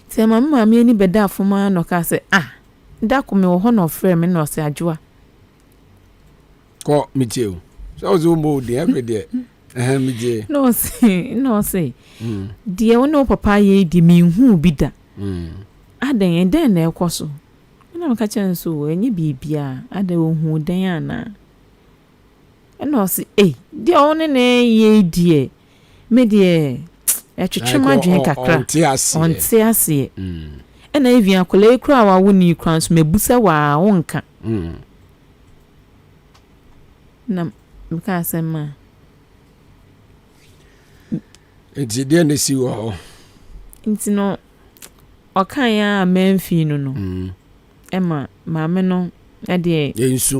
te mama me ni beda afoma no ka se da ko me wo ho no frɛ me no se adwoa ko miteu so zo mo de everyday mije no se die wono papa ye di mi hu bi da adan den na ekoso na maka chanso enye bibia ada wo hu den ana no se die one na ye die me die etwetwe madwen kakra onte ase na evia kola ekura wa woni kran so mebusa wa wonka na mka asema ejide ne si wo nti no okan ya menfi no ema maame no ade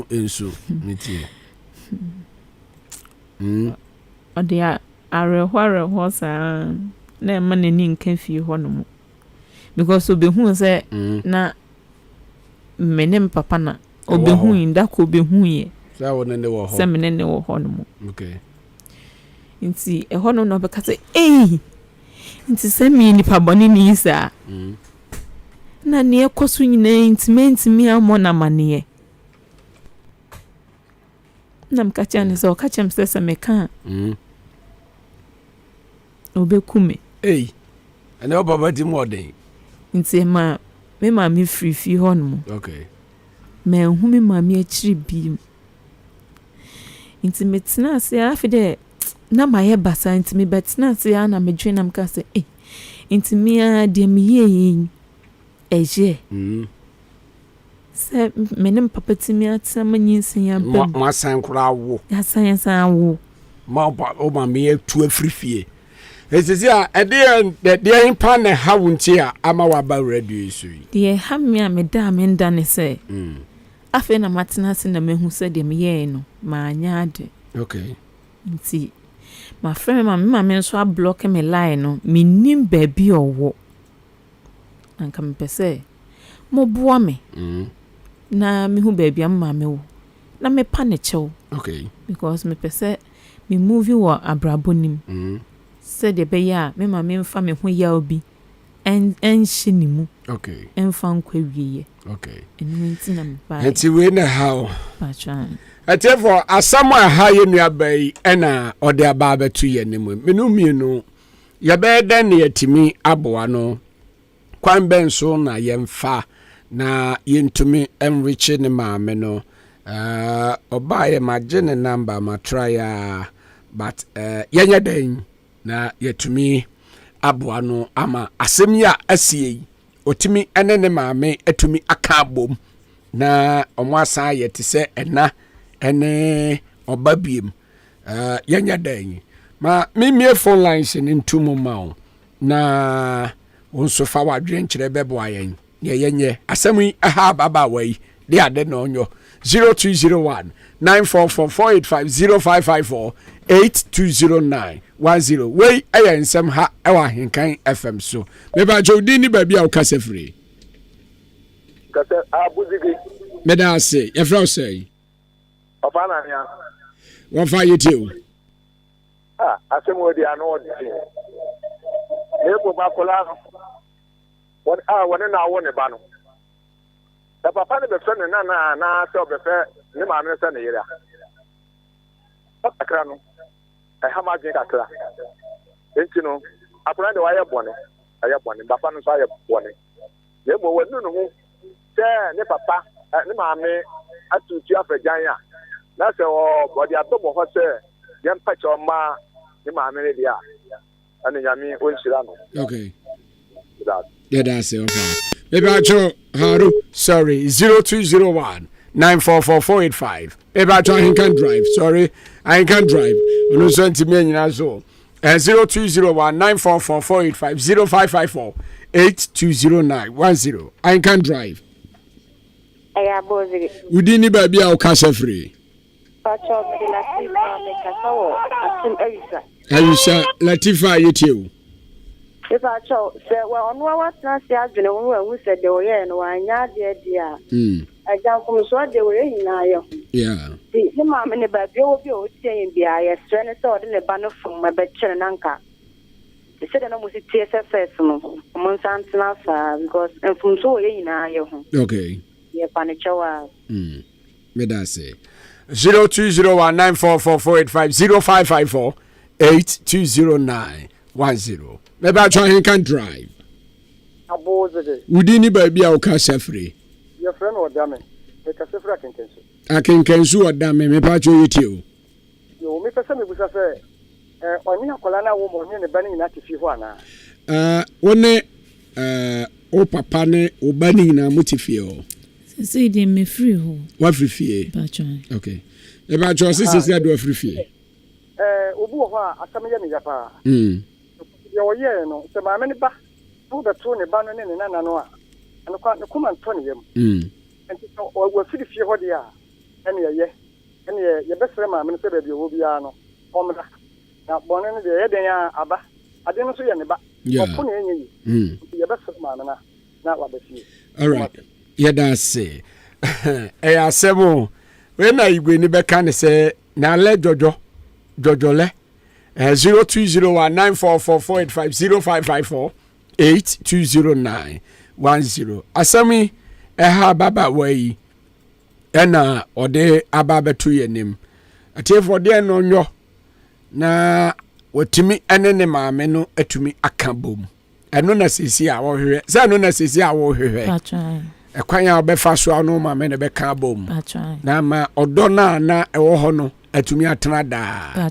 ensu miti ode arehware sa na ema nani nka fie ho no mo because obehu se na menem papa na obehu inda ko obehu ye sa wona ne wo ho se menene wo ho no mo okay nti eho no no beka se nti se mi ni pa boni ni isa na ne ekoso nyina intimi amo na mane na mkacha ne so kacha msesa meka obekume ene obaba di modern nti me ma mi free ho no okay me hu me ma mi akiri bi nti metina ase afide na maye basa nti me betina ase na medwe na mka se nti mi a de mi ye eje se menem papa timi atama nyinsin ya bem ma san kura wo ya san wo ma o ma me tu afrifie ezezi a de pa na ha wunti a ama wa ba radio so de ha me a me da me nda ne se afi na matena se na mehu se de me ye no ma anya ade okay nti ma friend ma me nso a block me line no me nim ba bi owo anka me pese mo boa me na me hu ba bi am ma me wo na me pa ne chew okay because me pese me movie wa abrabonim said the beya me ma me mfa me ho ya obi en shinimu okay enfa nkwa wiye okay enwenti na mba enti we na how patran therefore asama ha ye nua bai ena ode aba betu ye ne mu menu ye be den ne yatimi aboa no kwan ben so na ye mfa na yentumi enrich ne maame no oba ye magye ne number ma try but yenya den na yetumi aboa no ama asem ya asie otimi ene ne maame atumi aka bom na omo asa yete se ena ene obabiem yenya dan ma me phone lines in ntumu ma na wonso fa wadwen kire bebo ayen yenye asem yi aha baba wai de ade no onyo 0201 9444850554 820910 wei ayen nsem ha ewa Ahenkan FM so meba jodi ni baabi a ukase free kase abuzigi meda ase ye fra say ofana ya won fa yetio asem wodi ano de ebo ba kola no won na wo ne ba no da papa ne be fe ne na se obefe ne ma no se ne yira akra no ha ma gbe kakra enti no akra de wa ye bone papa no so aye bone ye bo wonu no hu se ne papa ne ma me atutu afejan ya That's what the atom of us say. Young patch on ma, the mamma, and the Yami Unshirano. Okay. That. Yeah, that's it. Maybe I show Haru. Sorry, 0201 944 Maybe I try can drive. Sorry, I can't drive. On the 20 million as well. 0201 944 0554 8209 I can drive. I bozi. Within the baby, I'll cash free. Ayusha Latifa, you. If I show, say, well, on what not the advent who said they were in one yard, dear. I can't come so they were in now. Yeah. The mamma in the baby will be saying, be I a strain sword in a banner from my bed, and anchor. They said, I was a TSFS among Santa because and from so in now. Okay. Yeah, Panichawa. Medase 0201 944 0554 8209 Maybe I try and can drive. Would anybody be our cash free? Your friend or damn it. Make a separate intention. I can cancel a damn me, patch with you. You make a semi with a fair. On your colana woman in the banning at if you want. One, oh, papa, or banning a mutifio. Say they me free ho. What free fee? Okay. About your sister said do a free fee. Ubuha, a Samia Yapa. Your year, no, so my many back. Who the two in the banner in Nanoa. And the come and 20 them. And so we'll see if you what they are. Any year. Any your best friend, my minister, will be no. Omra. Now, born in the head, they are Abba. I didn't see any back. Yeah. Your best friend, Mamma. Not what they see. All right. Yeah, that's it. I several. When are you going to be kind of say, now let Jojo le 0201 944 0554 8209 Asami, baba way, ena ode ababa to your name. I tell for dear no yo. Na watimi ene maame no etumi akabom. Eno na sisi a wo hwehwe. Say no na sisi a wo hwehwe. Ekwanya obefa so no maame ne beka bom. Na ma odo na ewo ho no etumi atena da.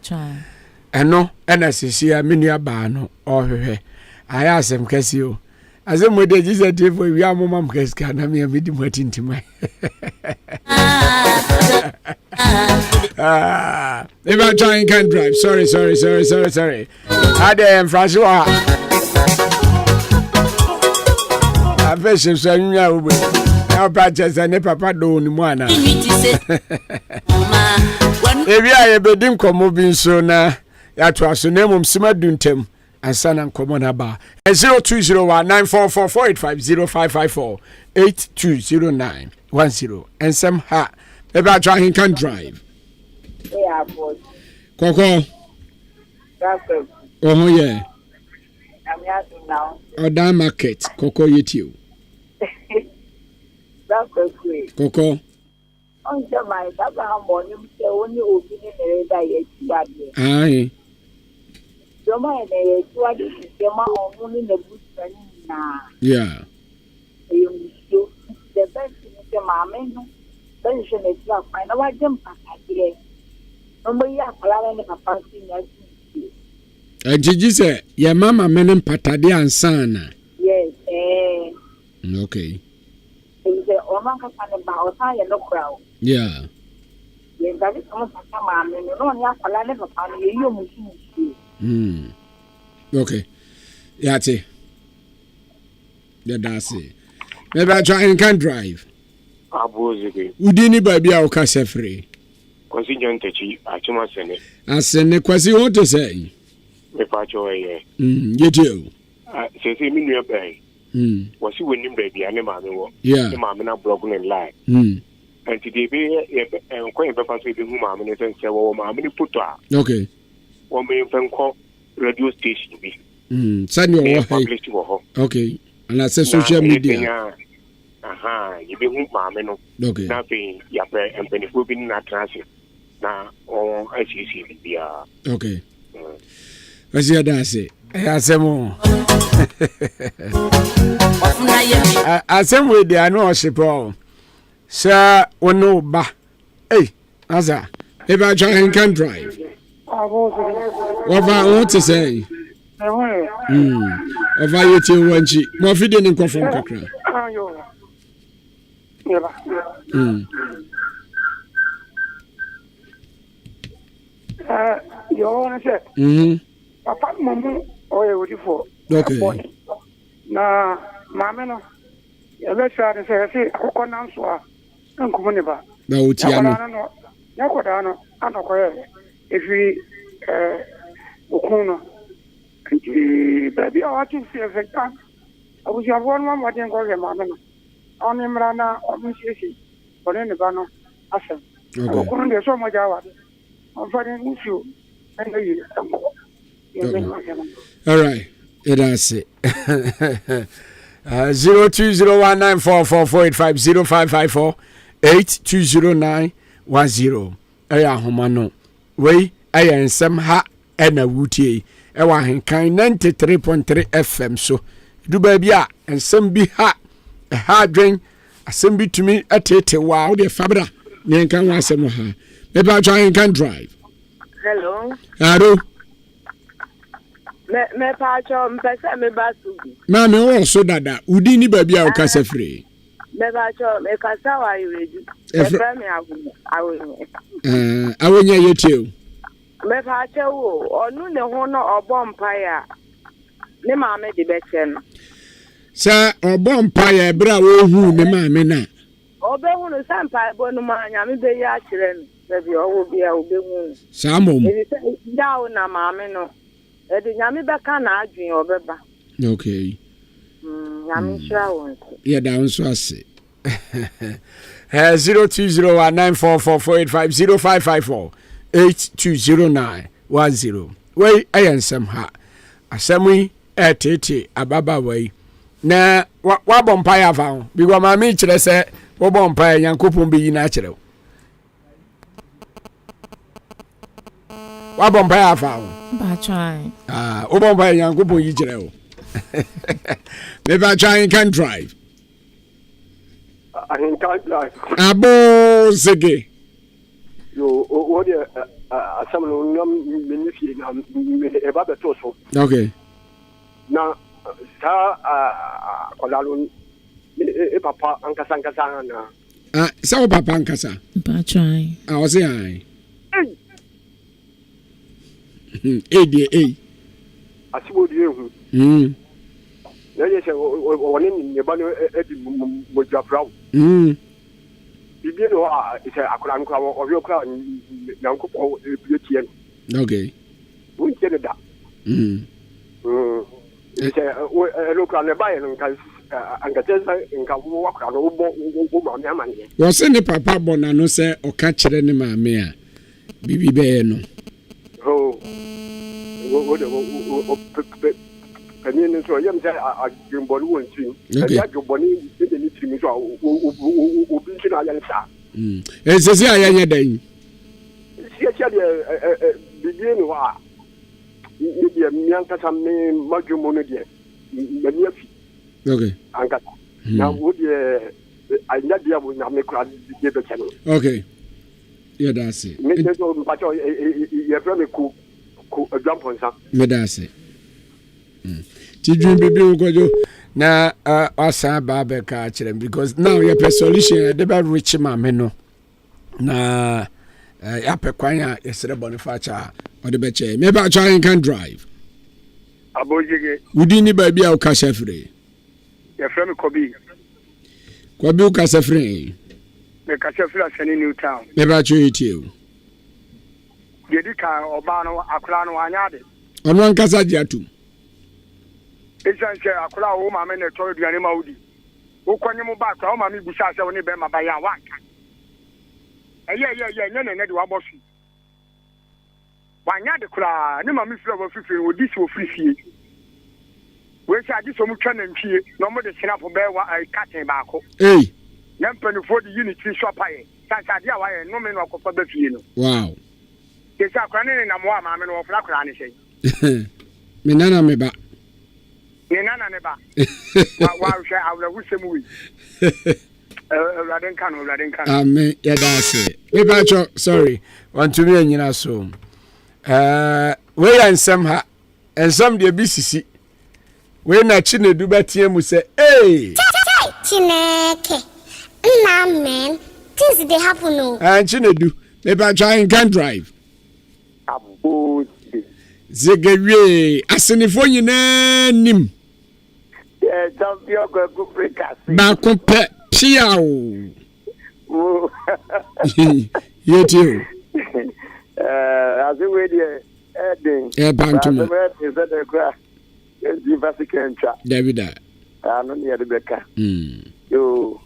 Eno ena sisi a menua ba no ohwehwe. Aya asem kesi o. Asem mo de Jesus dey for wi amoma mkeska na me amedi matintima. If I try and can't drive. Sorry. Adem Francois. I fish him so you know. Now practice and papa do ni mwana. If you are a bedim komo bin so na ya to aso na mum sima duntem ansa na komo na ba. 0201 944 0554 8209 and some ha. If I try and can drive. Yeah, boy. Coco. That's it. Oh, yeah. I'm here now. Oh, that market. Coco, you. That's okay. Coco. On the mind, that's how morning, the only opening the day. Aye. The mind, the man only the bush. Yeah. The best thing is the mamma. Pension is not fine. I want them here. Nobody are planning a fancy. Gigi said, your mama menem patadi and sana. Yes, okay. It's a woman can about I no crowd. Yeah. Yes, that is almost a man, and you don't have a lot of family. You okay. Yati. Yeah, that's it. Maybe I try and can drive. Udini baby au kase free. Kwasi ntechi achuma sene. Asene kwasi what to say? Me pacho ye. You. Sese mi nua bai. Wasi wonim baby ane maame wo. Yeah. Ne maame na blog ne lie. And today be enko be fa so be hu maame ne sense wo maame ne photo a. Okay. Wo me fanko radio station bi. Send you published wo. Okay. And I say social media. Aha, you be hu maame no. Okay. Na pe ya pe empenifo bi na transit. Na on ICC bia. Okay. What's your dance? Asemo. Asemo we dey no ship all. Sir, ono ba. Hey, asa. If I try and can drive. What to say? Of I eat you one cheek. More feeding in coffee. You want to say? Papa, Mama, or what you for? Okay. Na, Mamma, you let her say, I can answer. I'm coming back. No, Tiano. Nakodano, I know if we, Okuno, baby, I want to see a victim. I was your one what you call your mamma. On him, Rana, or Missy, or any banner. I said, Okuno, there's so much hour. I'm fighting you. All right, that's it. 0201944485 0520910. Aya homano. We aya nsem ha ena wutie. Ewa Ahenkan 93.3 FM so. Du ba bia nsem bi ha dwen asem bi tumi atete wa wo de fabra. Nyenkan wa asem ha. Eba Ahenkan drive. Hello. Hello. Me pacho mpese me basu. Na me wo so dada. Udi ni ba bia o kasa free. Me pacho me kasa wa ireju. E fra me awenye. Awenye yetiu. Me pacho wo onu ne ho no obo mpaya. Ne maame de beche no. Sa obo mpaya bra wo hu ne maame na. Obe hu no sampa bonu manya me be ya kire no. Baby owo bia obe hu. Samom. Dawo na maame no. Edi nyame beka na adwen obeba. Okay. Nyame shira won. Yeah, down so ase. 0201944485 0520910. Wei ayensem ha. Asemi etete ababa wei. Na wa bompa ya fa ho. Bi gwa ma mi kire se wo bompa ya Nyankopon bi na kire wo. Wa bompa ya fa ho. Ba try. Wo bompa ya Nyankopon yi kire wo. Me ba try can drive. Ahenkan drive. Abo sege. Yo, what the some ministry na e ba beto so. Okay. Na sa kolalo e papa ankasa na. Sa o papa ankasa. Ba try. O say ai. Asibo die hu. Nanye se woni ne ba no edi mojafrawo. Bibi no se akura nkwa o bi okura Nyankopon ebie tie no. Okay. Won tie ne da. Se lokura ne ba ye no kan angatesa nka wo wakura no wo ma me amane. Wo se ne papa bona no se o ka kire ne maame a bibi be no. Kani ne so yam say agbonbonu won tin. Ya agbonbonu de ni timi so obi nti na yan sa. Sesi ayanya dan. Sia de bibi ni wa. Ni de mianka sam me madwumono de. Mani afi. Okay. Anka. Na wo de anya dia wo na me kura de be chano. Okay. Yeah, that's it. Me so mpacho ye fra me ku jump on sa. Me that's it. Tidwin bibi ugojo na asa baba ka kire because now your solution dey be rich mama no na ya pe kwan ya yesere bonifacha o de be che me ba try can drive abojege wudi ni ba bia o ka shafre ya frame kobi o ka shafre me ka shafre asani new town me ba cho yitiu yedi ka oba no akura no anyade ono ankasa jiatu Ejanse akura wo ma me ne to aduane ma wudi. Wo kwanye mo ba kwa wo ma me busa se wo ne be ma ba ya wanka. Eye nye ne de wa bosu. Wanya de kura ne ma me fira wo fifi wo di si wo frifie. We sha di so mu twa na ntwie no mo de snap be wa katen ba ko. Eh. Na mpanifo di unity shop aye. Sansa dia wa ye no me no akofa ba fie no. Wow. Ke sha kura ne na mo ma me no wo fira kura ne sei. Me nana me ba. Ni nana ne ba. Wa hwe awla wusem wi. Amen. Yeah, that's it. Maybe sorry. Want to be in so. We and some and some the BCC. We na chine do better mu say, hey. Chineke. Amen. Things they happen no. And chine do. Maybe Ahenkan drive. Abu. Zegewe asenifo nyina nim. Yeah, champion go breakers. Ba ko pe piao. Yeti. As we dey heading. Bantuma. Is that the crack? Is Vatican chat. Davida. No near the Becca. Yo,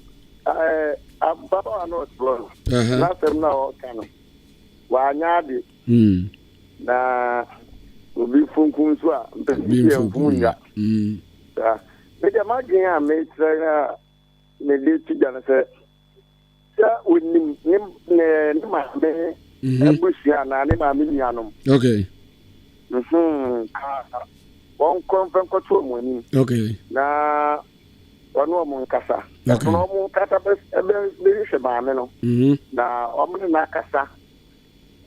I'm Papa not blown. Nothing now can. Wanyadi. Na obi funkun so a mpesi funkunya. Media magin a me tra me de ti jana se ya onim ne ma me ebusia na ne ma me nuanom. Okay. Won konfen ko to mo ni. Okay. Na wonu mo nkasa. Okay. No mo kasa be se ba me no. Na o mo na kasa.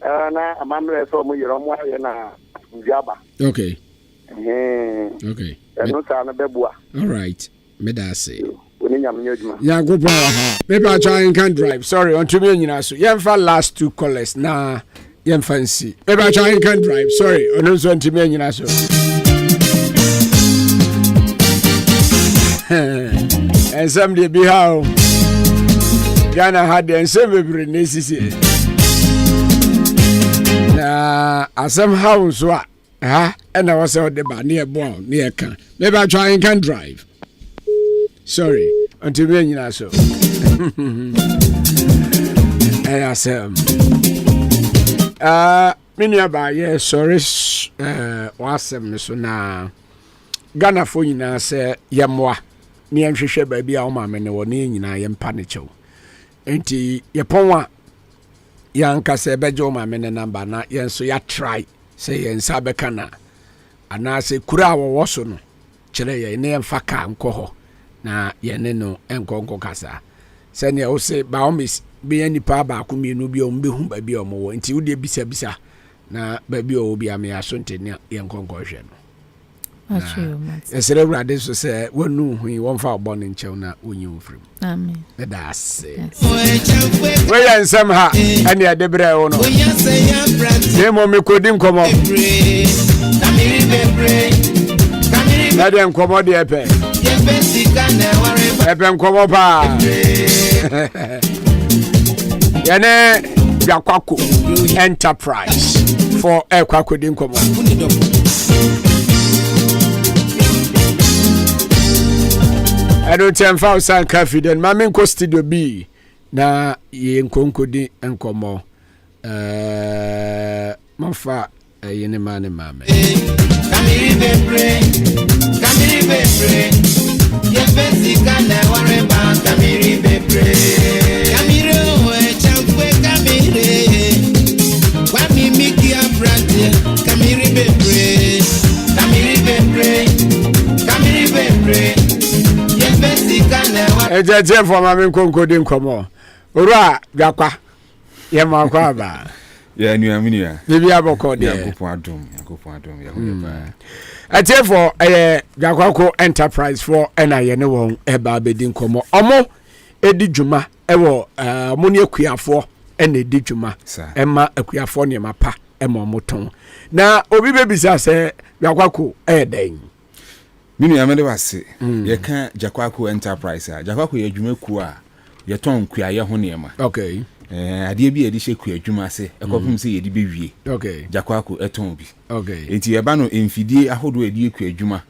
Na amamre so mo yero mo aye na Jaba. Okay. Okay. All right. Medase. Yeah, go power. Maybe I try and can drive. Sorry, on to me, you know. So, for last two callers. Nah, fancy. Maybe I try and can drive. Sorry, on those one to me, you know. So, and somebody be how Ghana had the ensemble necessary. Na somehow so and I was out the bar near Bon near can. Maybe I try and can drive. Sorry, until when you know so. And I said, many by yes, sorry, was so now. Ghana for you now say Yamwa, near Shisha baby, our mamma, and or near I am panicho. Ain't ye Yaponwa? Yanka se bejo ma me number na yen so ya try say yen sabekana ana se kura wo so no kire ye ne mfa ka nko ho na ye ne no enkonko kasa se ne o se ba o mis be yani pa ba ku mienu bi o mbe hu ba bi o mo wo nti wo de bisa na ba bi o bi am ya so ntene yen konko hwe no esere wrade so se wonu hu won fa obon nchew na onyi ofrim amen that's we yan sam ha ani adebre wo no se mo me kodim komo na de nkomo de epe nkomo pa yane Akwaaba enterprise for Akwaaba din komo. I don't tell you san cafe then mama nko studio B na ye nkonko di enkomo mafa ye ne mane mama kamiri bebre ye besika na ware ba kamiri bebre kamiri o chankwe kamiri kwa mimi ki abrante kamiri bebre ejeje for mama nkonko di nkomo ora gakwa ye ma Akwaaba ya ni amini bibi aboko de yakopon adom ya hoba ate for Akwaaba enterprise for na ye ne won eba bedi nkomo omo edi dwuma ewo mo ne akuafo na edi dwuma ema akuafo ne mapa ema moton na obi bebisa se Akwaaba den minu ya mede wase ye ka Akwaaba enterprise Akwaaba ye dwuma ku a ye ton kuaye ho ne ma okay ade bi edi hye kuadwuma se ekopum se ye di bewie okay Akwaaba eton bi okay enti eba no emfidie ahodo edi kuadwuma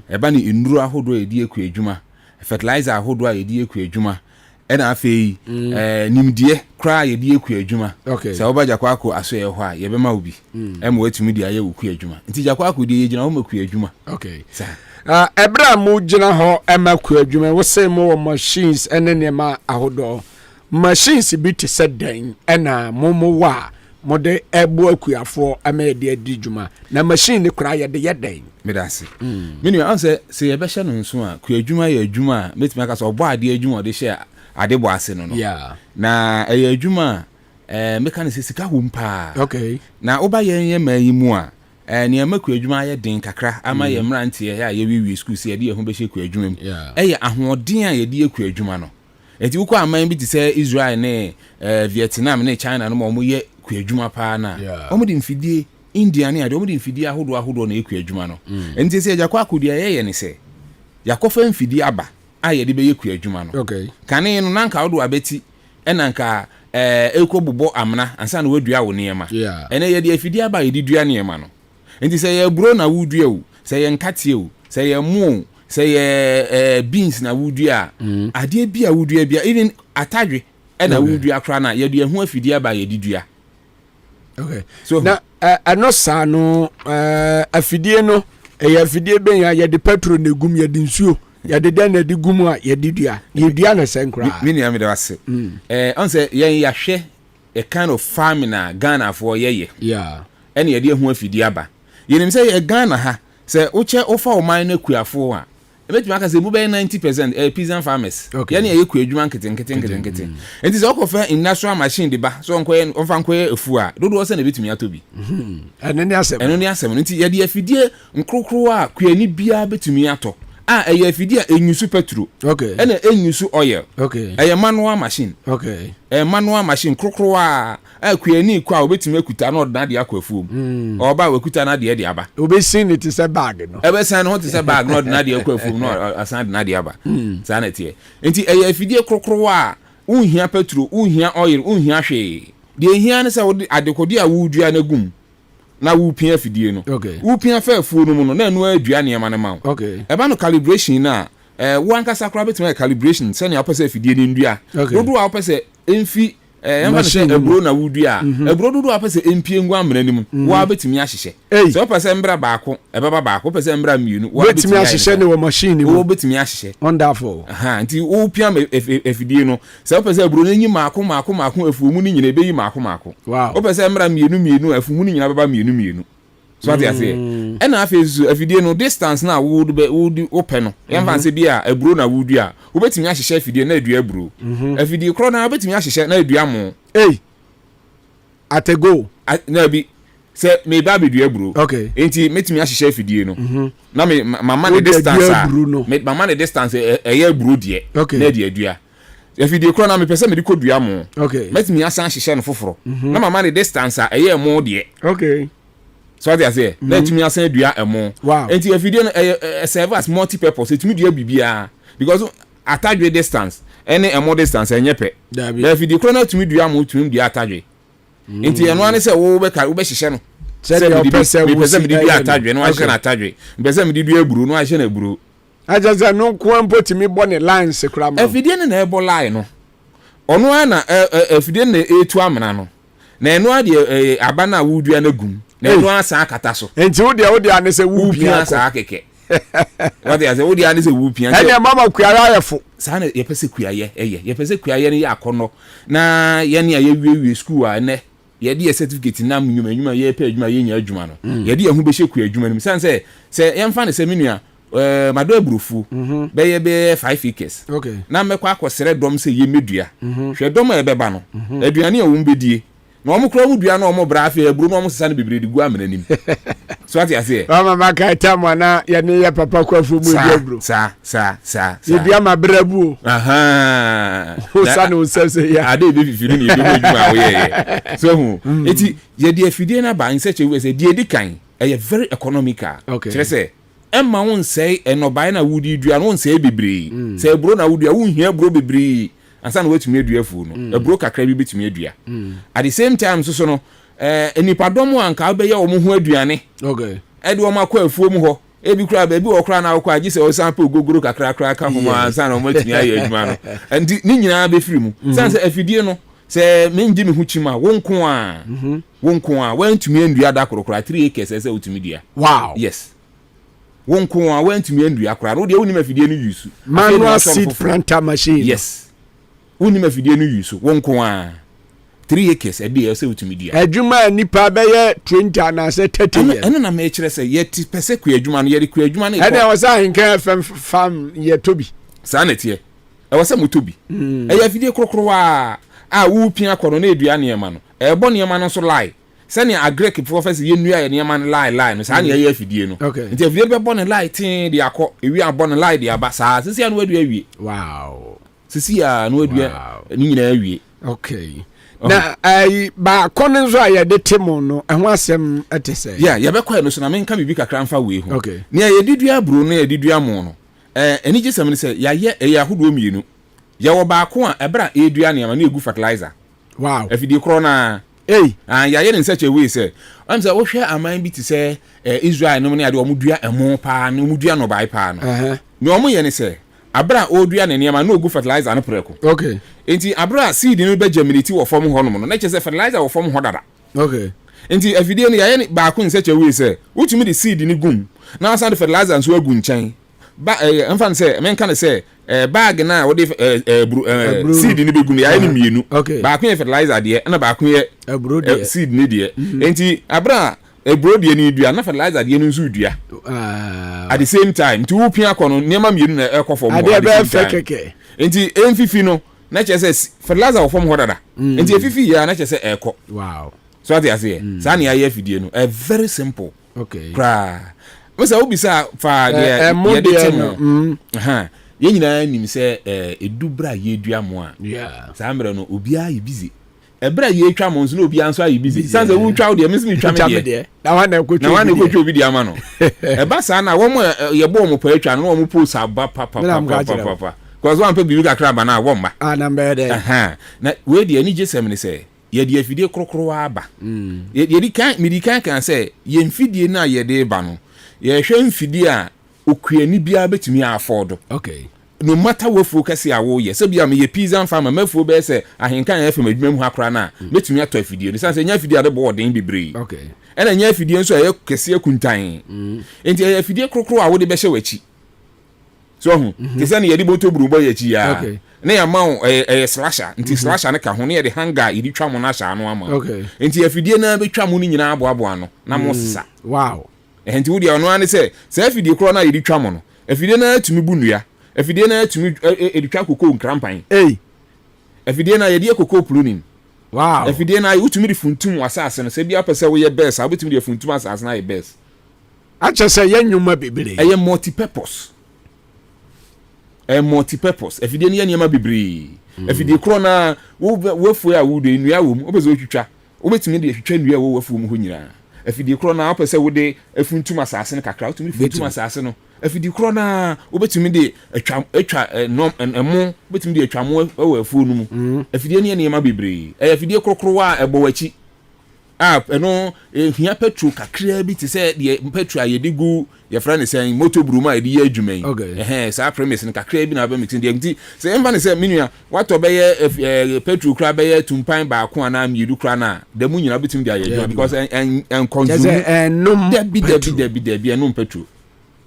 eba no enduro ahodo edi kuadwuma fertilizer ahodo edi kuadwuma ena afei nimdie kra ye di kuadwuma se oba Akwaaba aso ye ho a ye bema obi em watumi di aye kuadwuma enti Akwaaba di ye gina ho makuadwuma okay ebra mu gina ho emaku adwuma wo say mo machines ene ma ahodo machines bi te sedan ena momo wa mode ebu akuafo ama de adwuma na machine ne kura ye de yeden medase menu an se ye be hye no nso a kuadwuma ye adwuma metima ka so obo ade adwuma de hye adebo ase no na ɛyɛ adwuma meka ne sika humpa okay na oba yɛn ma yi mu a ne amaku adwuma yɛ den kakra ama yɛ mrante yɛ yɛ wiwi school se yɛ de ho bɛhyɛ ku adwuma mu ɛyɛ ahoɔden a yɛ de ku adwuma no enti wokɔ aman bi te sɛ Israel ne Vietnam ne China no mo yɛ ku adwuma pa na ɔmo de mfidie India ne ade ɔmo de mfidie ahodo na eku adwuma no enti sɛ yakɔ akɔdua yɛ ne sɛ yakɔfa mfidie aba a yɛ de bɛyɛ ku adwuma no okay kane no nanka wodo abeti ɛnanka eko bobɔ amna ansa na wadua wo niema ene ye de afidi aba ye dua niema no enti sɛ ye bro na wudua o sɛ ye nkatie o sɛ ye mu sɛ ye beans na wudua ade bia wudua bia even atadwe na wudua kra na ye de hu afidi aba ye dua okay so na ano sa no afidie no ye afidie ben ya ye de petrol na gum ye de nsuo ya de den na de gumu a ya de dua ye dua na senkra mini am de wase on say yen ya hwe a kind of farming na Ghana for ye ene ye de hu afidi aba yenim say ye Ghana ha say uche ofa o man na kuafo a ebetumi aka say bu be 90% peasant farmers yene ye ku adwuma nkete enti say okofa industrial machine de ba so onkoye onfa nkoye efu a dodo se na betumi atobi eno ni asem enti ye de afidie nkrokro a kuani bia betumi ato eye afidie enyusu petrol ena enyusu oil eye manual machine manual machine krokro a kuani kwa obetumi akuta na odna de akwafuom oba wakuta na de aba obesin it is a bag no ebesan no it is a bag na odna de akwafuom no asan na de aba sana tie enti eye afidie krokro a unhia petrol unhia oil unhia hwe de ehia ne se adekodi a wudua na gum na wupia afidie no wupia fa afuo no mu no na enu adua ne ma ne ma eba no calibration na wo ankasa kra betime calibration se ne apese afidie ne ndua dodo a apese emfi yamba se ebro na wudua ebro dodo apese empie ngwa amena nim wo abetimi ahyehye so apese mbra baako ebeba baako apese mbra mienu wo betimi ahyehye ne wo machine wo betimi ahyehye wonderful nti wo pia afidie no se apese ebro na nyi maako afuo mu ni nyina ebeyi maako wo apese mbra mienu afuo mu ni nyina beba mienu so ati ase ena afezu afidie no distance na would open no yamba se bia ebro na wudua wo betimi ahyehye afidie na adua ebro afidie kro na betimi ahyehye na adua mo atego na bi se me ba be dua ebro enti metimi ahyehye afidie no na me mama ne distance me mama ne distance eye ebro die na die adua afidie kro na me pese me di kodua mo metimi asan ahyehye no foforo na mama ne distance eye mo die so what I say let me asan dua emo enti afidie no serve as multi purpose etimi dua bibia because attachment distance any emo distance enyepe na afidie kro na etimi dua mo etimi dua attachment enti eno ane se wo be hyehye no se me pese me dua attachment no ahye na attachment pese me dua eburu no ahye na eburu ajaza no ko mpotimi bo ne lines kra ma afidie na ebo line no ono ana afidie na etu amena no na eno ade aba na wudua na gum na eno asa akata so enti wo de ane se wupia asa akeke what they say wo de ane se wupia ene mama kuaya yefo sa na ye pese kuaye ye pese kuaye ne yakono na ye ne ye wie school a ne ye de certificate na nyuma ye pe adwuma ye nya adwuma no ye de hu be hye kuadwuma nim san se ye mfa ne se menua mado aburufu be 5 acres na mekwa akosere dom se ye medua hwe dom e beba no aduane a wo mbedie na omo kura wudua na omo bra afia eburu na omo sesa ne bebre di gu amena nim so ati ase mama maka tama na ya ne ya papa kwafu mu di ebru sa ye bia ma brabu o sa no sese ya ade be fifiru ni be moduma wo ye so hu eti ye di afidie na ba in such a way say di edikan very economical kire say emma won say enobai na wudi dua no won say bebre say ebru na wudua won hia ebru bebre ansa na wetumi adua fu no ebro kakra bi betumi adua at the same time so no enipadom anka be ye omo ho aduane ede o makwa afuo mu ho ebi kura ba bi wo kura na wo kwa agi se o sample ogogoro kakra ka ho ansa na o matumi aye aduma no enti ni nyina be firi mu sanse afidie no se menji me hu chima wonko a wantumi andua da korokora 3 acres se utumi dua wow yes wonko a wantumi andua kora no de woni mafidie no use manual seed planter machine yes woni mafidie no use wonko a 3 acres e dey se utumi dua adwuma nipa be ye 20 na se 30 years eno na me kire se ye ti pese ku adwuma no ye ku adwuma no ene was Ahenkan farm ye tobi sa na tie e wose motobi e ya fidie krokro a wo pia kono na edua ne ma no e bo ne ma no so lie sani agrek professor ye nua ye ne ma no lie no sa na ye afidie no nti afidie be bo ne lie tin de akọ ewi abọ ne lie de aba sa sisi anu adua awie wow sisi anu adua ni nyina awie okay na ai ba kono zo ya de temo no ehwo asem etese ya be kwa no so na menka bibi kakra mfa we hu okay ne ya didua bro no ya didua mo no eni gisem ne se ya ye ya hodo mienu ya wo ba ko a ebra edua ne ma na egu fertilizer wow afidie kro na ya ye in such a way say am say wo hwe aman bi ti say Israel no ne ade omudua emo pa no omudua no bai pa no ne omo ye ne say abra odua ne ne ma na ogu fertilizer no preko okay enti abra seed no be germinate wo form ho no no na che say fertilizer wo form ho dada okay enti afidie no ya ye ba ko in such a way say utumi de seed ni gum na san fertilizer nso agu nchen ba emfa say men kan say bag na wo de seed ni begum ya ni mienu ba ko fertilizer de na ba ko seed ni de enti abra ebro de ni dua na fertilizer de ni nso dua at the same time to wo pia kono niam mienu na ekofo mo ade be fekeke enti emfifi no na che say fertilizer wo form ho dada enti efifi ya na che say eko wow so ati ase sa na ya afidie no very simple okay kra wesa obisa fa de temo ye nyina nim se edubra ye dua mo a sa mre no obia ye busy ebra ye twa mo nso no obia nso aye busy sanse wo twa wo de mesimi twa me de na wana ko twa obi de ama no eba sa na wo mo ye bo mo pa twa no wo mo post aba papa cause one pe bi ka kra ba na wo mba na mbe de na we de ani jesem ne se ye de afidie krokro aba ye di kan se ye mfidie na ye de ba no ye hwe mfidie a okuani bia betumi afford okay no matter what focus ya wo ye se bia me ye pizza farmer mafuo be se ahenkan ya fam adwuma mu akra na betumi ato afidie no sanse nya afidie ade bo den bebre okay ena nya afidie nso ya kese akuntan enti ya afidie krokro a wo de be hye wachi so hu kese na ye di boto burubo ye chi ya okay na ya ma slasher nti slasher ne ka ho ne ye de hanga yidi twa mo na sha no ama okay enti afidie na be twa mo ni nyina abo ano na mo sisa wow enti wo de ono ane se afidie kro na yidi twa mo no afidie na tumi bunua afidie na tumi editwa kokko nkrampan afidie na yedi kokko pruning wow afidie na utumi de funtum asase no se bia pese wo ye best abetumi de funtum asase na ye best acha se ye nyuma bibire eye multi purpose afidie ne ye nyama bibire afidie kro na wo fu ya wo de nua wo mu obeze otwitwa obetumi de twitwa nua wo wafu mu ho nyina afidie kro na pese wo de afuntum asase no kakra utumi funtum asase no afidi kro na obetumi de atwa emo obetumi de atwa mo ewo afuo no mu afidi ne ne ma bebre afidi krokro wa ebo wachi eno hia petrol kakra bi ti se de petrol ayedigu ye fra ne sen motor bruma ayedi adwuman sa premise ne kakra bi na ba mixing de nti se emfa ne se minua wato be ye petrol kra be ye tumpan ba ko ana miedu kra na da mu nyina betumi de ayedwa because en consume de enum petrol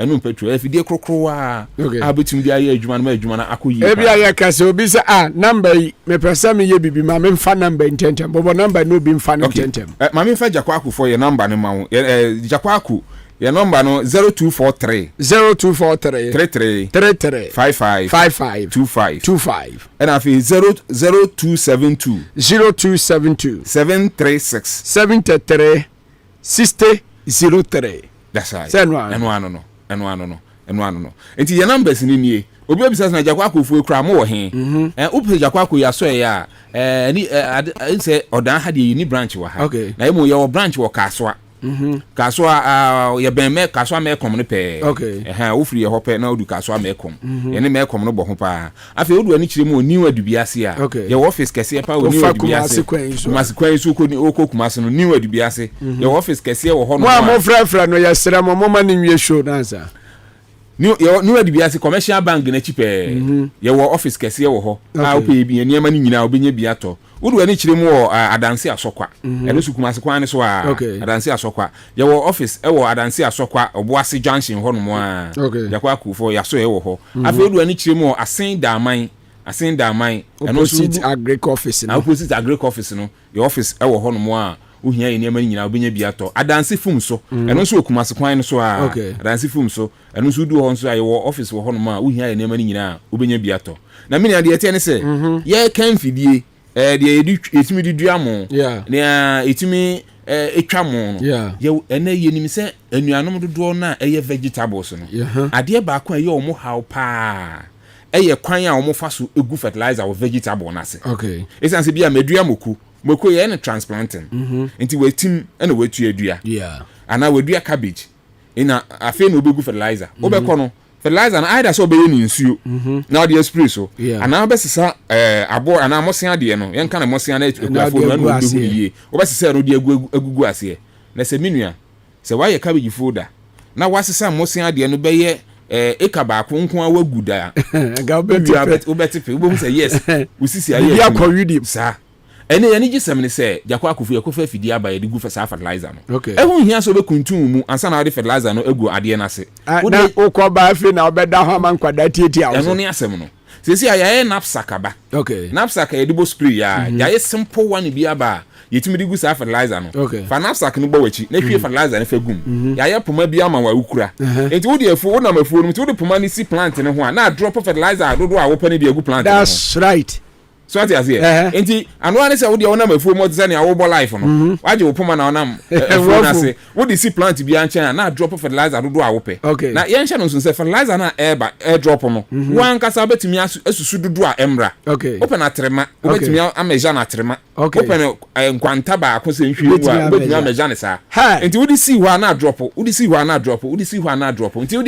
enum petrol afidie krokro a abetum dia ye adwuma na adwuma na akoyi e bia ye kase obi se number yi me pesa me ye bibi ma me mfa number intentem bobo number no bi mfa intentem ma me mfa jakwaku for ye number ne ma wo jakwaku ye number no 0243 33 55 25 and afi 0272 736 6003 that's right eno ano enti ye numbers ni nie obi obisa na jakwaku fu ekura mo wo he upe jakwaku ya so ya ni say odan ha de ni branch wa ha na emo ye wo branch wo kaswa kaswa ye ben me kaswa me kom ne pe wo free ye ho pe na odu kaswa me kom ye ne me kom no bo ho pa afi odu ani kire mo ni wadu biase a ye office kese pa oni wadu biase masikwan su ko ni okokumase no ni wadu biase ye office kese wo ho no mo frafra no ye sere mo ma ni nwie show na sa ni wadu biase commercial bank na chipe ye wo office kese wo ho a wo pe bi niam ni nyina obenya bi ato odu ani kire mo adanse asokwa eno su kumase kwan ne so a adanse asokwa ye wo office wo adanse asokwa oboase junction ho no mo a yakwa akufo ya so ye wo ho afi odu ani kire mo asen da aman eno opposite agric office no opposite agric office no your office wo ho no mo a ohia ye nneɛma nyina obenya bi atɔ adanse fum so ɛno nso okumase kwan no so a adanse fum so ɛno nso du hɔ nso a yɛwɔ office wɔ hɔ no ma ohia ye nneɛma nyina obenya bi atɔ na me nya de ɛte ne sɛ ye kan fidie de etimi di duamo na etimi etwa mo no ye ena ye nim sɛ anuanom dodo na ɛyɛ vegetables no ade ba ko ɛyɛ omo how pa ɛyɛ kwan a omo fa so egu fertilizer or vegetable na se esan se bia medua moku ye na transplanting nti wetim na wetu adua ana wedua cabbage ina afi na obegu fertilizer obekɔ no fertilizer na either so obeye ni nsuo na ode spray so ana obesesa abo ana mosia de no yen kan mosia na ekufo na no behu yie obesesa no de agugu ase na se minua se wa ye cabbage folder na wasesa mosia de no beye eka ba ko nko awagu da ga obetipe obo say yes usisi aye ya kɔwidi sa ene ye ni gisem ne se jakwa akufu ye ko fa fidi aba ye de gu fa sa fertilizer no ehun hia so be kuntum mu ansa na de fertilizer no egu ade na se na ukɔ ba afi na obeda ho man kwada tietia wo eno ne asem no sesi ya knapsack aba knapsack ye de bo spray ya ye simple one bi aba yetimi de gu sa fertilizer no fa knapsack no bo wachi na hwie fertilizer ne fa gum ya poma bi ama wa ukura enti wo de afu wo na mafu no enti wo de poma ni si plant ne ho a na drop fertilizer dodo a wo pa ne bi agu plant that's right so ati ase enti anu ane se wo de wona mafu mo tse ne awo bo life no waje wo poma na wona efu na se wo de si plant bi anchen na drop fertilizer dodo a wo pe na yen hye no so se fertilizer na air drop no wan kasa betimi asusu dodo a emra open atrema betimi ameja na atrema open nkwanta ba ko se nhwie wa betimi ameja ne sa enti wo de si wa na drop wo de si wa na drop wo de si wa na drop enti